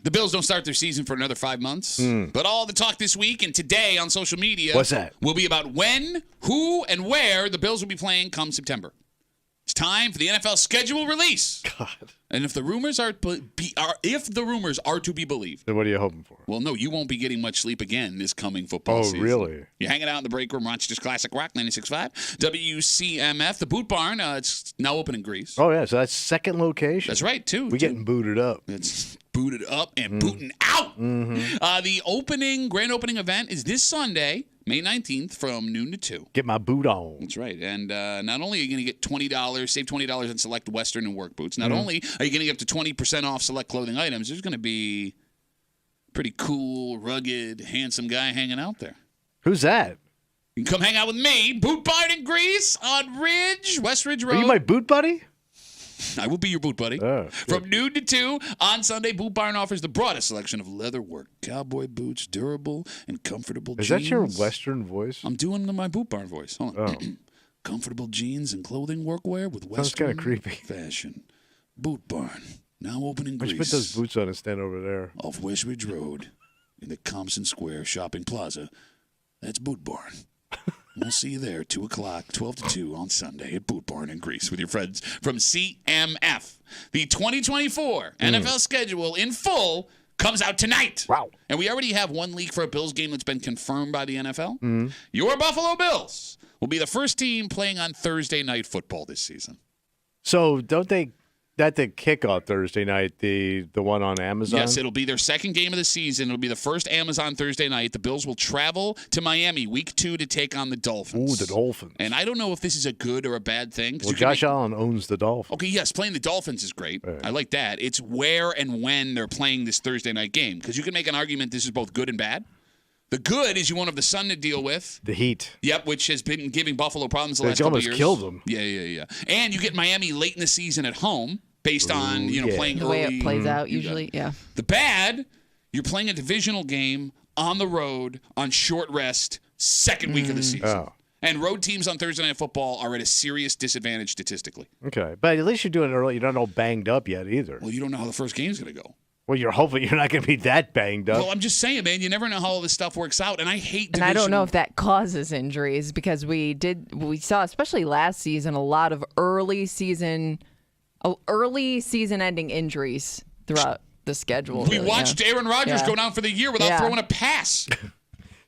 The Bills don't start their season for another 5 months. But all the talk this week and today on social media What's that? will be about when, who, and where the Bills will be playing come September. It's time for the NFL schedule release. God. And if the rumors are to be believed, Then what are you hoping for? well, no, you won't be getting much sleep again this coming football season. Oh, really? You're hanging out in the break room, Rochester's Classic Rock 96.5, WCMF, the Boot Barn. It's now open in Greece. Oh, yeah, so that's second location. That's right, too. We're getting booted up. It's booted up and booting out. The grand opening event is this Sunday, May 19th, from noon to 2. Get my boot on. That's right. And not only are you going to get save $20 on select Western and work boots, not only are you getting up to 20% off select clothing items, there's going to be a pretty cool, rugged, handsome guy hanging out there. Who's that? You can come hang out with me, Boot Barn in Greece on West Ridge Road. Are you my boot buddy? I will be your boot buddy. Oh, From noon to 2 on Sunday, Boot Barn offers the broadest selection of leatherwork cowboy boots, durable and comfortable Is jeans. that your Western voice? I'm doing my Boot Barn voice. Hold on. Oh. Comfortable jeans and clothing workwear with Sounds Western kinda creepy. fashion. Boot Barn, now open in Why don't you Greece. put those boots on and stand over there? Off West Ridge Road in the Compson Square Shopping Plaza. That's Boot Barn. We'll see you there, 2 o'clock, 12 to 2 on Sunday at Boot Barn in Greece with your friends from CMF. The 2024 NFL schedule in full comes out tonight. Wow. And we already have one leak for a Bills game that's been confirmed by the NFL. Your Buffalo Bills will be the first team playing on Thursday Night Football this season. So don't they that the kickoff Thursday night, the one on Amazon? Yes, it'll be their second game of the season. It'll be the first Amazon Thursday night. The Bills will travel to Miami week 2 to take on the Dolphins. Ooh, the Dolphins. And I don't know if this is a good or a bad thing. Well, Josh Allen owns the Dolphins. Okay, yes, playing the Dolphins is great. Right. I like that. It's where and when they're playing this Thursday night game, because you can make an argument this is both good and bad. The good is you won't have the sun to deal with. The heat. Yep, which has been giving Buffalo problems the last couple of years. They almost killed them. Yeah. And you get Miami late in the season at home based on, playing the early. way it plays out usually, yeah. The bad, you're playing a divisional game on the road on short rest, second week of the season. Oh. And road teams on Thursday Night Football are at a serious disadvantage statistically. Okay, but at least you're doing it early. You're not all banged up yet either. Well, you don't know how the first game's going to go. Well, you're hoping you're not going to be that banged up. Well, I'm just saying, man, you never know how all this stuff works out, and I hate And I don't know if that causes injuries, because we saw, especially last season, a lot of early season ending injuries throughout the schedule. We watched Aaron Rodgers go down for the year without throwing a pass.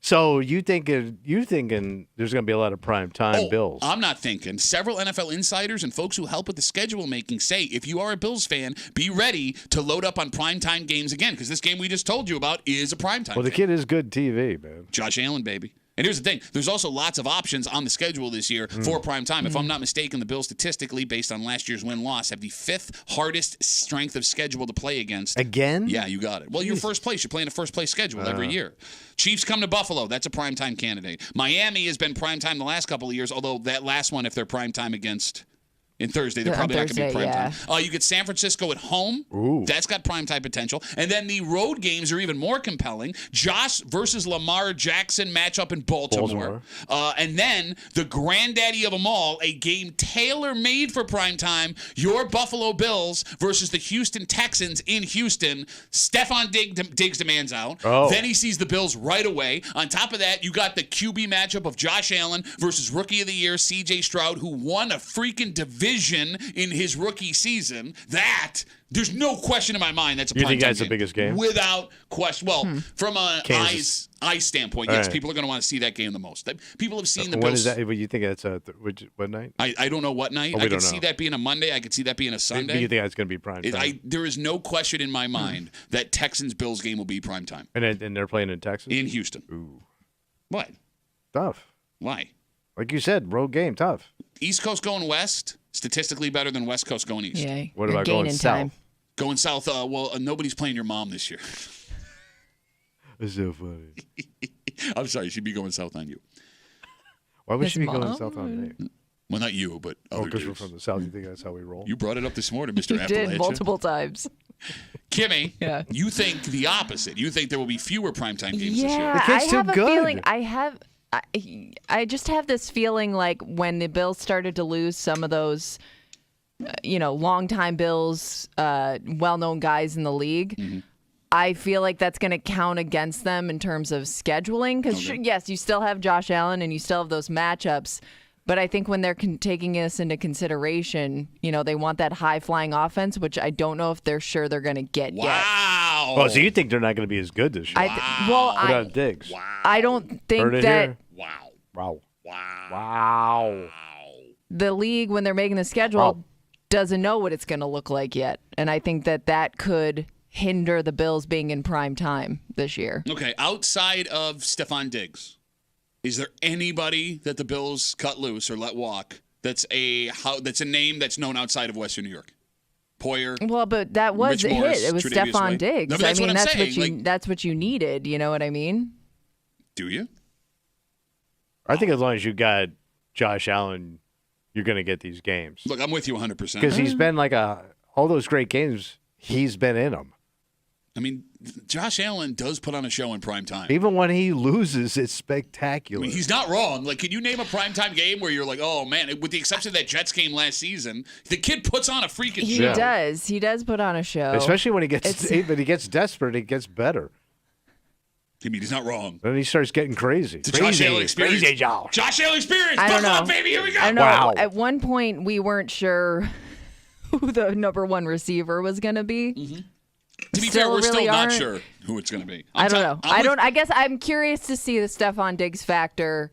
So you thinking there's going to be a lot of prime time Bills? I'm not thinking. Several NFL insiders and folks who help with the schedule making say if you are a Bills fan, be ready to load up on primetime games again, because this game we just told you about is a primetime Well, the game. kid is good TV, man. Josh Allen, baby. And here's the thing. There's also lots of options on the schedule this year for prime time. If I'm not mistaken, the Bills statistically, based on last year's win-loss, have the 5th hardest strength of schedule to play against. Again? Yeah, you got it. Well, you're first place. You're playing a first-place schedule every year. Chiefs come to Buffalo. That's a primetime candidate. Miami has been primetime the last couple of years, although that last one, if they're primetime against... In Thursday, they're probably not going to be primetime. You get San Francisco at home. Ooh. That's got primetime potential. And then the road games are even more compelling. Josh versus Lamar Jackson matchup in Baltimore. And then the granddaddy of them all, a game tailor-made for primetime, your Buffalo Bills versus the Houston Texans in Houston. Stephon Diggs demands out. Oh. Then he sees the Bills right away. On top of that, you got the QB matchup of Josh Allen versus Rookie of the Year, C.J. Stroud, who won a freaking division in his rookie season. That, there's no question in my mind that's a prime time game. You think that's the biggest game? Without question. Well, from an eyes standpoint, yes, right. People are going to want to see that game the most. People have seen the When Bills. is that? You think that's what night? I don't know what night. I could see that being a Monday. I could see that being a Sunday. Do you think that's going to be prime time? There is no question in my mind that Texans-Bills game will be prime time. And they're playing in Texas? In Houston. Ooh. What? Tough. Why? Like you said, road game, tough. East Coast going west, statistically better than West Coast going east. Yeah. What about going south? Going south, nobody's playing your mom this year. That's so funny. I'm sorry, she'd be going south on you. Why would His she be going mom? south on me? Well, not you, but other Because we're dudes. from the south. You think that's how we roll? You brought it up this morning, Mr. You Appalachia. did multiple times. Kimmy, Yeah. you think the opposite. You think there will be fewer primetime games this year. Yeah, The kid's I too have a good. feeling. I just have this feeling like when the Bills started to lose some of those, longtime Bills, well-known guys in the league. I feel like that's going to count against them in terms of scheduling. Because, yes, you still have Josh Allen and you still have those matchups. But I think when they're taking this into consideration, they want that high-flying offense, which I don't know if they're sure they're going to get yet. Wow. Oh, so you think they're not going to be as good this year? What about Diggs? Wow. I don't think that Wow. the league, when they're making the schedule, doesn't know what it's going to look like yet. And I think that could hinder the Bills being in prime time this year. Okay, outside of Stephon Diggs, is there anybody that the Bills cut loose or let walk that's a name that's known outside of Western New York? Poyer. Well, but that was a hit. It was Stephon Diggs. No, that's what I'm saying. That's what you needed. You know what I mean? Do you? I think as long as you got Josh Allen, you're going to get these games. Look, I'm with you 100%. Because he's been all those great games, he's been in them. I mean, Josh Allen does put on a show in prime time. Even when he loses, it's spectacular. I mean, he's not wrong. Like, can you name a primetime game where you're like, oh, man, with the exception of that Jets game last season, the kid puts on a freaking show. He does. He does put on a show. Especially when he gets desperate, it gets better. I mean, he's not wrong. Then he starts getting crazy. It's a Josh Allen experience. Crazy Josh. Josh Allen experience. I don't Buckle know. up, baby. Here we go. I know. Wow. At one point, we weren't sure who the number one receiver was going to be. Mm-hmm. To be fair, we're still not sure who it's going to be. I don't know. I guess I'm curious to see the Stephon Diggs factor,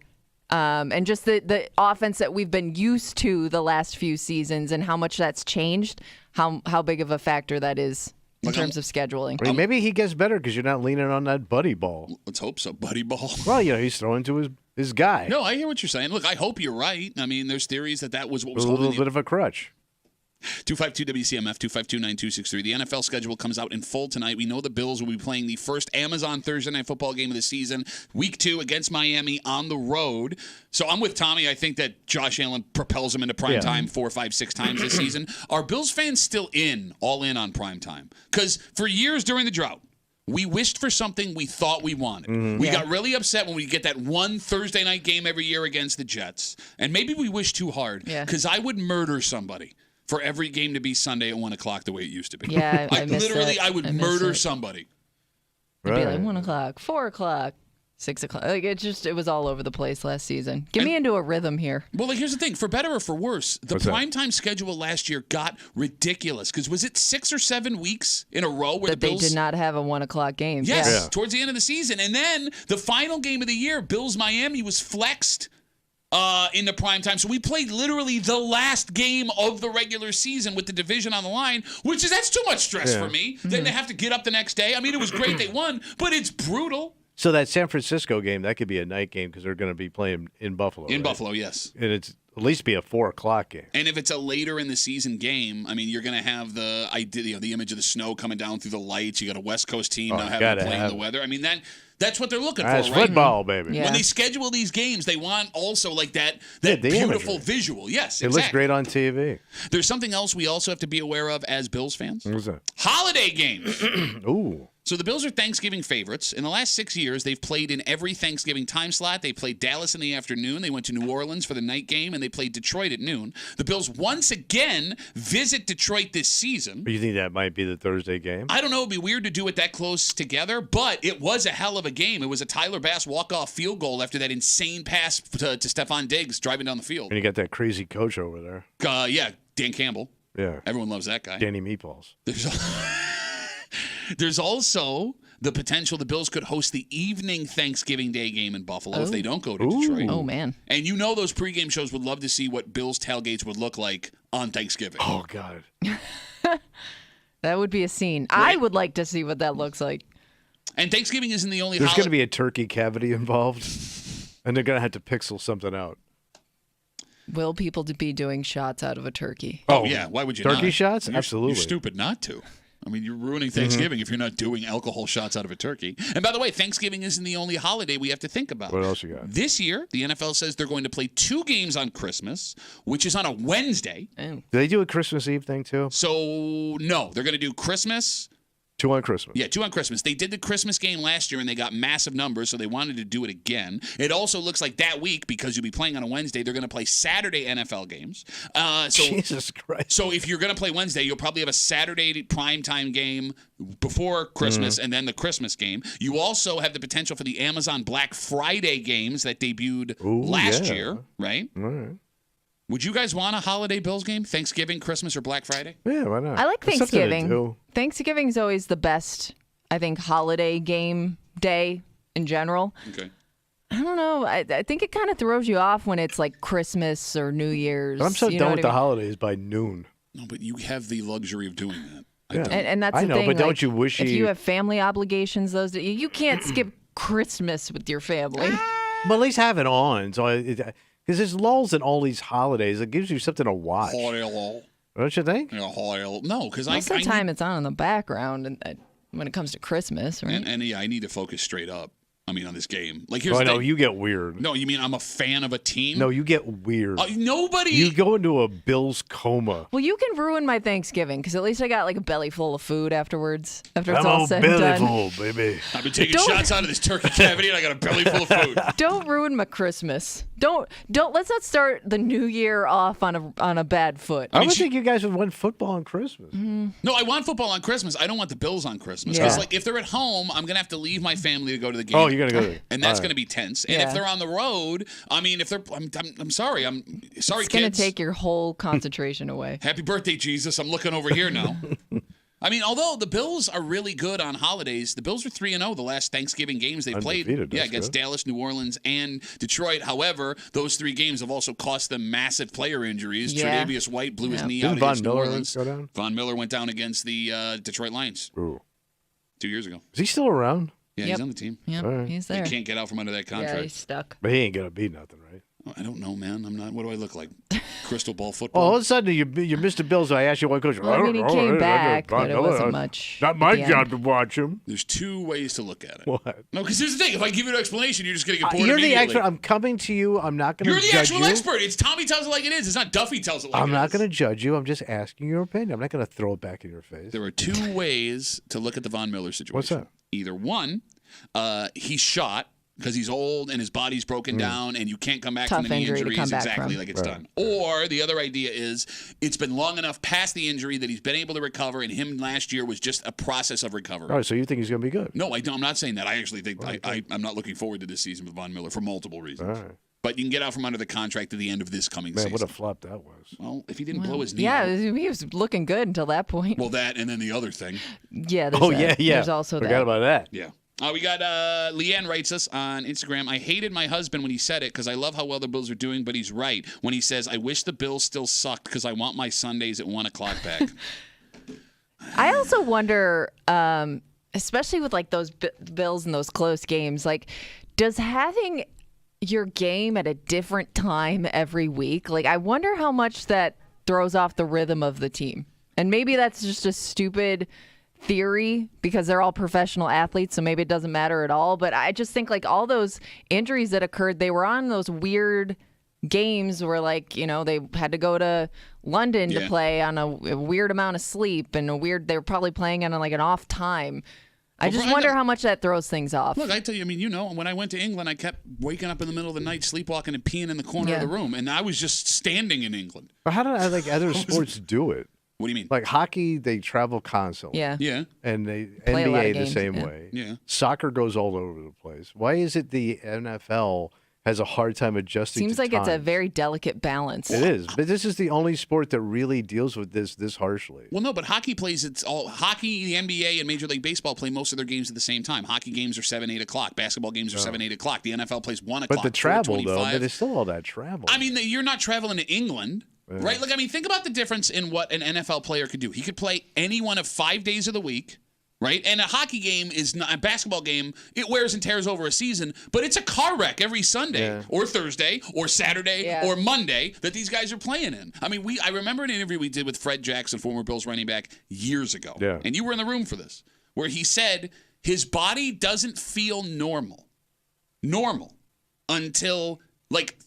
and just the offense that we've been used to the last few seasons, and how much that's changed. How big of a factor that is in terms of scheduling. I mean, maybe he gets better because you're not leaning on that buddy ball. Let's hope so, buddy ball. Well, he's throwing to his guy. No, I hear what you're saying. Look, I hope you're right. I mean, there's theories that was what was a holding little bit of a crutch. 252-WCMF, 252-9263. The NFL schedule comes out in full tonight. We know the Bills will be playing the first Amazon Thursday Night Football game of the season, Week 2 against Miami on the road. So I'm with Tommy. I think that Josh Allen propels him into prime time 4, 5, 6 times this season. Are Bills fans still all in on prime time? Because for years during the drought, we wished for something we thought we wanted. Mm-hmm. We got really upset when we get that one Thursday night game every year against the Jets. And maybe we wish too hard. Because I would murder somebody for every game to be Sunday at 1 o'clock the way it used to be. Yeah, I would murder somebody. It'd be like 1 o'clock, 4 o'clock, 6 o'clock. Like it was all over the place last season. Get me into a rhythm here. Well, here's the thing: for better or for worse, the primetime schedule last year got ridiculous. Because was it 6 or 7 weeks in a row where the Bills did not have a 1 o'clock game? Yes, towards the end of the season, and then the final game of the year, Bills Miami, was flexed in the prime time. So we played literally the last game of the regular season with the division on the line, that's too much stress for me. Mm-hmm. Then they have to get up the next day. I mean, it was great they won, but it's brutal. So that San Francisco game, that could be a night game because they're going to be playing in Buffalo. In Buffalo, yes. And it's at least be a 4 o'clock game. And if it's a later in the season game, I mean, you're going to have the image of the snow coming down through the lights. You got a West Coast team now having playing the weather. I mean, that's what they're looking for, right? Football, baby. Yeah. When they schedule these games, they want also like that beautiful visual. Yes, exactly. It looks great on TV. There's something else we also have to be aware of as Bills fans. What's that? Holiday games. Ooh. So the Bills are Thanksgiving favorites. In the last 6 years, they've played in every Thanksgiving time slot. They played Dallas in the afternoon. They went to New Orleans for the night game, and they played Detroit at noon. The Bills once again visit Detroit this season. You think that might be the Thursday game? I don't know. It'd be weird to do it that close together, but it was a hell of a game. It was a Tyler Bass walk-off field goal after that insane pass to Stephon Diggs driving down the field. And you got that crazy coach over there. Dan Campbell. Yeah. Everyone loves that guy. Danny Meatballs. There's also the potential the Bills could host the evening Thanksgiving Day game in Buffalo if they don't go to Detroit. Oh, man. And those pregame shows would love to see what Bills tailgates would look like on Thanksgiving. Oh, God. That would be a scene. Right. I would like to see what that looks like. And Thanksgiving isn't the only There's going to be a turkey cavity involved, and they're going to have to pixel something out. Will people be doing shots out of a turkey? Oh, yeah. Why would you turkey not? Shots? Absolutely. You're stupid not to. I mean, you're ruining Thanksgiving if you're not doing alcohol shots out of a turkey. And by the way, Thanksgiving isn't the only holiday we have to think about. What else you got? This year, the NFL says they're going to play 2 games on Christmas, which is on a Wednesday. Do they do a Christmas Eve thing, too? So, no. They're going to do Christmas, 2 on Christmas. Yeah, 2 on Christmas. They did the Christmas game last year, and they got massive numbers, so they wanted to do it again. It also looks like that week, because you'll be playing on a Wednesday, they're going to play Saturday NFL games. Jesus Christ. So if you're going to play Wednesday, you'll probably have a Saturday primetime game before Christmas and then the Christmas game. You also have the potential for the Amazon Black Friday games that debuted last year, right? All right. Would you guys want a holiday Bills game? Thanksgiving, Christmas, or Black Friday? Yeah, why not? I like There's something to Thanksgiving. do. Thanksgiving's always the best, I think, holiday game day in general. Okay. I don't know. I think it kind of throws you off when it's like Christmas or New Year's. I'm so you know done what with I the mean? holidays by noon. No, but you have the luxury of doing that. Yeah. And that's I the know, thing. but don't like, you wish if you- you have family obligations, those you can't skip Christmas with your family. But at least have it on. So because there's lulls in all these holidays. It gives you something to watch. Holiday. Don't you think? No, because Most of the time, it's on in the background, and when it comes to Christmas, right? And yeah, I need to focus straight up. I mean, on this game. Like, here's Oh, the no, thing. you get weird. No, you mean I'm a fan of a team? No, you get weird. Nobody. You go into a Bills coma. Well, you can ruin my Thanksgiving because at least I got like a belly full of food afterwards. After it's I'm all all said and belly done. full, baby. I've been taking Don't- shots out of this turkey cavity, and I got a belly full of food. Don't ruin my Christmas. Don't. Let's not start the new year off on a bad foot. I would think you guys would want football on Christmas. No, I want football on Christmas. I don't want the Bills on Christmas. Yeah. Because, like, if they're at home, I'm going to have to leave my family to go to the game. Oh, you're going to go there. And that's All right. going to be tense. And Yeah. if they're on the road, I mean, if they're, I'm sorry. I'm sorry, It's gonna kids. take your whole concentration away. Happy birthday, Jesus. I'm looking over here now. I mean, although the Bills are really good on holidays, the Bills are 3-0 the last Thanksgiving games they've played. Undefeated, Yeah, that's against good. Dallas, New Orleans, and Detroit. However, those 3 games have also cost them massive player injuries. Yeah. Tre'Davious White blew his Yeah. knee Didn't out Von against New Miller Orleans. go down? Von Miller went down against the Detroit Lions Ooh. 2 years ago. Is he still around? Yeah, Yep. he's on the team. Yep, All right. he's He there. can't get out from under that Yeah, contract. he's stuck. But he ain't going to be nothing, right? I don't know, man. I'm not. What do I look like? Crystal ball Well, football? all of a sudden you missed the Bills. I asked you one question. Well, I mean, he came back, but it wasn't much. Not my at the job end. to watch him. There's 2 ways to look at it. What? No, because here's the thing. If I give you an explanation, you're just going to get bored You're the immediately. expert. I'm coming to you. I'm not going to You're judge the actual you. expert. It's Tommy tells it like it is. It's not Duffy tells it like it is. I'm not going to judge you. I'm just asking your opinion. I'm not going to throw it back in your face. There are 2 ways to look at the Von Miller situation. What's that? Either one, he's shot because he's old and his body's broken down and you can't come back Tough from the knee injury to injuries come back exactly from. like it's done. Or the other idea is it's been long enough past the injury that he's been able to recover, and him last year was just a process of recovery. All right, so you think he's going to be good? No, I'm not saying that. I actually think I'm not looking forward to this season with Von Miller for multiple reasons. All right. But you can get out from under the contract at the end of this coming Man, season. what a flop that was. Well, if he didn't blow his knee Yeah, out. he was looking good until that point. Well, that and then the other thing. Yeah. There's Oh, that. yeah. There's also Forgot that. about that. Yeah. We got Leanne writes us on Instagram. I hated my husband when he said it because I love how well the Bills are doing, but he's right when he says, I wish the Bills still sucked because I want my Sundays at 1 o'clock back. I also wonder, especially with like those Bills and those close games, like does having your game at a different time every week, like I wonder how much that throws off the rhythm of the team. And maybe that's just a stupid theory because they're all professional athletes, so maybe it doesn't matter at all. But I just think like all those injuries that occurred, they were on those weird games where like, you know, they had to go to London to play on a weird amount of sleep and they were probably playing on like an off time. I just wonder how much that throws things off. Look, I tell you, I mean, you know, when I went to England, I kept waking up in the middle of the night, sleepwalking and peeing in the corner of the room. And I was just standing in England. But how do other sports do it? What do you mean? Like hockey, they travel constantly. Yeah. Yeah. And they Play a lot of NBA the games, same yeah. way. Yeah. Soccer goes all over the place. Why is it the NFL has a hard time adjusting Seems to like it's a times? very delicate balance. It is. But this is the only sport that really deals with this harshly. Well, no, but hockey plays, it's all hockey, the NBA, and Major League Baseball play most of their games at the same time. Hockey games are 7, 8 o'clock. Basketball games are 7, 8 o'clock. The NFL plays 1 o'clock. But the travel, though, 4:25. but it's still all that travel. I mean, you're not traveling to England, right? Like, I mean, think about the difference in what an NFL player could do. He could play any one of 5 days of the week, right? And a hockey game is not a basketball game. It wears and tears over a season, but it's a car wreck every Sunday or Thursday or Saturday or Monday that these guys are playing in. I mean, I remember an interview we did with Fred Jackson, former Bills running back, years ago. Yeah. And you were in the room for this, where he said his body doesn't feel normal until like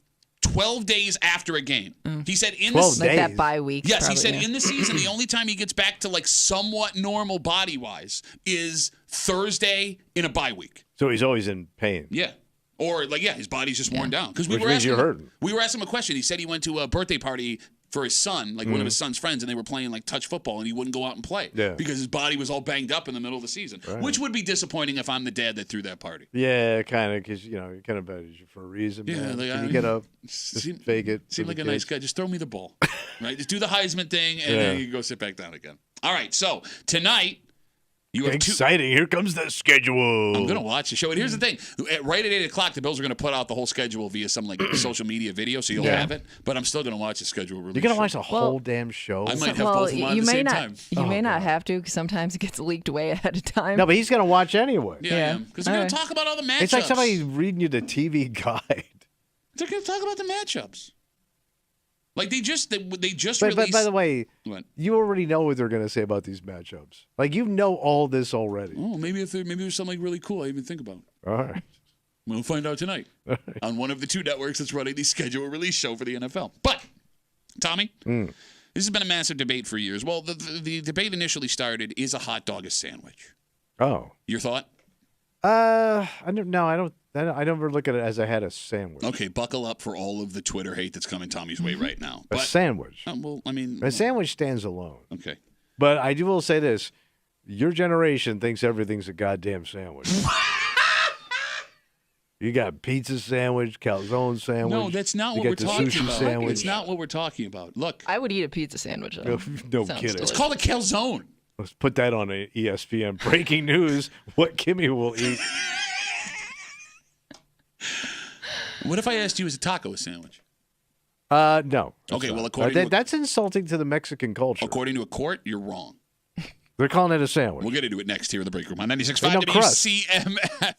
12 days after a game. He said in 12 the days? Like that bye week. Yes, probably, he said yeah. in the season, the only time he gets back to like somewhat normal body-wise is Thursday in a bye week. So he's always in pain. Yeah. Or his body's just worn down. Because Which means you're hurting. We were asking him a question. He said he went to a birthday party for his son, like one of his son's friends, and they were playing like touch football, and he wouldn't go out and play because his body was all banged up in the middle of the season, which would be disappointing if I'm the dad that threw that party. Yeah, kind of, because you kind of invited you for a reason. Yeah, man. like, Can you get up? Just fake it. Seemed like a nice guy. Just throw me the ball, right? Just do the Heisman thing, and then you can go sit back down again. All right, so tonight. You have exciting. Here comes the schedule. I'm going to watch the show. And here's the thing. Right at 8 o'clock, the Bills are going to put out the whole schedule via some like social media video, so you'll have it. But I'm still going to watch the schedule release. You're going to watch the whole damn show? I might have both of them on at the same time. You may not have to, because sometimes it gets leaked way ahead of time. No, but he's going to watch anyway. Yeah. Because they're going to talk about all the matchups. It's like somebody reading you the TV guide. They're going to talk about the matchups. Like they just released. But by the way, what? You already know what they're going to say about these matchups. Like you know all this already. Oh, maybe there's something really cool I even think about. All right. We'll find out tonight on one of the two networks that's running the schedule release show for the NFL. But Tommy, this has been a massive debate for years. Well, the debate initially started: is a hot dog a sandwich? Oh. Your thought? I never look at it as I had a sandwich. Okay, buckle up for all of the Twitter hate that's coming Tommy's way right now. A sandwich. Well, I mean, a sandwich stands alone. Okay. But I will say this: your generation thinks everything's a goddamn sandwich. You got pizza sandwich, calzone sandwich. No, that's not what we're talking about. Sandwich. It's not what we're talking about. Look, I would eat a pizza sandwich. Though. No kidding. Delicious. It's called a calzone. Let's put that on a ESPN. Breaking news: what Kimmy will eat. What if I asked you, is a taco a sandwich? No. Okay, well, according that's insulting to the Mexican culture. According to a court, you're wrong. They're calling it a sandwich. We'll get into it next here in the break room on 96.5 WCMF.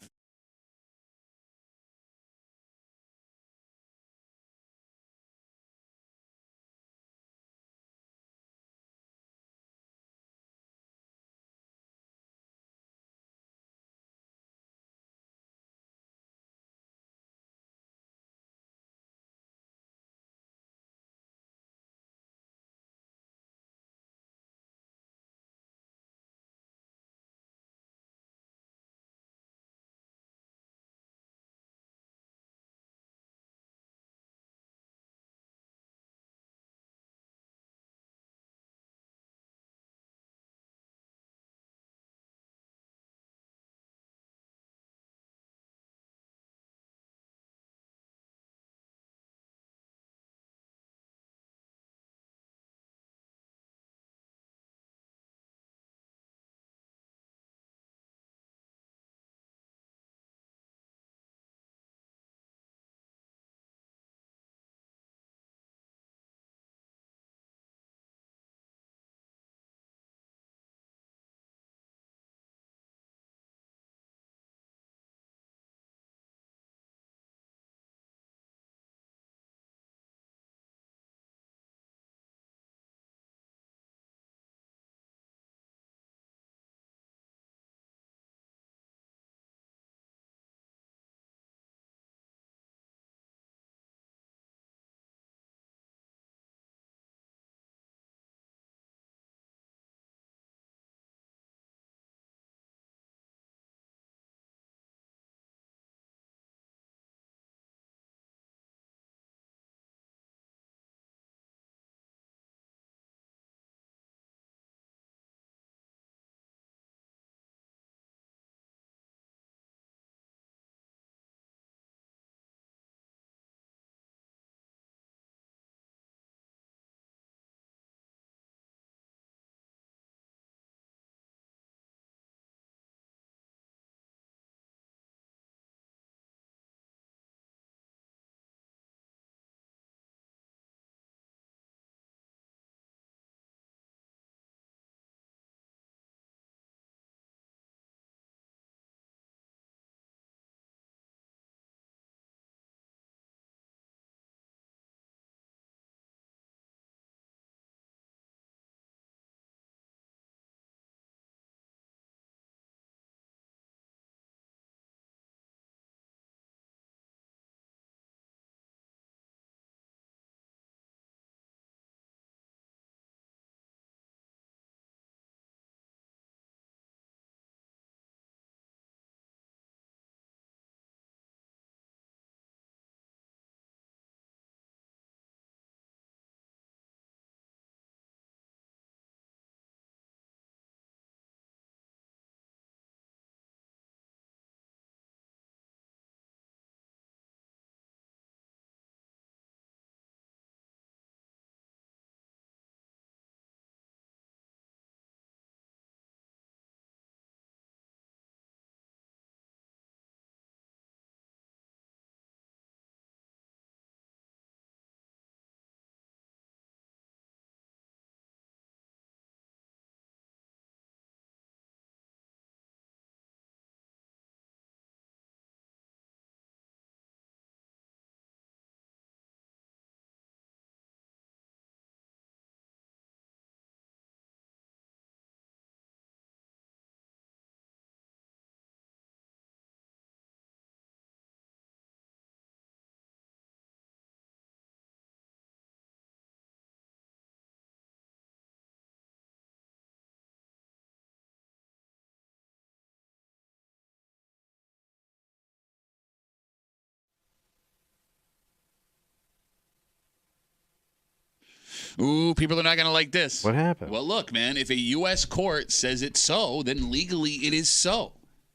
Ooh, people are not going to like this. What happened? Well, look, man, if a U.S. court says it's so, then legally it is so.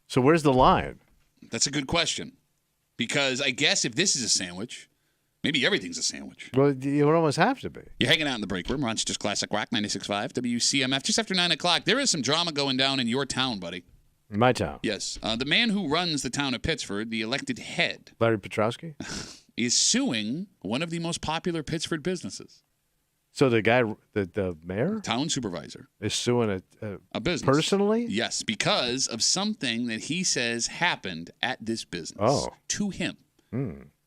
So where's the line? That's a good question. Because I guess if this is a sandwich, maybe everything's a sandwich. Well, it would almost have to be. You're hanging out in the break room. Rochester's Classic Rock 96.5 WCMF. Just after 9 o'clock, there is some drama going down in your town, buddy. In my town. Yes. The man who runs the town of Pittsford, the elected head, Larry Petrowski? is suing one of the most popular Pittsford businesses. So the guy, the mayor? Town supervisor. Is suing a business. Personally? Yes, because of something that he says happened at this business to him.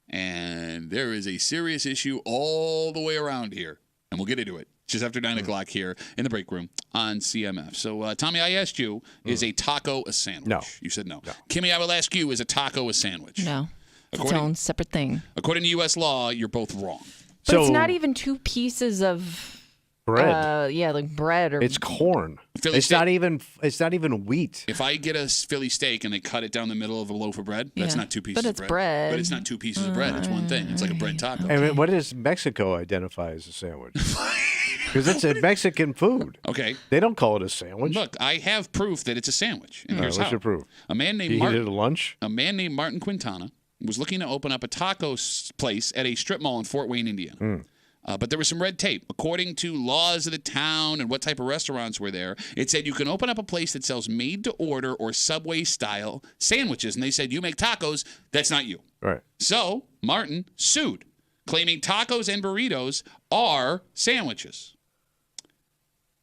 And there is a serious issue all the way around here. And we'll get into it just after 9 o'clock here in the break room on CMF. So, Tommy, I asked you, is a taco a sandwich? No. You said no. Kimmy, I will ask you, is a taco a sandwich? No. It's its own separate thing. According to U.S. law, you're both wrong. But it's not even two pieces of bread. Like bread or it's corn. It's not even wheat. If I get a Philly steak and they cut it down the middle of a loaf of bread, that's not two pieces of bread. Bread. But it's not two pieces of bread. It's one thing. It's like a bread taco. I mean, what does Mexico identify as a sandwich? Because it's a Mexican food. Okay. They don't call it a sandwich. Look, I have proof that it's a sandwich. And here's what's how. your proof? A man named You Martin. eat it at lunch? A man named Martin Quintana was looking to open up a taco place at a strip mall in Fort Wayne, Indiana. But there was some red tape. According to laws of the town and what type of restaurants were there, it said you can open up a place that sells made-to-order or Subway-style sandwiches. And they said, you make tacos, that's not you. Right. So Martin sued, claiming tacos and burritos are sandwiches.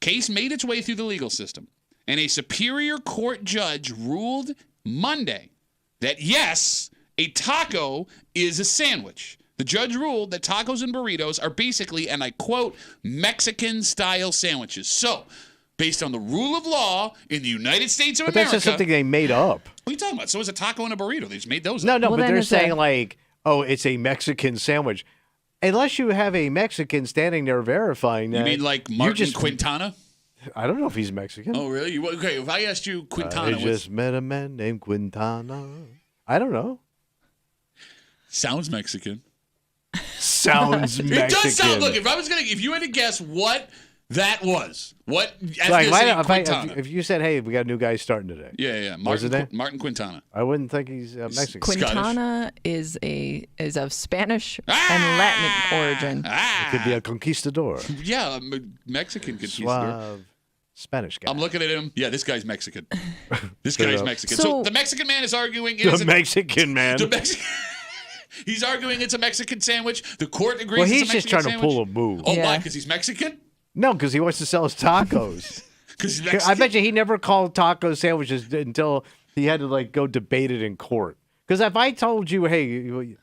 Case made its way through the legal system, and a Superior Court judge ruled Monday that, yes, a taco is a sandwich. The judge ruled that tacos and burritos are basically, and I quote, Mexican-style sandwiches. So, based on the rule of law in the United States of America... But that's just something they made up. What are you talking about? So is a taco and a burrito. They just made those up. No, but they're saying like, oh, it's a Mexican sandwich. Unless you have a Mexican standing there verifying that... You mean like Martin Quintana? I don't know if he's Mexican. Oh, really? Okay, if I asked you Quintana... I just met a man named Quintana. I don't know. Sounds Mexican. Sounds Mexican. It does sound. Look, if you had to guess what that was, what like, if you said, "Hey, we got a new guy starting today," yeah, Martin Quintana. I wouldn't think he's Mexican. Quintana is of Spanish and Latin origin. It could be a conquistador. Yeah, Mexican conquistador. Suave Spanish guy. I'm looking at him. Yeah, this guy's Mexican. This guy's Mexican. So the Mexican man is arguing. Mexican man. He's arguing it's a Mexican sandwich. The court agrees well, it's a Mexican he's just trying sandwich. to pull a move. Oh, why? Because he's Mexican? No, because he wants to sell his tacos. Because he's Mexican? I bet you he never called taco sandwiches until he had to go debate it in court. Because if I told you, hey, hold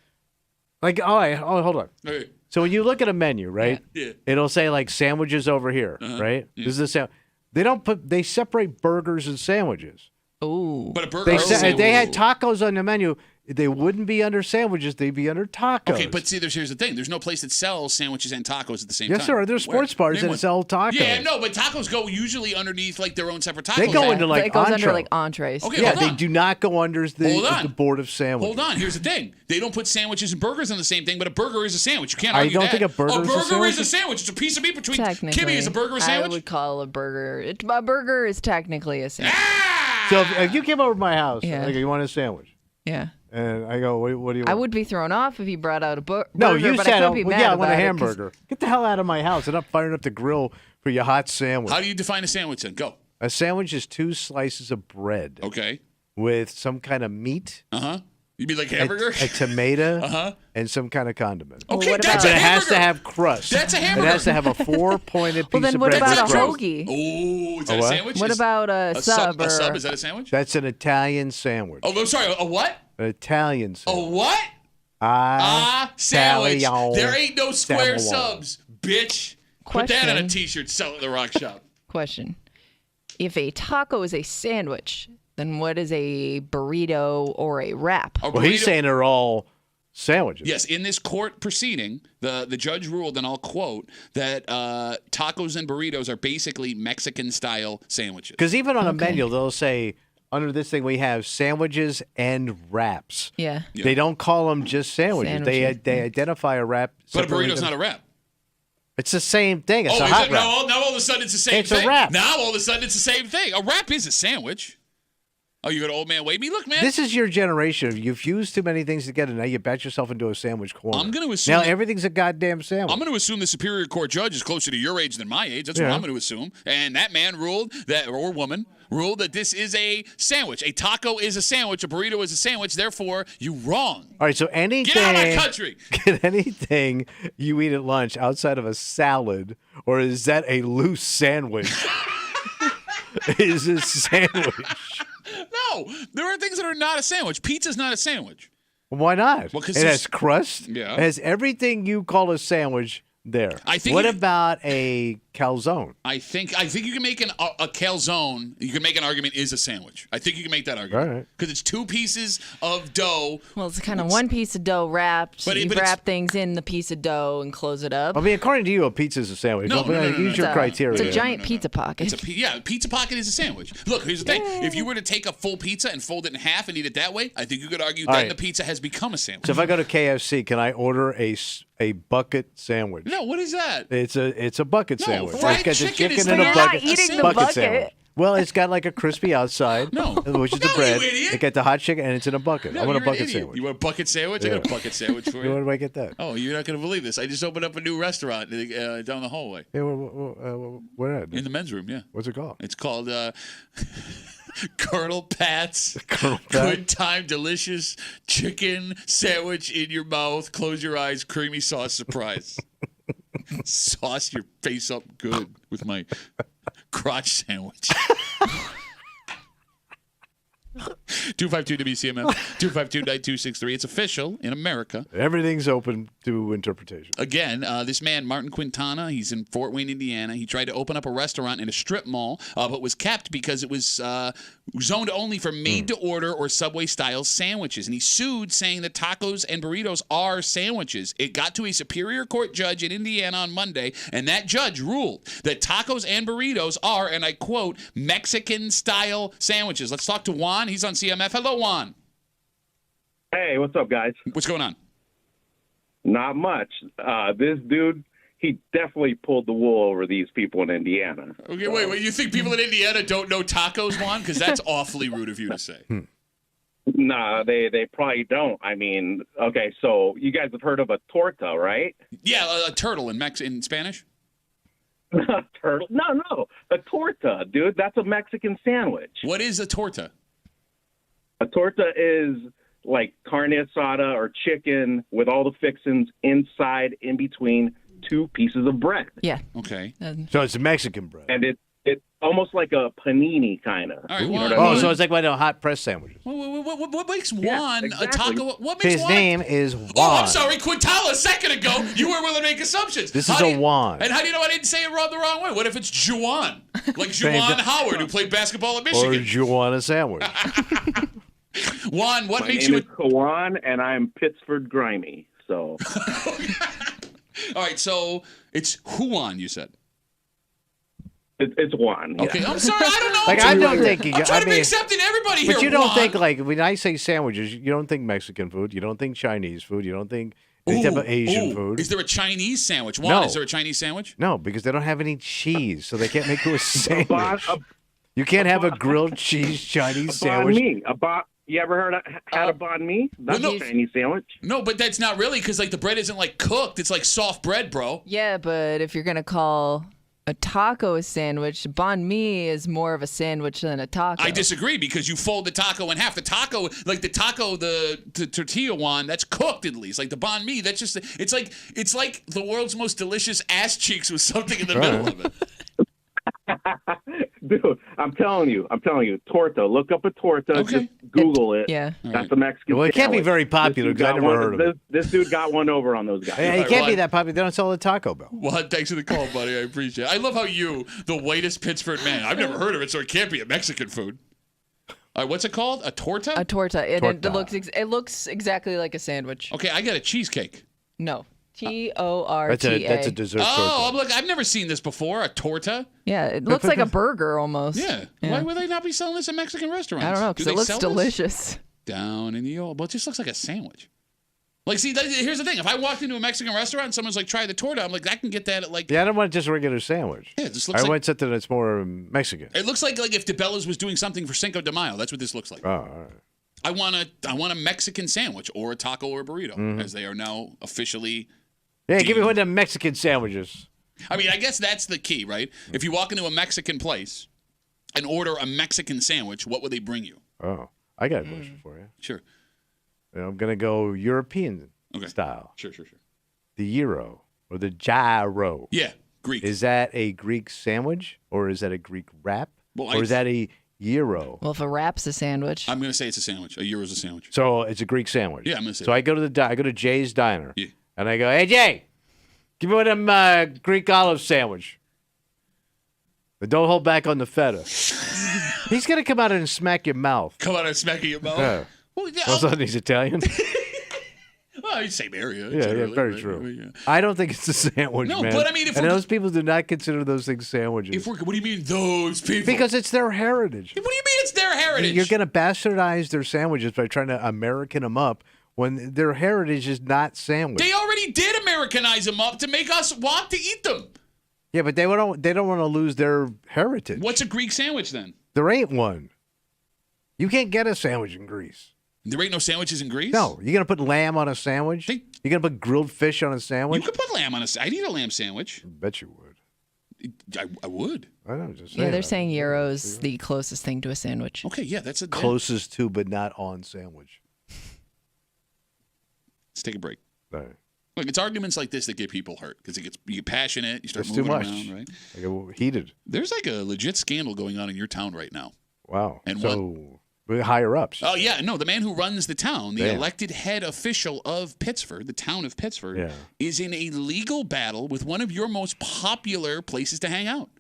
on. Okay. So when you look at a menu, right? Yeah. It'll say sandwiches over here, right? Yeah. This is they separate burgers and sandwiches. Oh. But a burger. If they had tacos on the menu, they wouldn't be under sandwiches. They'd be under tacos. Okay, but see, here's the thing. There's no place that sells sandwiches and tacos at the same time. Yes, there are. There's sports bars that sell tacos. Yeah, no, but tacos go usually underneath their own separate tacos. They go into it goes entree. under entrees. Okay, yeah, they do not go under the board of sandwiches. Hold on. Here's the thing. They don't put sandwiches and burgers on the same thing, but a burger is a sandwich. You can't argue that. I don't think a burger is a sandwich. It's a piece of meat between. Technically, Kimmy, is a burger a sandwich? I would call a burger. A burger is technically a sandwich. So if you came over to my house, Yeah. you want a sandwich? Yeah. And I go, what do you want? I would be thrown off if you brought out a burger. No, you but said, I could be mad I want a about it hamburger. Get the hell out of my house. And I'm firing up the grill for your hot sandwich. How do you define a sandwich then? Go. A sandwich is 2 slices of bread. Okay. With some kind of meat. Uh-huh. You mean like hamburger? A tomato and some kind of condiment. Okay, what that's about- a But it hamburger. has to have crust. That's a hamburger. It has to have a 4-pointed piece Well, then of what bread. about with a crust. hoagie? Oh, is that a what? sandwich? What about a sub? A sub, is that a sandwich? That's an Italian sandwich. Oh, I'm sorry. A what? An Italian A sandwich. what? Sandwich. Italian There ain't no square sandwich. subs, bitch. Put that on a Question. T-shirt. Sell it at the rock shop. Question. If a taco is a sandwich, then what is a burrito or a wrap? A Well, he's burrito- saying they're all sandwiches. Yes, in this court proceeding, the judge ruled, and I'll quote, that tacos and burritos are basically Mexican-style sandwiches. Because even on a menu, they'll say, under this thing, we have sandwiches and wraps. Yeah. They don't call them just sandwiches. They identify a wrap. But a separately burrito's not a wrap. It's the same thing. It's Oh, a is hot it? wrap. Now all of a sudden it's the same It's thing. a wrap. Now all of a sudden it's the same thing. A wrap is a sandwich. Oh, you got old man Wavy? Look, man. This is your generation. You've fused too many things together. Now you bat yourself into a sandwich corner. I'm going to assume now everything's a goddamn sandwich. I'm going to assume the Superior Court judge is closer to your age than my age. That's what I'm going to assume. And that man ruled that, or woman ruled that this is a sandwich. A taco is a sandwich. A burrito is a sandwich. Therefore, you wrong. All right, so anything. Get out of my country. Get anything you eat at lunch outside of a salad, or is that a loose sandwich? Is a sandwich. No, there are things that are not a sandwich. Pizza's not a sandwich. Why not? Well, 'cause it has crust. Yeah. It has everything you call a sandwich there. I think what you- about a calzone? I think you can make a calzone. You can make an argument is a sandwich. I think you can make that argument All right. because it's 2 pieces of dough. Well, it's kind of one piece of dough wrapped. But you it's- wrap things in the piece of dough and close it up. I mean, according to you, a pizza is a sandwich. No, no, Use your criteria. It's a giant pizza pocket. Pizza pocket is a sandwich. Look, here's the thing: if you were to take a full pizza and fold it in half and eat it that way, I think you could argue All then right. the pizza has become a sandwich. So if I go to KFC, can I order a bucket sandwich? No, what is that? It's a bucket No, sandwich. fried It's got the chicken is chicken in a not bucket. eating the bucket bucket. sandwich. Well, it's got like a crispy outside, No. which is No, the bread. you idiot. It got the hot chicken, and it's in a bucket. No, I want a you're an bucket idiot. sandwich. You want a bucket sandwich? I got a bucket sandwich for Where you. do I get that? Oh, you're not going to believe this. I just opened up a new restaurant down the hallway Yeah, where at? in the men's room. Yeah. What's it called? It's called Colonel Pat's Colonel Pat? Good Time Delicious Chicken Sandwich in your mouth. Close your eyes. Creamy sauce surprise. Sauce your face up good with my crotch sandwich. 252 WCMF 252-9263. It's official in America. Everything's open to interpretation. Again, this man, Martin Quintana, he's in Fort Wayne, Indiana. He tried to open up a restaurant in a strip mall, but was kept because it was zoned only for made-to-order or Subway-style sandwiches. And he sued, saying that tacos and burritos are sandwiches. It got to a Superior Court judge in Indiana on Monday, and that judge ruled that tacos and burritos are, and I quote, Mexican-style sandwiches. Let's talk to Juan. He's on CMF. Hello, Juan. Hey, what's up, guys? What's going on? Not much. This dude, he definitely pulled the wool over these people in Indiana. Okay, wait. You think people in Indiana don't know tacos, Juan? Because that's awfully rude of you to say. Nah, they probably don't. I mean, okay, so you guys have heard of a torta, right? Yeah, a turtle in Spanish. Turtle? No, a torta, dude. That's a Mexican sandwich. What is a torta? A torta is like carne asada or chicken with all the fixings inside, in between 2 pieces of bread. Yeah. Okay. So it's Mexican bread. And it's almost like a panini kind of. All right, You know Juan, what I mean? So it's like one of the hot press sandwiches. What makes Juan Yeah, a exactly. taco? What makes His Juan? name is Juan. Oh, I'm sorry, Quintala. A second ago, you were willing to make assumptions. This How is do a you- Juan. And how do you know I didn't say it the wrong way? What if it's Juwan? Like Juwan Fantastic. Howard, who played basketball at Or Michigan. do you want a sandwich? Juan, what My makes name you is Kawan, and I'm Pittsford Grimy. So All right, so it's Juan, you said. it's Juan. Yeah. Okay, I'm sorry, I don't know. Like, I don't think you I'm got- trying I to be mean- accepting everybody here. But you don't Juan. think, like, when I say sandwiches, you don't think Mexican food. You don't think Chinese food. You don't think any type of Asian food. Is there a Chinese sandwich? Juan, No. is there a Chinese sandwich? No, because they don't have any cheese, so they can't make you a Bon- sandwich. a- You can't have a grilled cheese Chinese a banh sandwich. mi. You ever had a banh mi? That's Well, no. a Chinese sandwich. No, but that's not really because like the bread isn't like cooked. It's like soft bread, bro. Yeah, but if you're going to call a taco a sandwich, banh mi is more of a sandwich than a taco. I disagree because you fold the taco in half. The taco, the tortilla one, that's cooked at least. Like the banh mi, that's just it's like the world's most delicious ass cheeks with something in the middle of it. Dude, I'm telling you, torta. Look up a torta. Okay. Just Google it. Yeah. That's a Mexican Well, it can't be sandwich. very popular This dude because I got never one- heard of it. This dude got one over on those guys. It Right, can't be well, that popular. They don't sell a Taco Bell. Well, thanks for the call, buddy. I appreciate it. I love how you, the whitest Pittsburgh man, I've never heard of it, so it can't be a Mexican food. All right, what's it called? A torta? A torta. It Torta. looks exactly like a sandwich. Okay, I got a cheesecake. No. Torta. That's a dessert Oh, torta. look, I've never seen this before. A torta? Yeah, it looks like a burger almost. Yeah. Why would they not be selling this in Mexican restaurants? I don't know, Do because it they looks sell this? delicious. Down in the old. Well, it just looks like a sandwich. Like, see, here's the thing. If I walked into a Mexican restaurant and someone's like, try the torta, I'm like, I can get that at like... Yeah, I don't want just a regular sandwich. Yeah, this looks I like... want something that's more Mexican. It looks like if DeBella's was doing something for Cinco de Mayo. That's what this looks like. Oh, all right. I want a Mexican sandwich or a taco or a burrito, as they are now officially... Yeah, give me one of them Mexican sandwiches. I mean, I guess that's the key, right? If you walk into a Mexican place and order a Mexican sandwich, what would they bring you? Oh, I got a question for you. Sure. I'm going to go European style. Sure. The gyro or the gyro. Yeah, Greek. Is that a Greek sandwich or is that a Greek wrap? Well, or is that a gyro? Well, if a wrap's a sandwich. I'm going to say it's a sandwich. A gyro's a sandwich. So it's a Greek sandwich. Yeah, I'm going to say So I go to Jay's Diner. Yeah. And I go, hey, Jay, give me one of them Greek olive sandwich. But don't hold back on the feta. He's going to come out and smack your mouth. Come out and smack your mouth? Yeah. Well, yeah. All of a sudden he's Italian. Well, same area. Yeah, very true. Yeah. I don't think it's a sandwich, No, man. but I mean, if and those people do not consider those things sandwiches. What do you mean those people? Because it's their heritage. What do you mean it's their heritage? You're going to bastardize their sandwiches by trying to American them up when their heritage is not sandwich. They already did Americanize them up to make us want to eat them. Yeah, but they don't want to lose their heritage. What's a Greek sandwich then? There ain't one. You can't get a sandwich in Greece. There ain't no sandwiches in Greece? No. You're going to put lamb on a sandwich? You're going to put grilled fish on a sandwich? You could put lamb on I'd eat a lamb sandwich. I bet you would. I would. I know, just saying. Yeah, they're saying gyro's the closest thing to a sandwich. Okay, yeah, that's closest to, but not on sandwich. Let's take a break. All right. Look, it's arguments like this that get people hurt because you get passionate, you start It's moving too much. around, right? I get heated. There's like a legit scandal going on in your town right now. Wow. And so we're higher ups. Oh yeah, no, the man who runs the town, the Damn. elected head official of Pittsford, the town of Pittsford, is in a legal battle with one of your most popular places to hang out.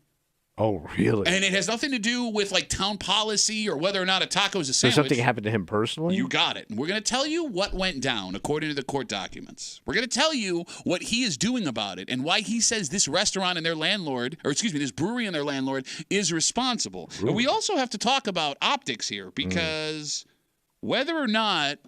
Oh, really? And it has nothing to do with like town policy or whether or not a taco is a So sandwich. something happened to him personally? You got it. And we're going to tell you what went down according to the court documents. We're going to tell you what he is doing about it and why he says this restaurant and their landlord, or excuse me, this brewery and their landlord is responsible. And we also have to talk about optics here because whether or not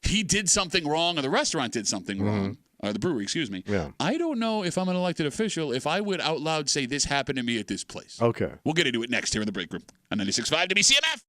he did something wrong or the restaurant did something wrong, or the brewery, excuse me. Yeah. I don't know if I'm an elected official if I would out loud say this happened to me at this place. Okay. We'll get into it next here in the break room on 96.5 WCMF.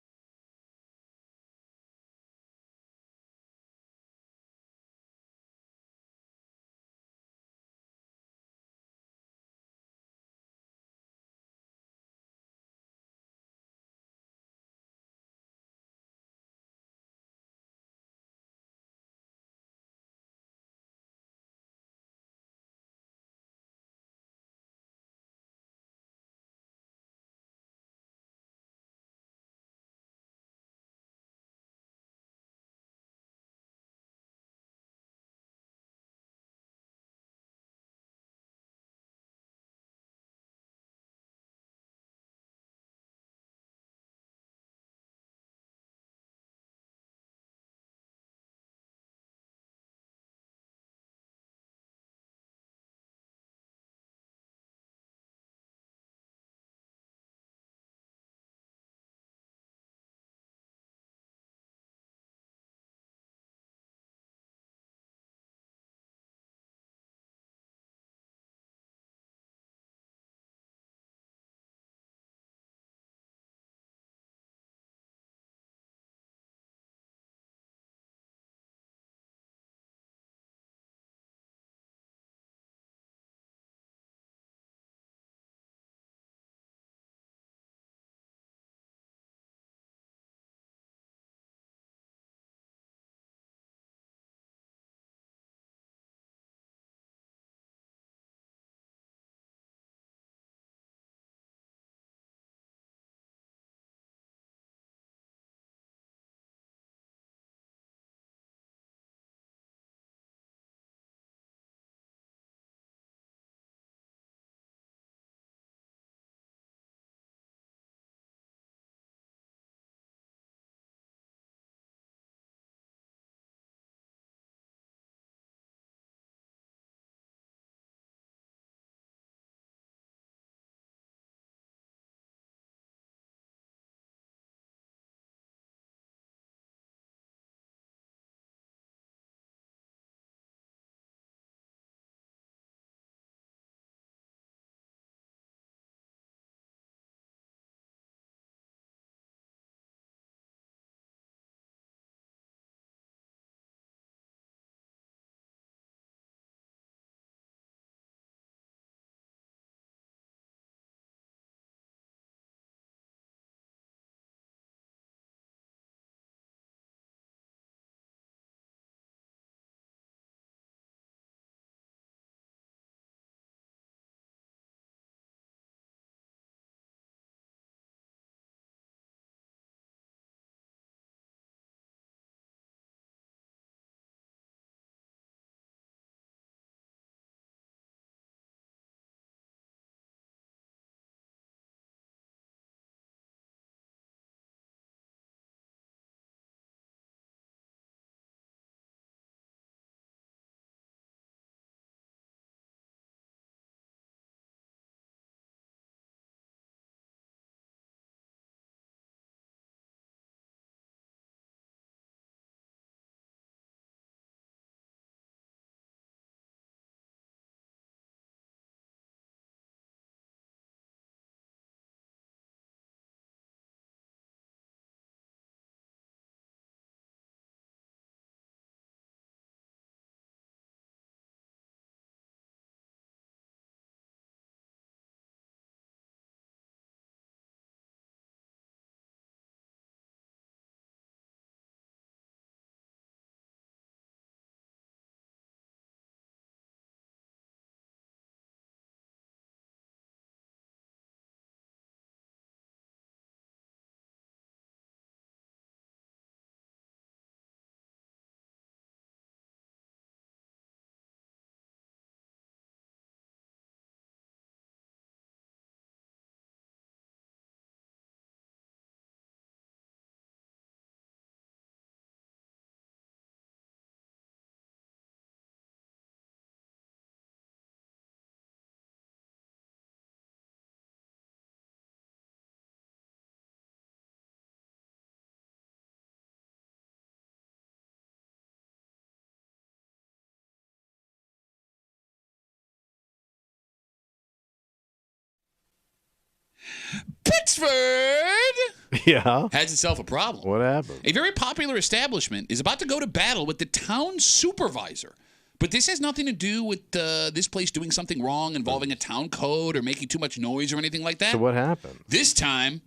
Pittsford Yeah. has itself a problem. What happened? A very popular establishment is about to go to battle with the town supervisor. But this has nothing to do with this place doing something wrong involving a town code or making too much noise or anything like that. So what happened? This time,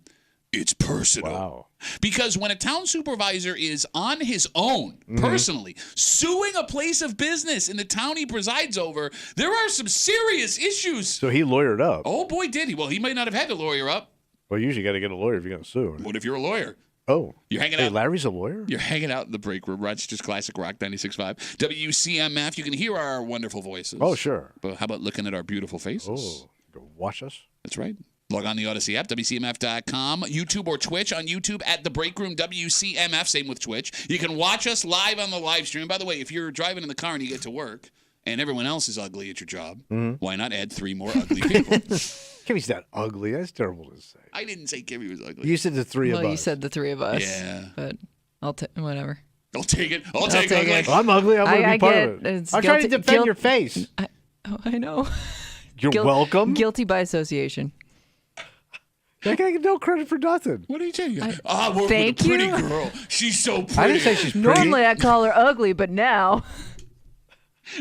it's personal. Wow. Because when a town supervisor is on his own, personally, suing a place of business in the town he presides over, there are some serious issues. So he lawyered up. Oh, boy, did he. Well, he might not have had to lawyer up. Well, you usually got to get a lawyer if you're going to sue. What if you're a lawyer? Oh. You're hanging Hey, out. Larry's a lawyer? You're hanging out in the break room. Rochester's Classic Rock 96.5. WCMF. You can hear our wonderful voices. Oh, sure. But how about looking at our beautiful faces? Oh, go watch us. That's right. Log on the Odyssey app, WCMF.com, YouTube or Twitch. On YouTube at The Break Room, WCMF. Same with Twitch. You can watch us live on the live stream. By the way, if you're driving in the car and you get to work and everyone else is ugly at your job, why not add 3 more ugly people? Kimmy's not ugly. That's terrible to say. I didn't say Kimmy was ugly. You said the 3 of us. Well, you said the 3 of us. Yeah. But I'll take whatever. I'll take it. I'll take ugly. it. Well, I'm ugly. I'm going to be part get, of it. it's I'm trying to guilty- defend your face. I know. You're welcome. Guilty by association. I can't get no credit for nothing. What are you saying? I work with a Thank pretty you. girl. She's so pretty. I didn't say she's pretty. Normally I call her ugly, but now.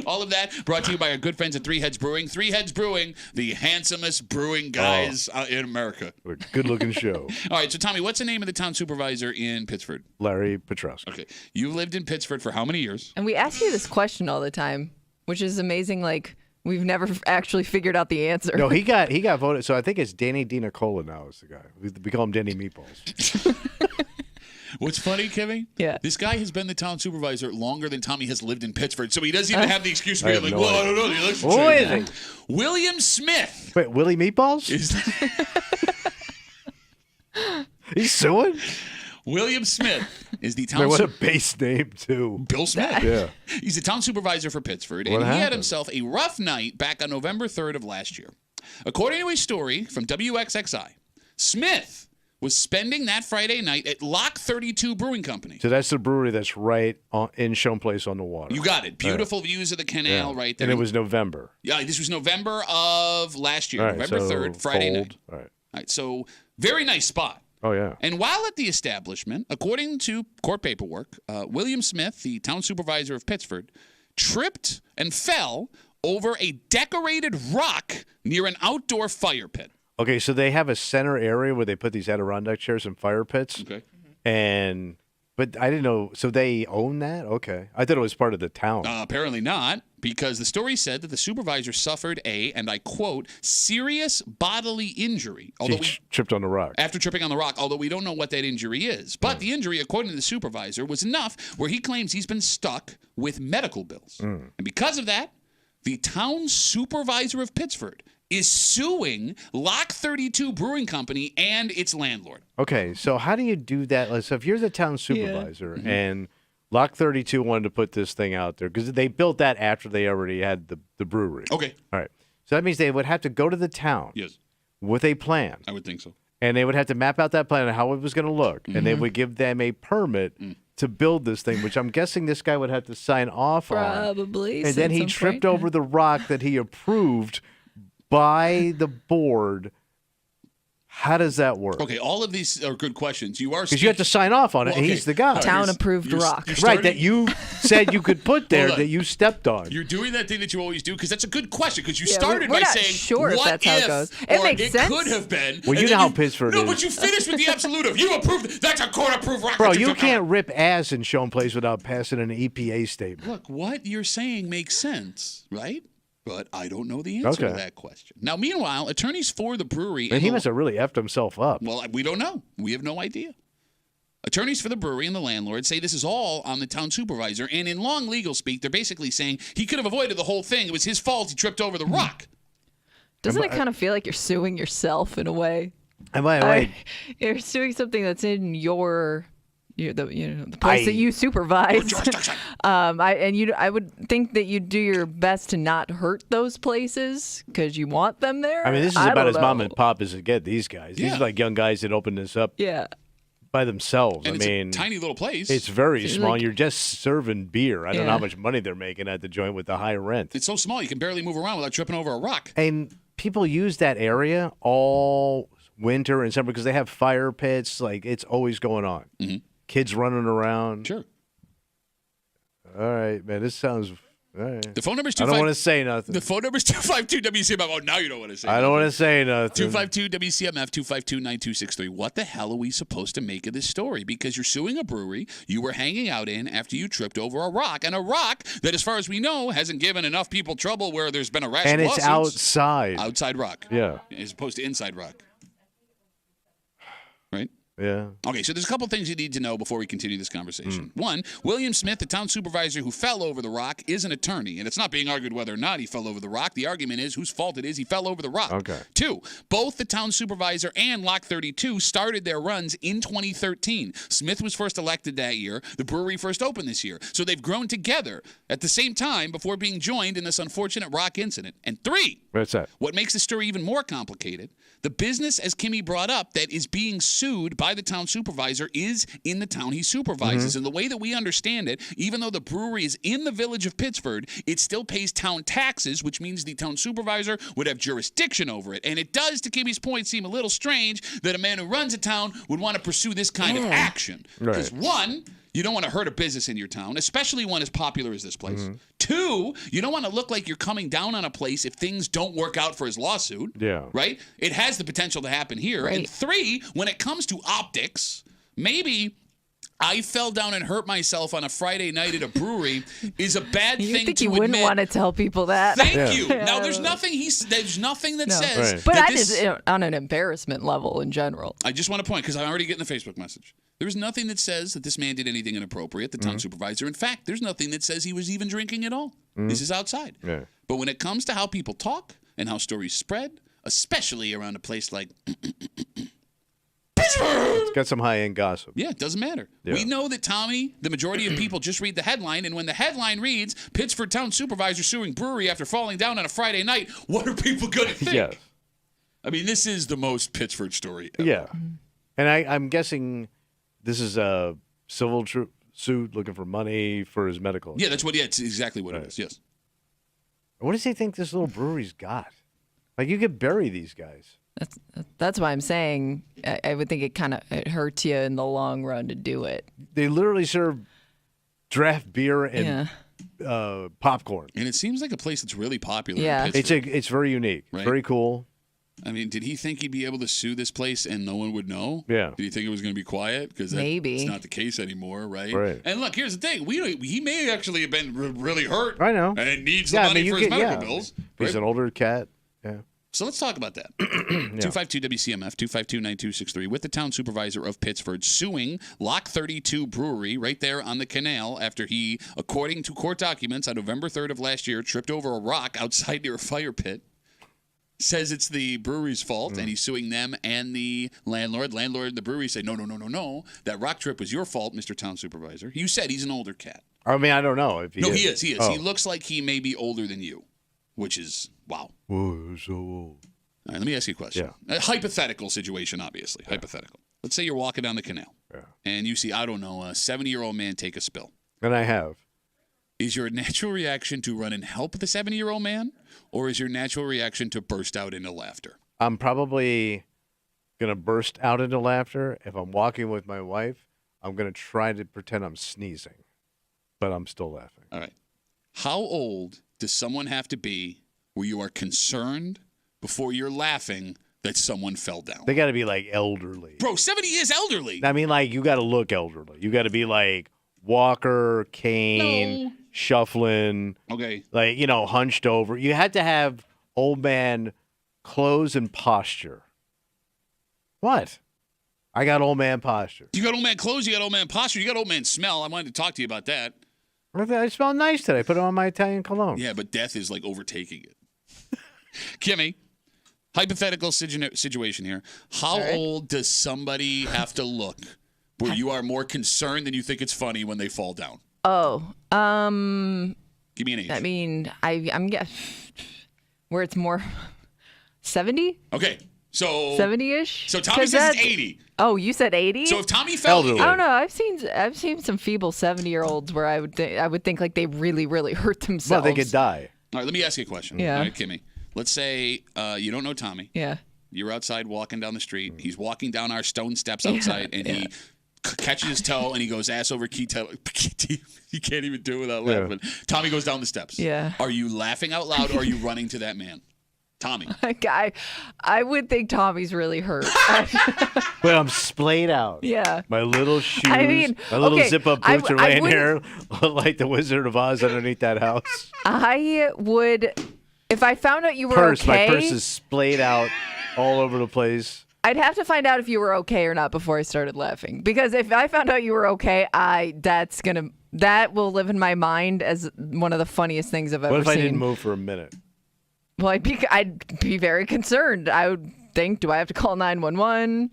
All of that brought to you by our good friends at Three Heads Brewing. Three Heads Brewing, the handsomest brewing guys in America. What a good-looking show. All right, so Tommy, what's the name of the town supervisor in Pittsford? Larry Petrowski. Okay, you've lived in Pittsford for how many years? And we ask you this question all the time, which is amazing. Like, we've never actually figured out the answer. No, he got voted. So I think it's Danny DiNicola now is the guy. We call him Danny Meatballs. What's funny, Kevin? Yeah. This guy has been the town supervisor longer than Tommy has lived in Pittsford, so he doesn't even have the excuse of being like, well, I don't know. The election Who changed. is he? William Smith. Wait, Willie Meatballs? He's suing? William Smith is the town Man, what a supervisor. base name, too. Bill Smith. Yeah. He's the town supervisor for Pittsford, What and he had happened? himself a rough night back on November 3rd of last year. According to a story from WXXI, Smith was spending that Friday night at Lock 32 Brewing Company. So that's the brewery that's right in Shone Place on the water. You got it. Beautiful views of the canal right there. And it was November. Yeah, this was November of last year, All right, November so 3rd, Friday cold. night. All right. All right, so very nice spot. Oh, yeah. And while at the establishment, according to court paperwork, William Smith, the town supervisor of Pittsford, tripped and fell over a decorated rock near an outdoor fire pit. Okay, so they have a center area where they put these Adirondack chairs and fire pits. Okay. But I didn't know. So they own that? Okay. I thought it was part of the town. Apparently not, because the story said that the supervisor suffered a, and I quote, serious bodily injury. Although He tripped on the rock. after tripping on the rock, although we don't know what that injury is. But the injury, according to the supervisor, was enough where he claims he's been stuck with medical bills. And because of that, the town supervisor of Pittsford is suing Lock 32 Brewing Company and its landlord. Okay, so how do you do that? Like, so if you're the town supervisor and Lock 32 wanted to put this thing out there, because they built that after they already had the brewery. Okay. All right. So that means they would have to go to the town Yes, with a plan. I would think so. And they would have to map out that plan and how it was going to look. And they would give them a permit to build this thing, which I'm guessing this guy would have to sign off on. Probably. And then he tripped over the rock that he approved by the board. How does that work? Okay, all of these are good questions. You are Because you have to sign off on it, Well, and okay. he's the guy. Town approved rock. Right, that you said you could put there Hold on. that you stepped on. You're doing that thing that you always do because that's a good question. Because you Yeah, started we're by not saying, sure if "What that's how it goes." It or makes it sense. could have been." Well, And you then know how Pittsford No, is. but you finished with the absolute of. You approved. That's a court-approved rock. Bro, that you took can't out. rip ass in Shone Place without passing an EPA statement. Look, what you're saying makes sense, right? But I don't know the answer to Okay. that question. Now, meanwhile, attorneys for the brewery And he must have really effed himself up. well, we don't know. We have no idea. Attorneys for the brewery and the landlord say this is all on the town supervisor, and in long legal speak, they're basically saying he could have avoided the whole thing. It was his fault. He tripped over the rock. Doesn't it kind of feel like you're suing yourself in a way? And by the way, You're suing something that's in the place that you supervise. I would think that you do your best to not hurt those places because you want them there. I mean, this is I about don't as mom know. and pop as it get. These guys, these Yeah. are like young guys that opened this up Yeah. by themselves. And I it's mean, a tiny little place. it's very So, small. like- You're just serving beer. I don't know Yeah. how much money they're making at the joint with the high rent. It's so small you can barely move around without tripping over a rock. And people use that area all winter and summer because they have fire pits. Like, it's always going on. Mm-hmm. Kids running around. Sure. All right, man. This sounds. All right. The phone number is I don't want to say nothing. The phone number is 252-WCMF. Oh, now you don't want to say I don't want to say nothing. 252-WCMF, 252-9263. What the hell are we supposed to make of this story? Because you're suing a brewery you were hanging out in after you tripped over a rock. And a rock that, as far as we know, hasn't given enough people trouble where there's been a rash and of it's lawsuits. outside. Outside rock. Yeah. As opposed to inside rock. Right? Yeah. Okay, so there's a couple things you need to know before we continue this conversation. One, William Smith, the town supervisor who fell over the rock, is an attorney, and it's not being argued whether or not he fell over the rock. The argument is whose fault it is he fell over the rock. Okay. Two, both the town supervisor and Lock 32 started their runs in 2013. Smith was first elected that year. The brewery first opened this year. So they've grown together at the same time before being joined in this unfortunate rock incident. And three, What's that? what makes the story even more complicated, the business, as Kimmy brought up, that is being sued by the town supervisor is in the town he supervises. And the way that we understand it, even though the brewery is in the village of Pittsford, it still pays town taxes, which means the town supervisor would have jurisdiction over it. And it does, to Kimmy's point, seem a little strange that a man who runs a town would want to pursue this kind of action. Because one, you don't want to hurt a business in your town, especially one as popular as this place. Two, you don't want to look like you're coming down on a place if things don't work out for his lawsuit. Yeah. Right? It has the potential to happen here. Right. And three, when it comes to optics, maybe I fell down and hurt myself on a Friday night at a brewery is a bad You thing think to you admit. wouldn't want to tell people that? Thank you. Now, there's nothing that says. Right. But that I just on an embarrassment level in general. I just want to point, because I'm already getting the Facebook message. There's nothing that says that this man did anything inappropriate, the town supervisor. In fact, there's nothing that says he was even drinking at all. This is outside. Yeah. But when it comes to how people talk and how stories spread, especially around a place like Pittsburgh. It's got some high-end gossip. Yeah, it doesn't matter. Yeah. We know that, Tommy, the majority of people just read the headline, and when the headline reads, Pittsford town supervisor suing brewery after falling down on a Friday night, what are people going to think? Yes. I mean, this is the most Pittsford story ever. Yeah. And I'm guessing this is a civil suit looking for money for his medical. Yeah, it's exactly what it is, yes. What does he think this little brewery's got? Like, you could bury these guys. That's why I'm saying I would think it hurts you in the long run to do it. They literally serve draft beer and popcorn. And it seems like a place that's really popular Yeah. in Pittsburgh. It's very unique. Right. It's very cool. I mean, did he think he'd be able to sue this place and no one would know? Yeah. Did he think it was going to be quiet? Because Maybe. it's not the case anymore, right? Right. And look, here's the thing. He may actually have been really hurt. I know. And needs the money for his medical bills. He's right? an older cat. Yeah. So let's talk about that. 252-WCMF, 252-9263, with the town supervisor of Pittsford suing Lock 32 Brewery right there on the canal after he, according to court documents, on November 3rd of last year, tripped over a rock outside near a fire pit. Says it's the brewery's fault, and he's suing them and the landlord. Landlord and the brewery say, no. That rock trip was your fault, Mr. Town Supervisor. You said he's an older cat. I mean, I don't know if he is. No, he is. Oh. He looks like he may be older than you, which is, wow. Whoa, so old. All right, let me ask you a question. A hypothetical situation, obviously. Yeah. Hypothetical. Let's say you're walking down the canal, and you see, I don't know, a 70-year-old man take a spill. And I have. Is your natural reaction to run and help the 70-year-old man, or is your natural reaction to burst out into laughter? I'm probably going to burst out into laughter. If I'm walking with my wife, I'm going to try to pretend I'm sneezing, but I'm still laughing. All right. How old does someone have to be where you are concerned before you're laughing that someone fell down? They got to be like elderly. Bro, 70 is elderly. I mean, like, you got to look elderly. You got to be like walker, cane, shuffling. Okay. Like, hunched over. You had to have old man clothes and posture. What? I got old man posture. You got old man clothes, you got old man posture, you got old man smell. I wanted to talk to you about that. I smell nice today. I put it on my Italian cologne. Yeah, but death is like overtaking it. Kimmy, hypothetical situation here. How old does somebody have to look where you are more concerned than you think it's funny when they fall down? Give me an age. I mean, I'm guessing where it's more 70? Okay. So 70-ish? So Tommy says it's 80. Oh, you said 80? So if Tommy fell, elderly. I don't know. I've seen some feeble 70-year-olds where I would think like they really, really hurt themselves. Well, they could die. All right, let me ask you a question. Yeah. All right, Kimmy. Let's say you don't know Tommy. Yeah. You're outside walking down the street. He's walking down our stone steps outside, and he catches his toe, and he goes ass over key toe. You can't even do it without laughing. Tommy goes down the steps. Yeah. Are you laughing out loud, or are you running to that man? Tommy. I would think Tommy's really hurt. Well, I'm splayed out. Yeah. My little shoes, my little okay, zip-up boots are laying here like the Wizard of Oz underneath that house. I would, if I found out you were okay. My purse is splayed out all over the place. I'd have to find out if you were okay or not before I started laughing. Because if I found out you were okay, that will live in my mind as one of the funniest things I've ever seen. What if I didn't move for a minute? Well, I'd be very concerned. I would think, do I have to call 911?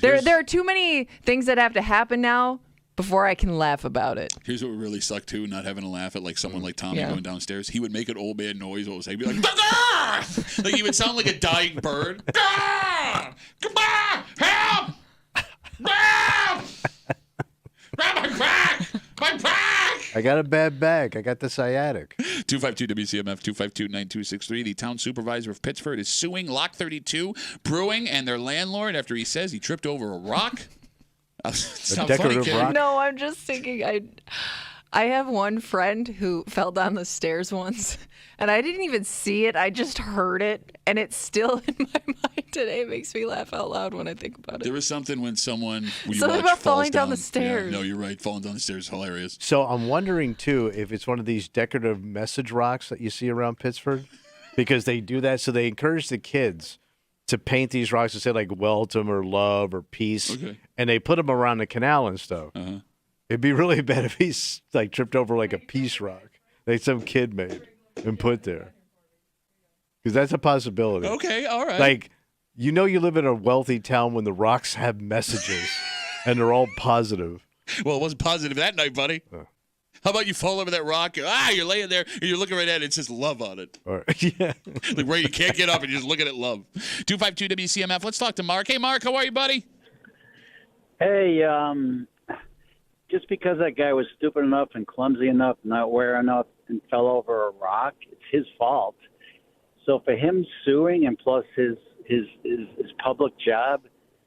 There are too many things that have to happen now before I can laugh about it. Here's what would really suck too, not having to laugh at like someone like Tommy going downstairs. He would make an old man noise. What was he? He'd be like, "Gah!" Like he would sound like a dying bird. "Gah! Come on, help! Help! Grab my back! My back!" I got a bad back. I got the sciatic. 252 WCMF 252-9263. The town supervisor of Pittsford is suing Lock 32 Brewing and their landlord after he says he tripped over a rock. A decorative rock? No, I'm just thinking. I have one friend who fell down the stairs once, and I didn't even see it. I just heard it, and it's still in my mind today. It makes me laugh out loud when I think about it. There was something when someone something about falling down the stairs. Yeah, no, you're right. Falling down the stairs is hilarious. So I'm wondering too if it's one of these decorative message rocks that you see around Pittsburgh, because they do that. So they encourage the kids to paint these rocks to say like welcome or love or peace, and they put them around the canal and stuff. It'd be really bad if he's like tripped over like a peace rock that some kid made and put there, because that's a possibility. Okay, all right. Like, you live in a wealthy town when the rocks have messages and they're all positive. Well, it wasn't positive that night, buddy. How about you fall over that rock? You're laying there and you're looking right at it. It says love on it. Yeah. Like where you can't get up and you're just looking at love. 252 WCMF. Let's talk to Mark. Hey, Mark, how are you, buddy? Hey, just because that guy was stupid enough and clumsy enough, not aware enough, and fell over a rock, it's his fault. So for him suing and plus his public job,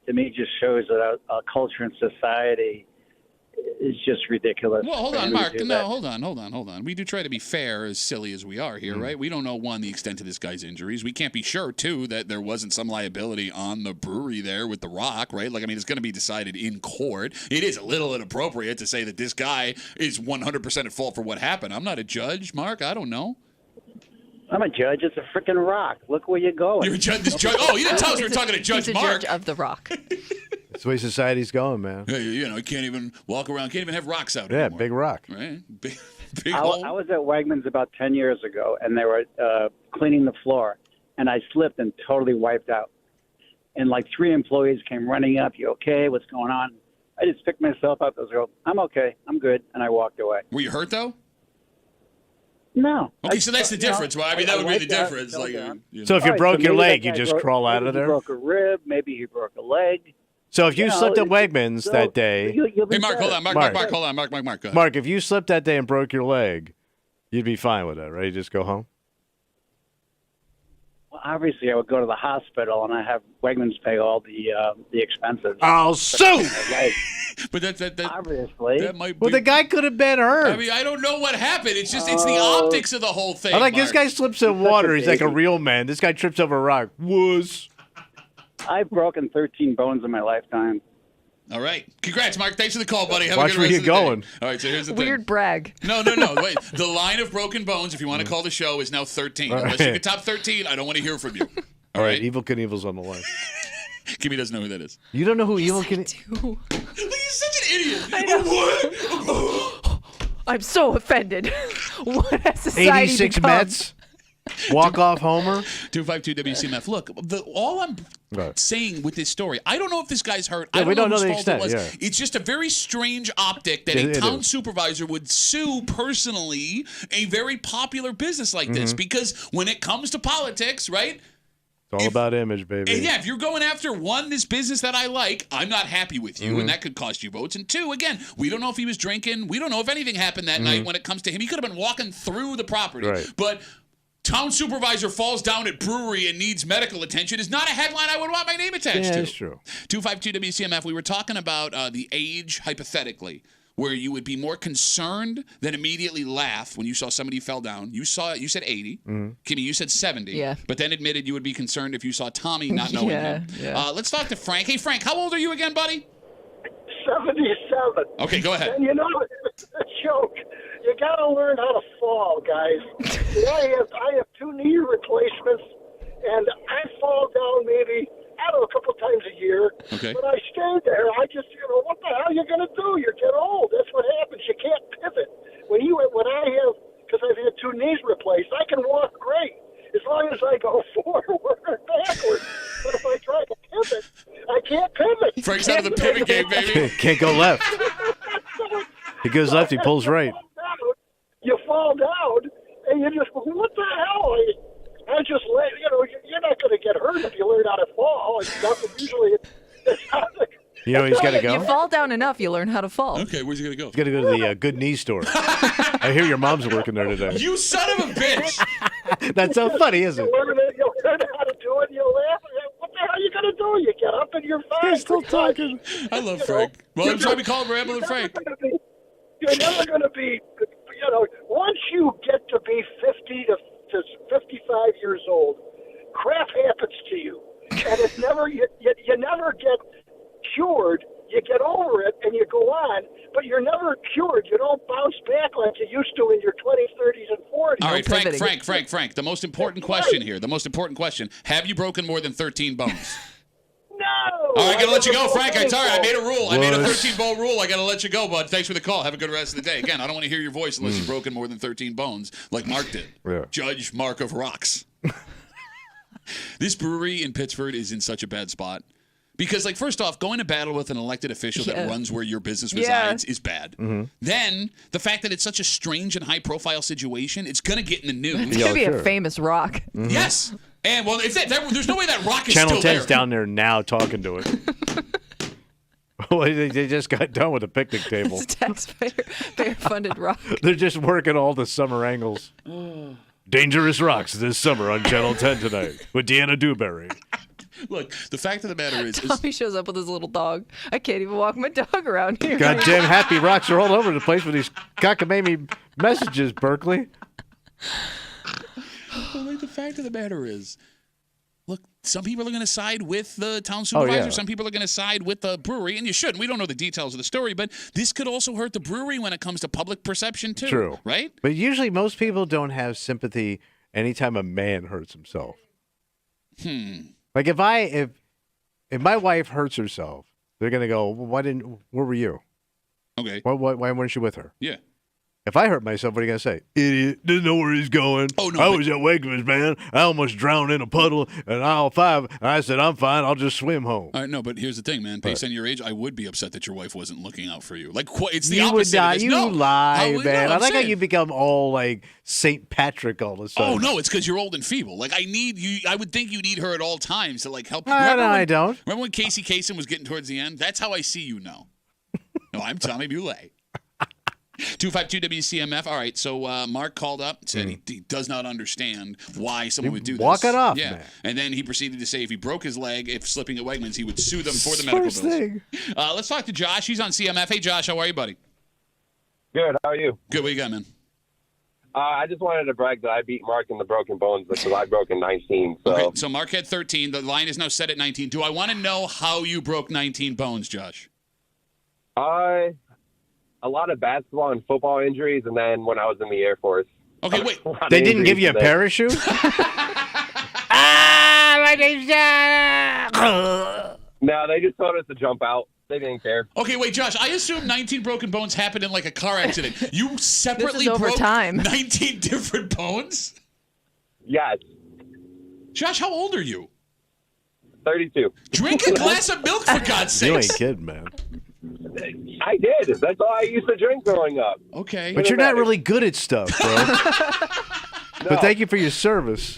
to me, just shows that our culture and society is just ridiculous. Well, hold on, Mark. No, hold on. We do try to be fair, as silly as we are here, right? We don't know, one, the extent of this guy's injuries. We can't be sure, two, that there wasn't some liability on the brewery there with the rock, right? Like, I mean, it's going to be decided in court. It is a little inappropriate to say that this guy is 100% at fault for what happened. I'm not a judge, Mark. I don't know. I'm a judge. It's a freaking rock. Look where you're going. You're a judge. This judge. Oh, you didn't tell us you were talking to Judge Mark. He's a judge of the rock. That's the way society's going, man. Yeah, you can't even walk around, can't even have rocks out anymore. Yeah, big rock. Right? Big I was at Wegmans about 10 years ago, and they were cleaning the floor, and I slipped and totally wiped out. And like 3 employees came running up. You okay? What's going on? I just picked myself up. I was like, I'm okay. I'm good. And I walked away. Were you hurt, though? No. Okay, so that's the difference. Well, I mean, that would be the difference. So if you broke your leg, you just crawl out of there? He broke a rib. Maybe he broke a leg. So if you slipped at Wegmans that day... Hey, Mark, hold on. Mark, hold on. Mark, go ahead. Mark, if you slipped that day and broke your leg, you'd be fine with that, right? You just go home? Well, obviously, I would go to the hospital, and I have Wegmans pay all the expenses. I'll sue! But that obviously. That might be... Well, the guy could have been hurt. I mean, I don't know what happened. It's just, it's the optics of the whole thing. I like Mark. This guy slips in water. He's like a real man. This guy trips over a rock. Wuss. I've broken 13 bones in my lifetime. All right. Congrats, Mark. Thanks for the call, buddy. Have Watch a good where rest you're of the going. day. All right, so here's the thing. Weird brag. No. Wait. The line of broken bones, if you want to call the show, is now 13. All right. Unless you can top 13, I don't want to hear from you. All right. Evil Knievel's on the line. Kimmy doesn't know who that is. You don't know who Evil Knievel is? He's such an idiot. I know. I'm so offended. What has society 86 become? Mets? Walk off homer? 252 WCMF. Look, all I'm saying with this story, I don't know if this guy's hurt. I we don't don't know know whose the fault it was. extent, It's just a very strange optic that a town supervisor would sue personally a very popular business like this. Because when it comes to politics, right? It's all about image, baby. And yeah, if you're going after, one, this business that I like, I'm not happy with you, and that could cost you votes. And two, again, we don't know if he was drinking. We don't know if anything happened that night when it comes to him. He could have been walking through the property. Right. But Town supervisor falls down at brewery and needs medical attention is not a headline I would want my name attached to. That's true. 252 WCMF, we were talking about the age, hypothetically, where you would be more concerned than immediately laugh when you saw somebody fell down. You said 80. Mm-hmm. Kimmy, you said 70. Yeah. But then admitted you would be concerned if you saw Tommy not knowing him. Yeah. Let's talk to Frank. Hey, Frank, how old are you again, buddy? 77. Okay, go ahead. And you know, it's a joke. You got to learn how to fall, guys. I have 2 knee replacements, and I fall down maybe, I don't know, a couple times a year. Okay. But I stayed there. I just, what the hell are you going to do? You get old. That's what happens. You can't pivot. When I have, because I've had 2 knees replaced, I can walk great as long as I go forward or backwards. But if I try to pivot, I can't pivot. Frank's out of the pivot game, baby. Can't go left. He goes left, he pulls right. You fall down, and you just, what the hell? I just let, you're not going to get hurt if you learn how to fall. Usually, You know he's got to go? You fall down enough, you learn how to fall. Okay, where's he going to go? He's got to go to the Good Knee store. I hear your mom's working there today. You son of a bitch! That's so funny, isn't it? You'll learn how to do it, you'll laugh. What the hell are you going to do? You get up and you're fine. He's still talking. I love Frank. Well, I'm trying to call him Rambling Frank. You're never going to be, once you get to be 50 to 55 years old, crap happens to you. And it's never, you never get cured. You get over it and you go on, but you're never cured. You don't bounce back like you used to in your 20s, 30s, and 40s. All right, Frank, the most important question here. The most important question. Have you broken more than 13 bones? No. All right, I got to let you go, Frank. I'm sorry. I made a rule. I made a 13-bone rule. I got to let you go, bud. Thanks for the call. Have a good rest of the day. Again, I don't want to hear your voice unless you've broken more than 13 bones like Mark did. Yeah. Judge Mark of Rocks. This brewery in Pittsford is in such a bad spot. Because, first off, going to battle with an elected official that runs where your business resides is bad. Mm-hmm. Then, the fact that it's such a strange and high-profile situation, it's going to get in the news. It's going to be a famous rock. Mm-hmm. Yes. And, well, if there's no way that rock is Channel still 10's there. down there now talking to it. Well, they just got done with the picnic table. It's taxpayer-funded rock. They're just working all the summer angles. Dangerous Rocks this summer on Channel 10 tonight with Deanna Dewberry. Look, the fact of the matter is Tommy shows up with his little dog. I can't even walk my dog around here. Goddamn happy rocks are all over the place with these cockamamie messages, Berkeley. Well, the fact of the matter is, look, some people are going to side with the town supervisor. yeah. Some people are going to side with the brewery, and you shouldn't. We don't know the details of the story, but this could also hurt the brewery when it comes to public perception, too. True. Right? But usually most people don't have sympathy anytime a man hurts himself. Like if my wife hurts herself, they're gonna go, well, where were you? Okay. Why weren't you with her? Yeah. If I hurt myself, what are you gonna say? Idiot, didn't know where he's going. Oh, no, I was at Wegmans, man. I almost drowned in a puddle in aisle 5. And I said, I'm fine. I'll just swim home. All right, no, but here's the thing, man. Based on your age, I would be upset that your wife wasn't looking out for you. It's the you opposite. Would not. You lie, man. I like how saying. you become all like St. Patrick all of a sudden. Oh no, it's because you're old and feeble. I need you. I would think you need her at all times to help you. No, I don't. Remember when Casey Kasem was getting towards the end? That's how I see you now. No, I'm Tommy Boulay. 252 WCMF. All right, so Mark called up and said he does not understand why someone would do this. Walk it off, yeah. man. And then he proceeded to say if he broke his leg, if slipping at Wegmans, he would sue them for the medical bills. Thing. Let's talk to Josh. He's on CMF. Hey, Josh, how are you, buddy? Good. How are you? Good. What you got, man? I just wanted to brag that I beat Mark in the broken bones because I broke in 19. So. Okay, so Mark had 13. The line is now set at 19. Do I want to know how you broke 19 bones, Josh? A lot of basketball and football injuries, and then when I was in the Air Force. Okay, wait. They didn't give you a parachute? No, they just told us to jump out. They didn't care. Okay, wait, Josh. I assume 19 broken bones happened in a car accident. You separately This is over broke time. 19 different bones? Yes. Josh, how old are you? 32. Drink a glass of milk, for God's sakes. You ain't kidding, man. I did. That's all I used to drink growing up. Okay. But you're not really good at stuff, bro. No. But thank you for your service.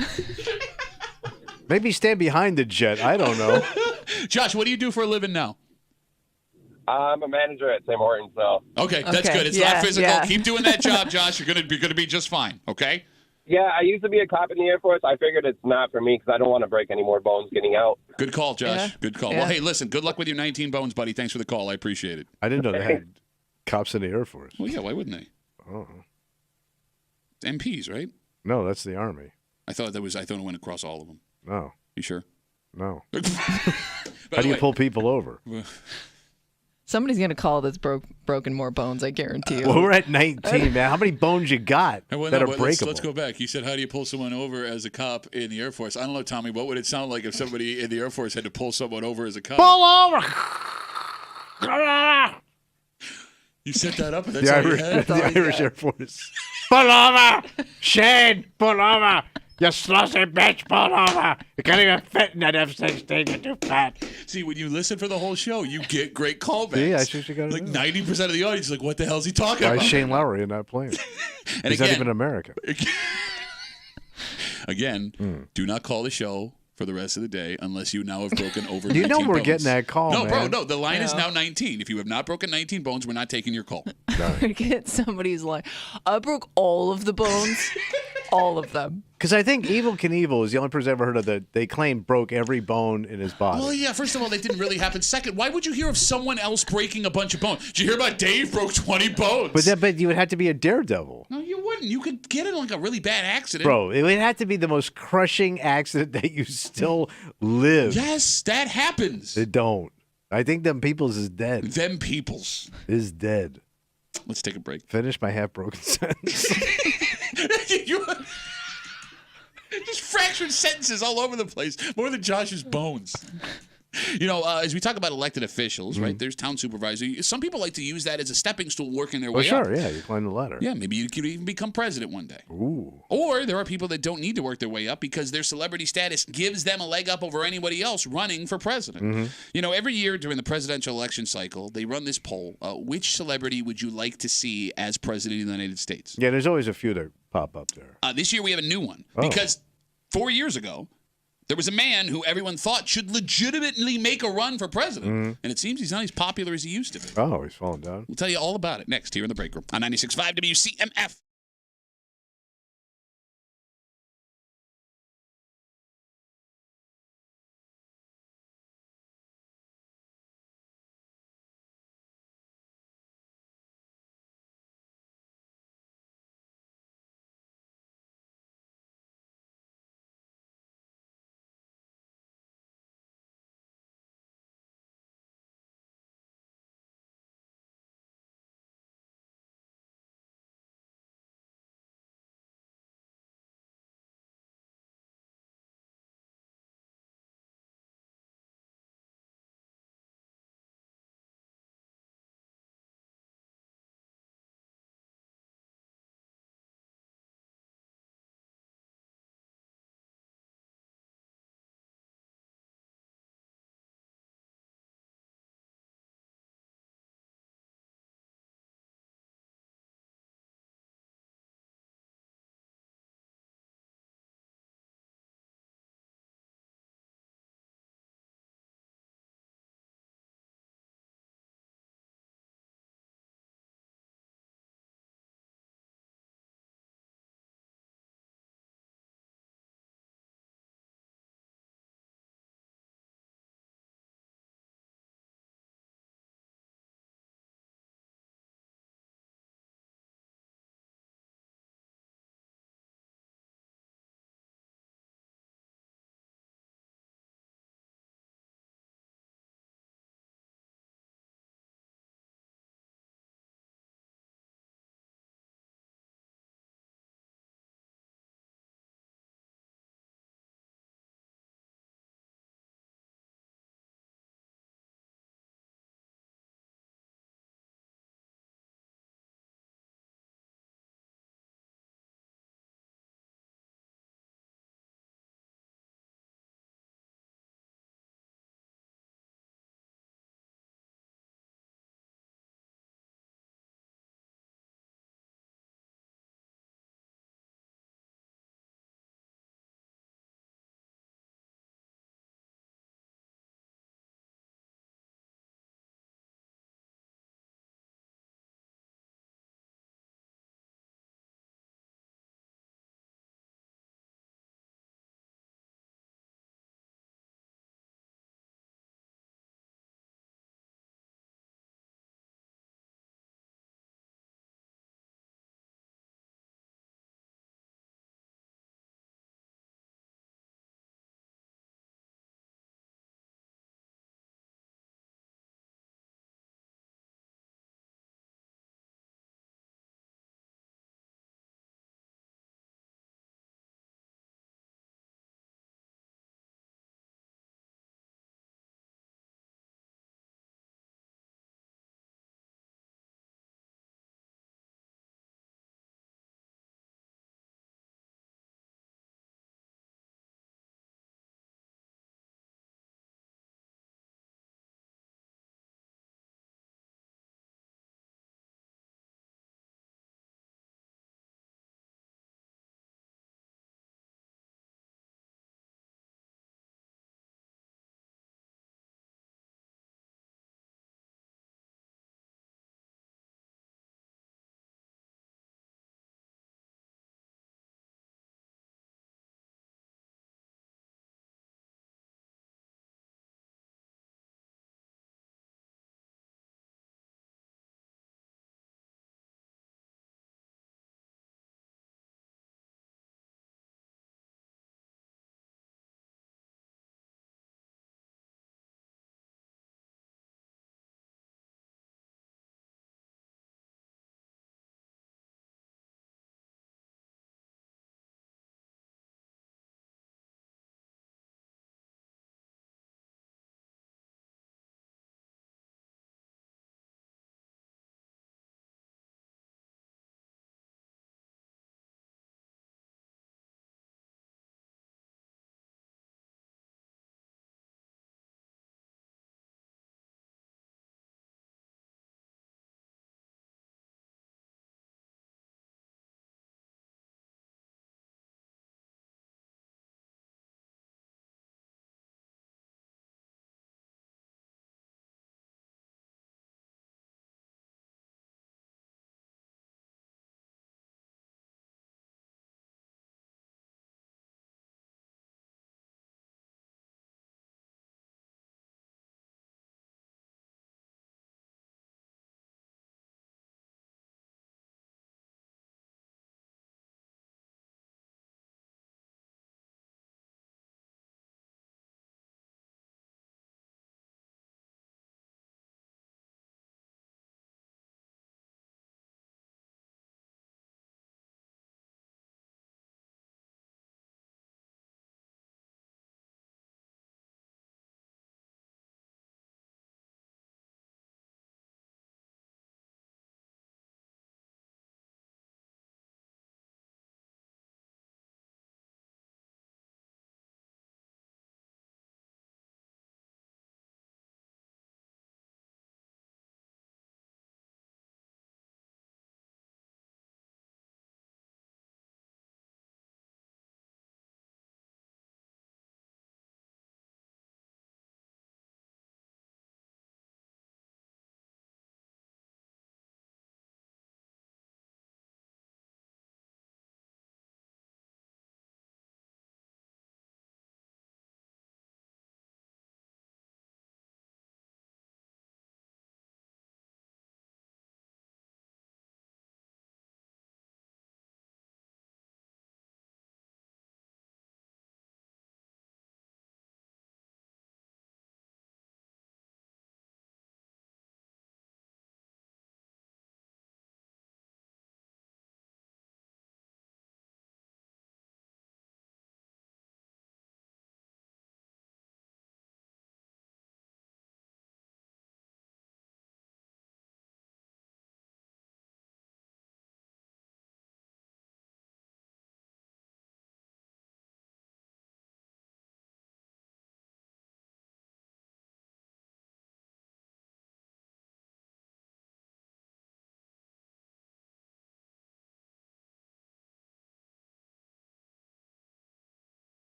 Maybe stand behind the jet. I don't know. Josh, what do you do for a living now? I'm a manager at Tim Hortons, so. Okay, that's good. It's not physical. Keep doing that job, Josh. You're gonna be just fine. Okay. Yeah, I used to be a cop in the Air Force. I figured it's not for me because I don't want to break any more bones getting out. Good call, Josh. Yeah. Good call. Yeah. Well, hey, listen, good luck with your 19 bones, buddy. Thanks for the call. I appreciate it. I didn't know they had cops in the Air Force. Well, yeah, why wouldn't they? Oh. MPs, right? No, that's the Army. I thought it went across all of them. No. You sure? No. By How the do you way- pull people over? Somebody's gonna call this broken more bones. I guarantee you. Well, we're at 19, man. How many bones you got Hey, well, that no, are but breakable? let's go back. You said, how do you pull someone over as a cop in the Air Force? I don't know, Tommy. What would it sound like if somebody in the Air Force had to pull someone over as a cop? Pull over! You set that up, and that's The all you Irish, had? the Irish Air Force. Pull over! Shane, pull over! You slushy bitch, pull over! You can't even fit in that F-16. You're too fat. See, when you listen for the whole show, you get great callbacks. See, that's what you got to Like do. 90% of the audience is like, what the hell is he talking Why about? is Shane Lowry in that plane? And He's not again- even American. Again, do not call the show for the rest of the day unless you now have broken over 19 You know we're bones. getting that call, No, bro, man. no. The line is Yeah. now 19. If you have not broken 19 bones, we're not taking your call. Get somebody's line. I broke all of the bones, all of them. Because I think Evel Knievel is the only person I ever heard of that they claim broke every bone in his body. Well, yeah, first of all, that didn't really happen. Second, why would you hear of someone else breaking a bunch of bones? Did you hear about Dave broke 20 bones? But you would have to be a daredevil. No, you wouldn't. You could get in like a really bad accident. Bro, it would have to be the most crushing accident that you still live. Yes, that happens. They don't. I think them peoples is dead. Them peoples. Is dead. Let's take a break. Finish my half-broken sentence. You- just fractured sentences all over the place, more than Josh's bones. You know, as we talk about elected officials, right? There's town supervisor. Some people like to use that as a stepping stool, working their Well, way up. sure, yeah, you climb the ladder. Yeah, maybe you could even become president one day. Ooh. Or there are people that don't need to work their way up because their celebrity status gives them a leg up over anybody else running for president. You know, every year during the presidential election cycle, they run this poll. Which celebrity would you like to see as president of the United States? Yeah, there's always a few that pop up there. This year we have a new one Oh. because 4 years ago, there was a man who everyone thought should legitimately make a run for president. And it seems he's not as popular as he used to be. Oh, he's falling down. We'll tell you all about it next here in the break room on 96.5 WCMF.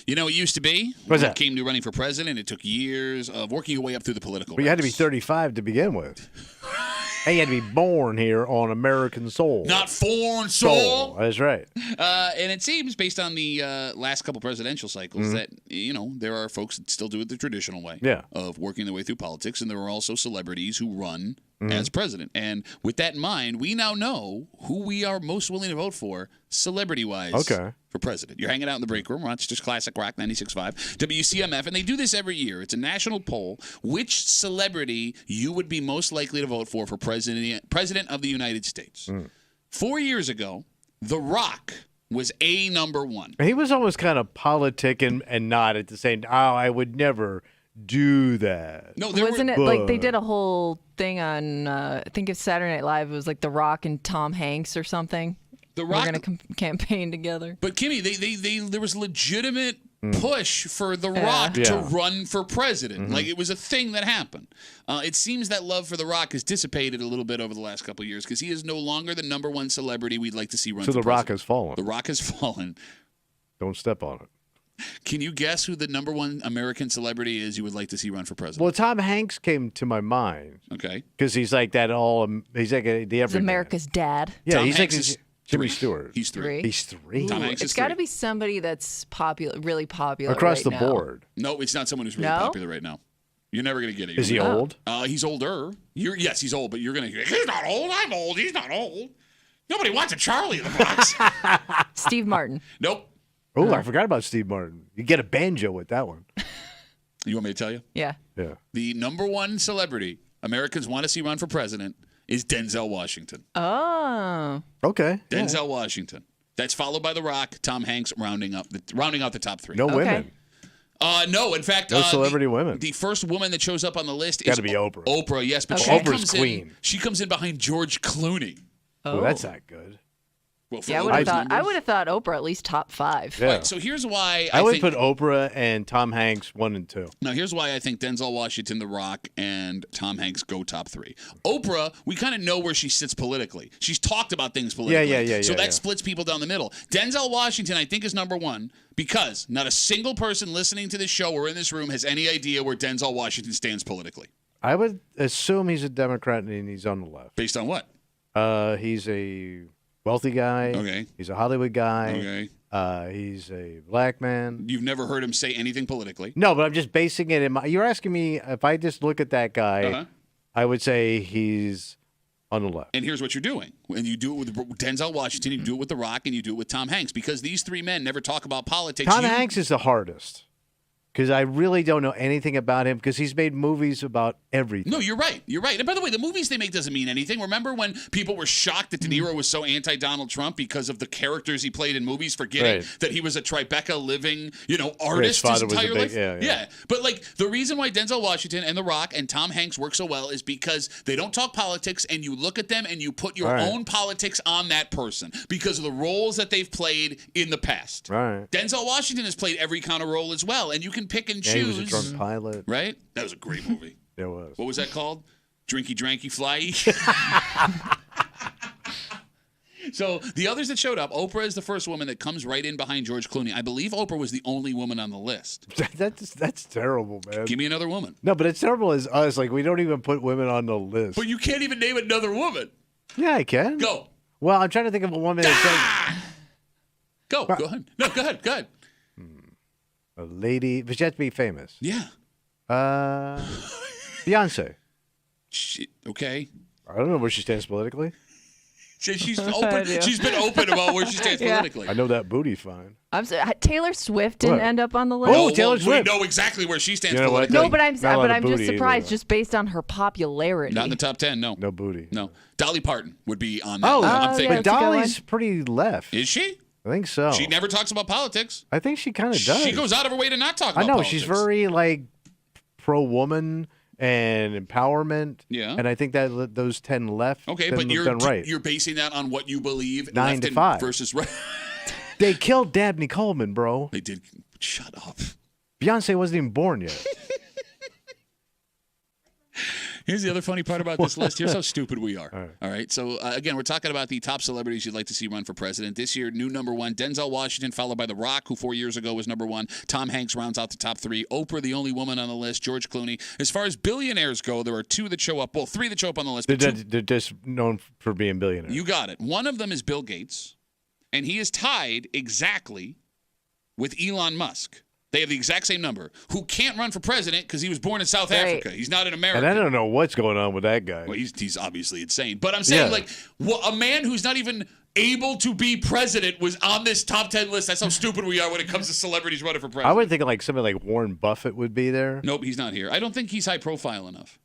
You know, it used to be. What's when that? It came to running for president. It took years of working your way up through the political. But you had to be ranks. 35 to begin with. And you had to be born here on American soil. Not foreign soil. That's right. And it seems, based on the last couple presidential cycles, that there are folks that still do it the traditional way of working their way through politics, and there are also celebrities who run as president. And with that in mind, we now know who we are most willing to vote for, celebrity-wise, for president. You're hanging out in the break room, Rochester's Classic Rock 96.5, WCMF, and they do this every year. It's a national poll. Which celebrity you would be most likely to vote for president of the United States? 4 years ago, The Rock was number one. He was almost kind of politicking and not at the same time. Oh, I would never do that. No, wasn't it like they did a whole thing on, I think it's Saturday Night Live. It was like The Rock and Tom Hanks or something. The Rock, we're going to campaign together. But Kimmy, there was legitimate push for The Rock to run for president. Like, it was a thing that happened. It seems that love for The Rock has dissipated a little bit over the last couple of years because he is no longer the number one celebrity we'd like to see run for president. So The Rock has fallen. The Rock has fallen. Don't step on it. Can you guess who the number one American celebrity is you would like to see run for president? Well, Tom Hanks came to my mind. Okay. Because he's like that he's like the everyman. He's America's dad. Yeah, Tom he's Hanks like is Jimmy 3. Stewart. He's 3. He's 3. Tom Hanks It's is got 3. to be somebody that's popular, really popular Across right the now. board. No, it's not someone who's really popular right now. You're never going to get it. Is he old? He's older. Yes, he's old, but you're going to hear, he's not old, I'm old, he's not old. Nobody wants a Charlie in the box. Steve Martin. Nope. Oh, I forgot about Steve Martin. You get a banjo with that one. You want me to tell you? Yeah. Yeah. The number one celebrity Americans want to see run for president is Denzel Washington. Oh. Okay. Denzel Washington. That's followed by The Rock, Tom Hanks, rounding out the top 3. No women. No, in fact, No celebrity women. The first woman that shows up on the list Got is to be Oprah. Oprah, yes, but Oprah's queen. She comes in behind George Clooney. Oh, that's not good. Well, Yeah, I would have thought Oprah at least top 5. Yeah. Right, so here's why I would think, put Oprah and Tom Hanks 1 and 2. Now, here's why I think Denzel Washington, The Rock, and Tom Hanks go top 3. Oprah, we kind of know where she sits politically. She's talked about things politically. Yeah. So that splits people down the middle. Denzel Washington, I think, is number 1 because not a single person listening to this show or in this room has any idea where Denzel Washington stands politically. I would assume he's a Democrat and he's on the left. Based on what? He's a wealthy guy. Okay. He's a Hollywood guy. Okay. He's a black man. You've never heard him say anything politically? No, but I'm just basing it in you're asking me if I just look at that guy, I would say he's on the left. And here's what you're doing. When you do it with Denzel Washington, you do it with The Rock, and you do it with Tom Hanks. Because these 3 men never talk about politics. Tom Hanks is the hardest. Because I really don't know anything about him because he's made movies about everything. No, you're right. You're right. And by the way, the movies they make doesn't mean anything. Remember when people were shocked that De Niro was so anti-Donald Trump because of the characters he played in movies, forgetting that he was a Tribeca living, artist his entire life? Yeah. But like the reason why Denzel Washington and The Rock and Tom Hanks work so well is because they don't talk politics and you look at them and you put your own politics on that person because of the roles that they've played in the past. Right. Denzel Washington has played every kind of role as well, and you can pick and choose. He was a drunk pilot. Right? That was a great movie. It was. What was that called? Drinky Dranky Flyy? So the others that showed up, Oprah is the first woman that comes right in behind George Clooney. I believe Oprah was the only woman on the list. That's terrible, man. Give me another woman. No, but it's terrible as us. Like, we don't even put women on the list. But you can't even name another woman. Yeah, I can. Go. Well, I'm trying to think of a woman that's Go ahead. No, go ahead. A lady, but she has to be famous. Yeah. Beyonce. Okay. I don't know where she stands politically. She's open. She's been open about where she stands politically. I know that booty's fine. I'm sorry, Taylor Swift didn't end up on the list. Oh, Taylor Swift. We know exactly where she stands You know what? politically. No, but I'm just surprised either. just based on her popularity. Not in the top 10, no. No booty. No. Dolly Parton would be on that. Oh, I'm thinking. but Dolly's pretty left. Is she? I think so. She never talks about politics. I think she kind of does. She goes out of her way to not talk about I know. politics. She's very, pro-woman and empowerment. Yeah. And I think that those 10 left Okay, then but have done right. you're basing that on what you believe 9 left to and 5 versus right. They killed Dabney Coleman, bro. They did. Shut up. Beyonce wasn't even born yet. Here's the other funny part about this list. Here's how stupid we are. All right. So, again, we're talking about the top celebrities you'd like to see run for president. This year, new number one, Denzel Washington, followed by The Rock, who 4 years ago was number one. Tom Hanks rounds out the top three. Oprah, the only woman on the list. George Clooney. As far as billionaires go, there are two that show up. Well, three that show up on the list. They're just known for being billionaires. You got it. One of them is Bill Gates, and he is tied exactly with Elon Musk. They have the exact same number. Who can't run for president because he was born in South Africa. He's not an American. And I don't know what's going on with that guy. Well, he's obviously insane. But I'm saying, a man who's not even able to be president was on this top 10 list. That's how stupid we are when it comes to celebrities running for president. I would think like somebody like Warren Buffett would be there. Nope, he's not here. I don't think he's high profile enough.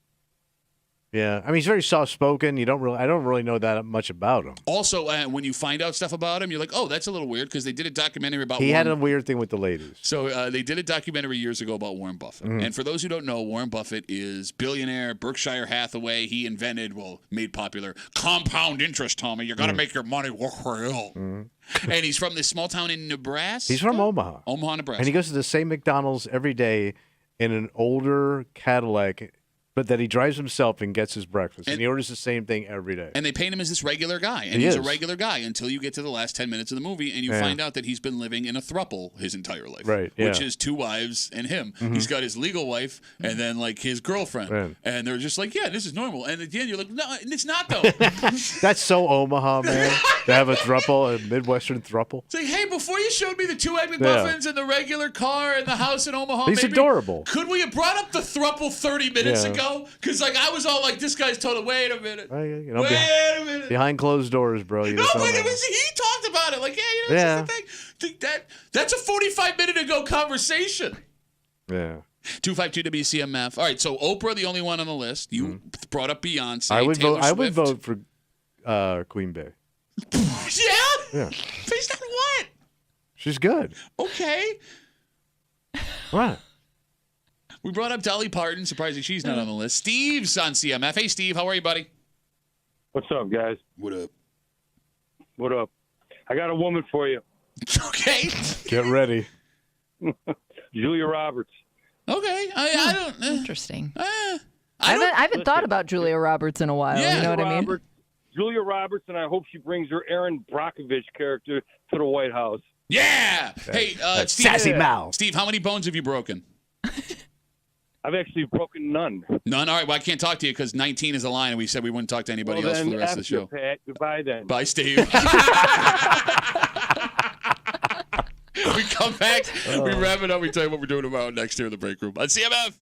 Yeah, I mean, he's very soft-spoken. I don't really know that much about him. Also, when you find out stuff about him, you're like, oh, that's a little weird because they did a documentary about He had a weird thing with the ladies. So they did a documentary years ago about Warren Buffett. And for those who don't know, Warren Buffett is billionaire, Berkshire Hathaway. He made popular compound interest, Tommy. You got to make your money work for you. And he's from this small town in Nebraska. He's from Omaha. Omaha, Nebraska. And he goes to the same McDonald's every day in an older Cadillac, but that he drives himself and gets his breakfast. And he orders the same thing every day. And they paint him as this regular guy. And he's a regular guy until you get to the last 10 minutes of the movie and you find out that he's been living in a thruple his entire life. Right. Yeah. Which is 2 wives and him. He's got his legal wife and then like his girlfriend. Right. And they're just like, yeah, this is normal. And at the end you're like, no, it's not though. That's so Omaha, man. To have a thruple, a Midwestern thruple. It's like, hey, before you showed me the 2 Egg McMuffins and the regular car and the house in Omaha, he's adorable. Could we have brought up the thruple 30 minutes ago? Because like I was all like, this guy's total. Wait a minute. You know, wait a minute. Behind closed doors, bro. You No, but he talked about it. Like, yeah, this is the thing. That's a 45-minute ago conversation. Yeah. 252 WCMF. All right, so Oprah, the only one on the list. You brought up Beyonce. I would Taylor vote. Swift. I would vote for Queen Bey. Yeah. Based on what? She's good. Okay. What? We brought up Dolly Parton. Surprising she's not on the list. Steve's on CMF. Hey, Steve. How are you, buddy? What's up, guys? What up? What up? I got a woman for you. Okay. Get ready. Julia Roberts. Okay. I don't. Interesting. I haven't thought about Julia Roberts in a while. Yeah. You know what I mean? Julia Roberts, and I hope she brings her Aaron Brockovich character to the White House. Yeah. Hey, Steve. Sassy mouth. Steve, how many bones have you broken? I've actually broken none. None? All right. Well, I can't talk to you because 19 is the line, and we said we wouldn't talk to anybody else for the rest of the show. Pat. Goodbye, then. Bye, Steve. We come back, we wrap it up, we tell you what we're doing tomorrow next here in the break room on CMF.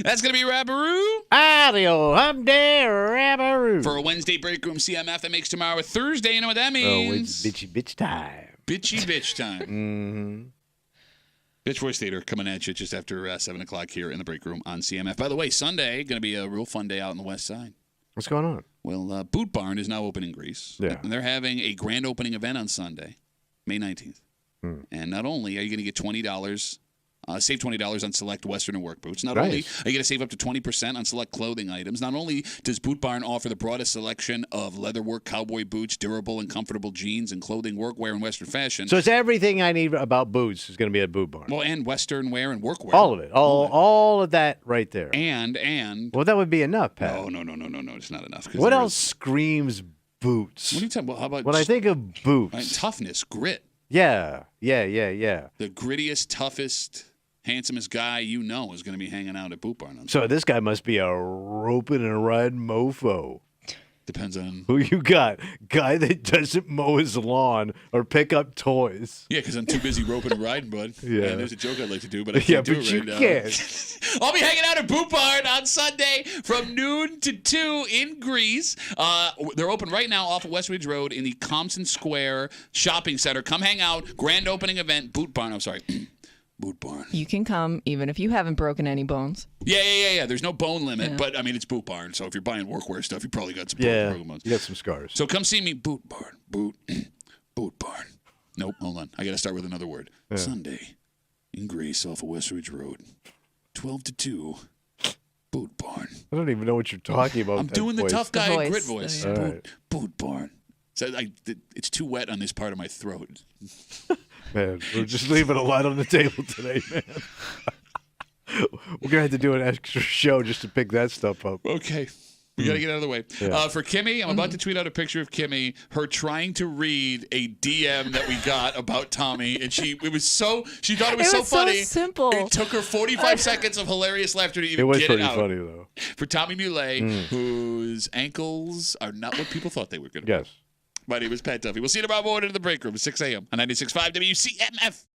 That's going to be Rabbaroo. Adio, I'm there, Rabbaroo. For a Wednesday break room CMF, that makes tomorrow a Thursday. You know what that means? Oh, it's bitchy bitch time. Bitchy bitch time. Mm-hmm. Bitch Voice Theater coming at you just after 7 o'clock here in the break room on CMF. By the way, Sunday, going to be a real fun day out on the west side. What's going on? Well, Boot Barn is now open in Greece. Yeah. And they're having a grand opening event on Sunday, May 19th. And not only are you going to get $20, save $20 on select Western and work boots, not only are you going to save up to 20% on select clothing items, not only does Boot Barn offer the broadest selection of leatherwork cowboy boots, durable and comfortable jeans, and clothing workwear in Western fashion. So it's everything I need about boots is going to be at Boot Barn. Well, and Western wear and workwear. All of it. All of that right there. And. Well, that would be enough, Pat. No. It's not enough. What else screams boots? What are you talking about? How about when I think of boots? Toughness, grit. Yeah. The grittiest, toughest, handsomest guy you know is going to be hanging out at Boot Barn. So this guy must be a roping and riding mofo. Depends on who you got. Guy that doesn't mow his lawn or pick up toys. Yeah, because I'm too busy roping and riding, bud. Yeah. And there's a joke I'd like to do, but I can't do it right now. Can't. I'll be hanging out at Boot Barn on Sunday from noon to 2 in Greece. They're open right now off of West Ridge Road in the Compton Square Shopping Center. Come hang out. Grand opening event. Boot Barn. I'm sorry. Boot Barn. You can come even if you haven't broken any bones. Yeah. There's no bone limit, but I mean it's Boot Barn, so if you're buying workwear stuff, you probably got some broken bones. You got some scars. So come see me, Boot Barn. Boot Barn. Nope, hold on. I got to start with another word. Yeah. Sunday in Greece off of West Ridge Road, 12 to 2. Boot Barn. I don't even know what you're talking about. I'm doing the tough guy grit voice. Right. Boot Barn. So it's too wet on this part of my throat. Man, we're just leaving a lot on the table today, man. We're going to have to do an extra show just to pick that stuff up. Okay. We got to get out of the way. Yeah. For Kimmy, I'm about to tweet out a picture of Kimmy, her trying to read a DM that we got about Tommy, and she thought it was so funny. So simple. It took her 45 seconds of hilarious laughter to even get it out. It was pretty funny, though. For Tommy Muley, whose ankles are not what people thought they were going to be. Yes. My name is Pat Duffy. We'll see you tomorrow morning in the break room at 6 a.m. on 96.5 WCMF.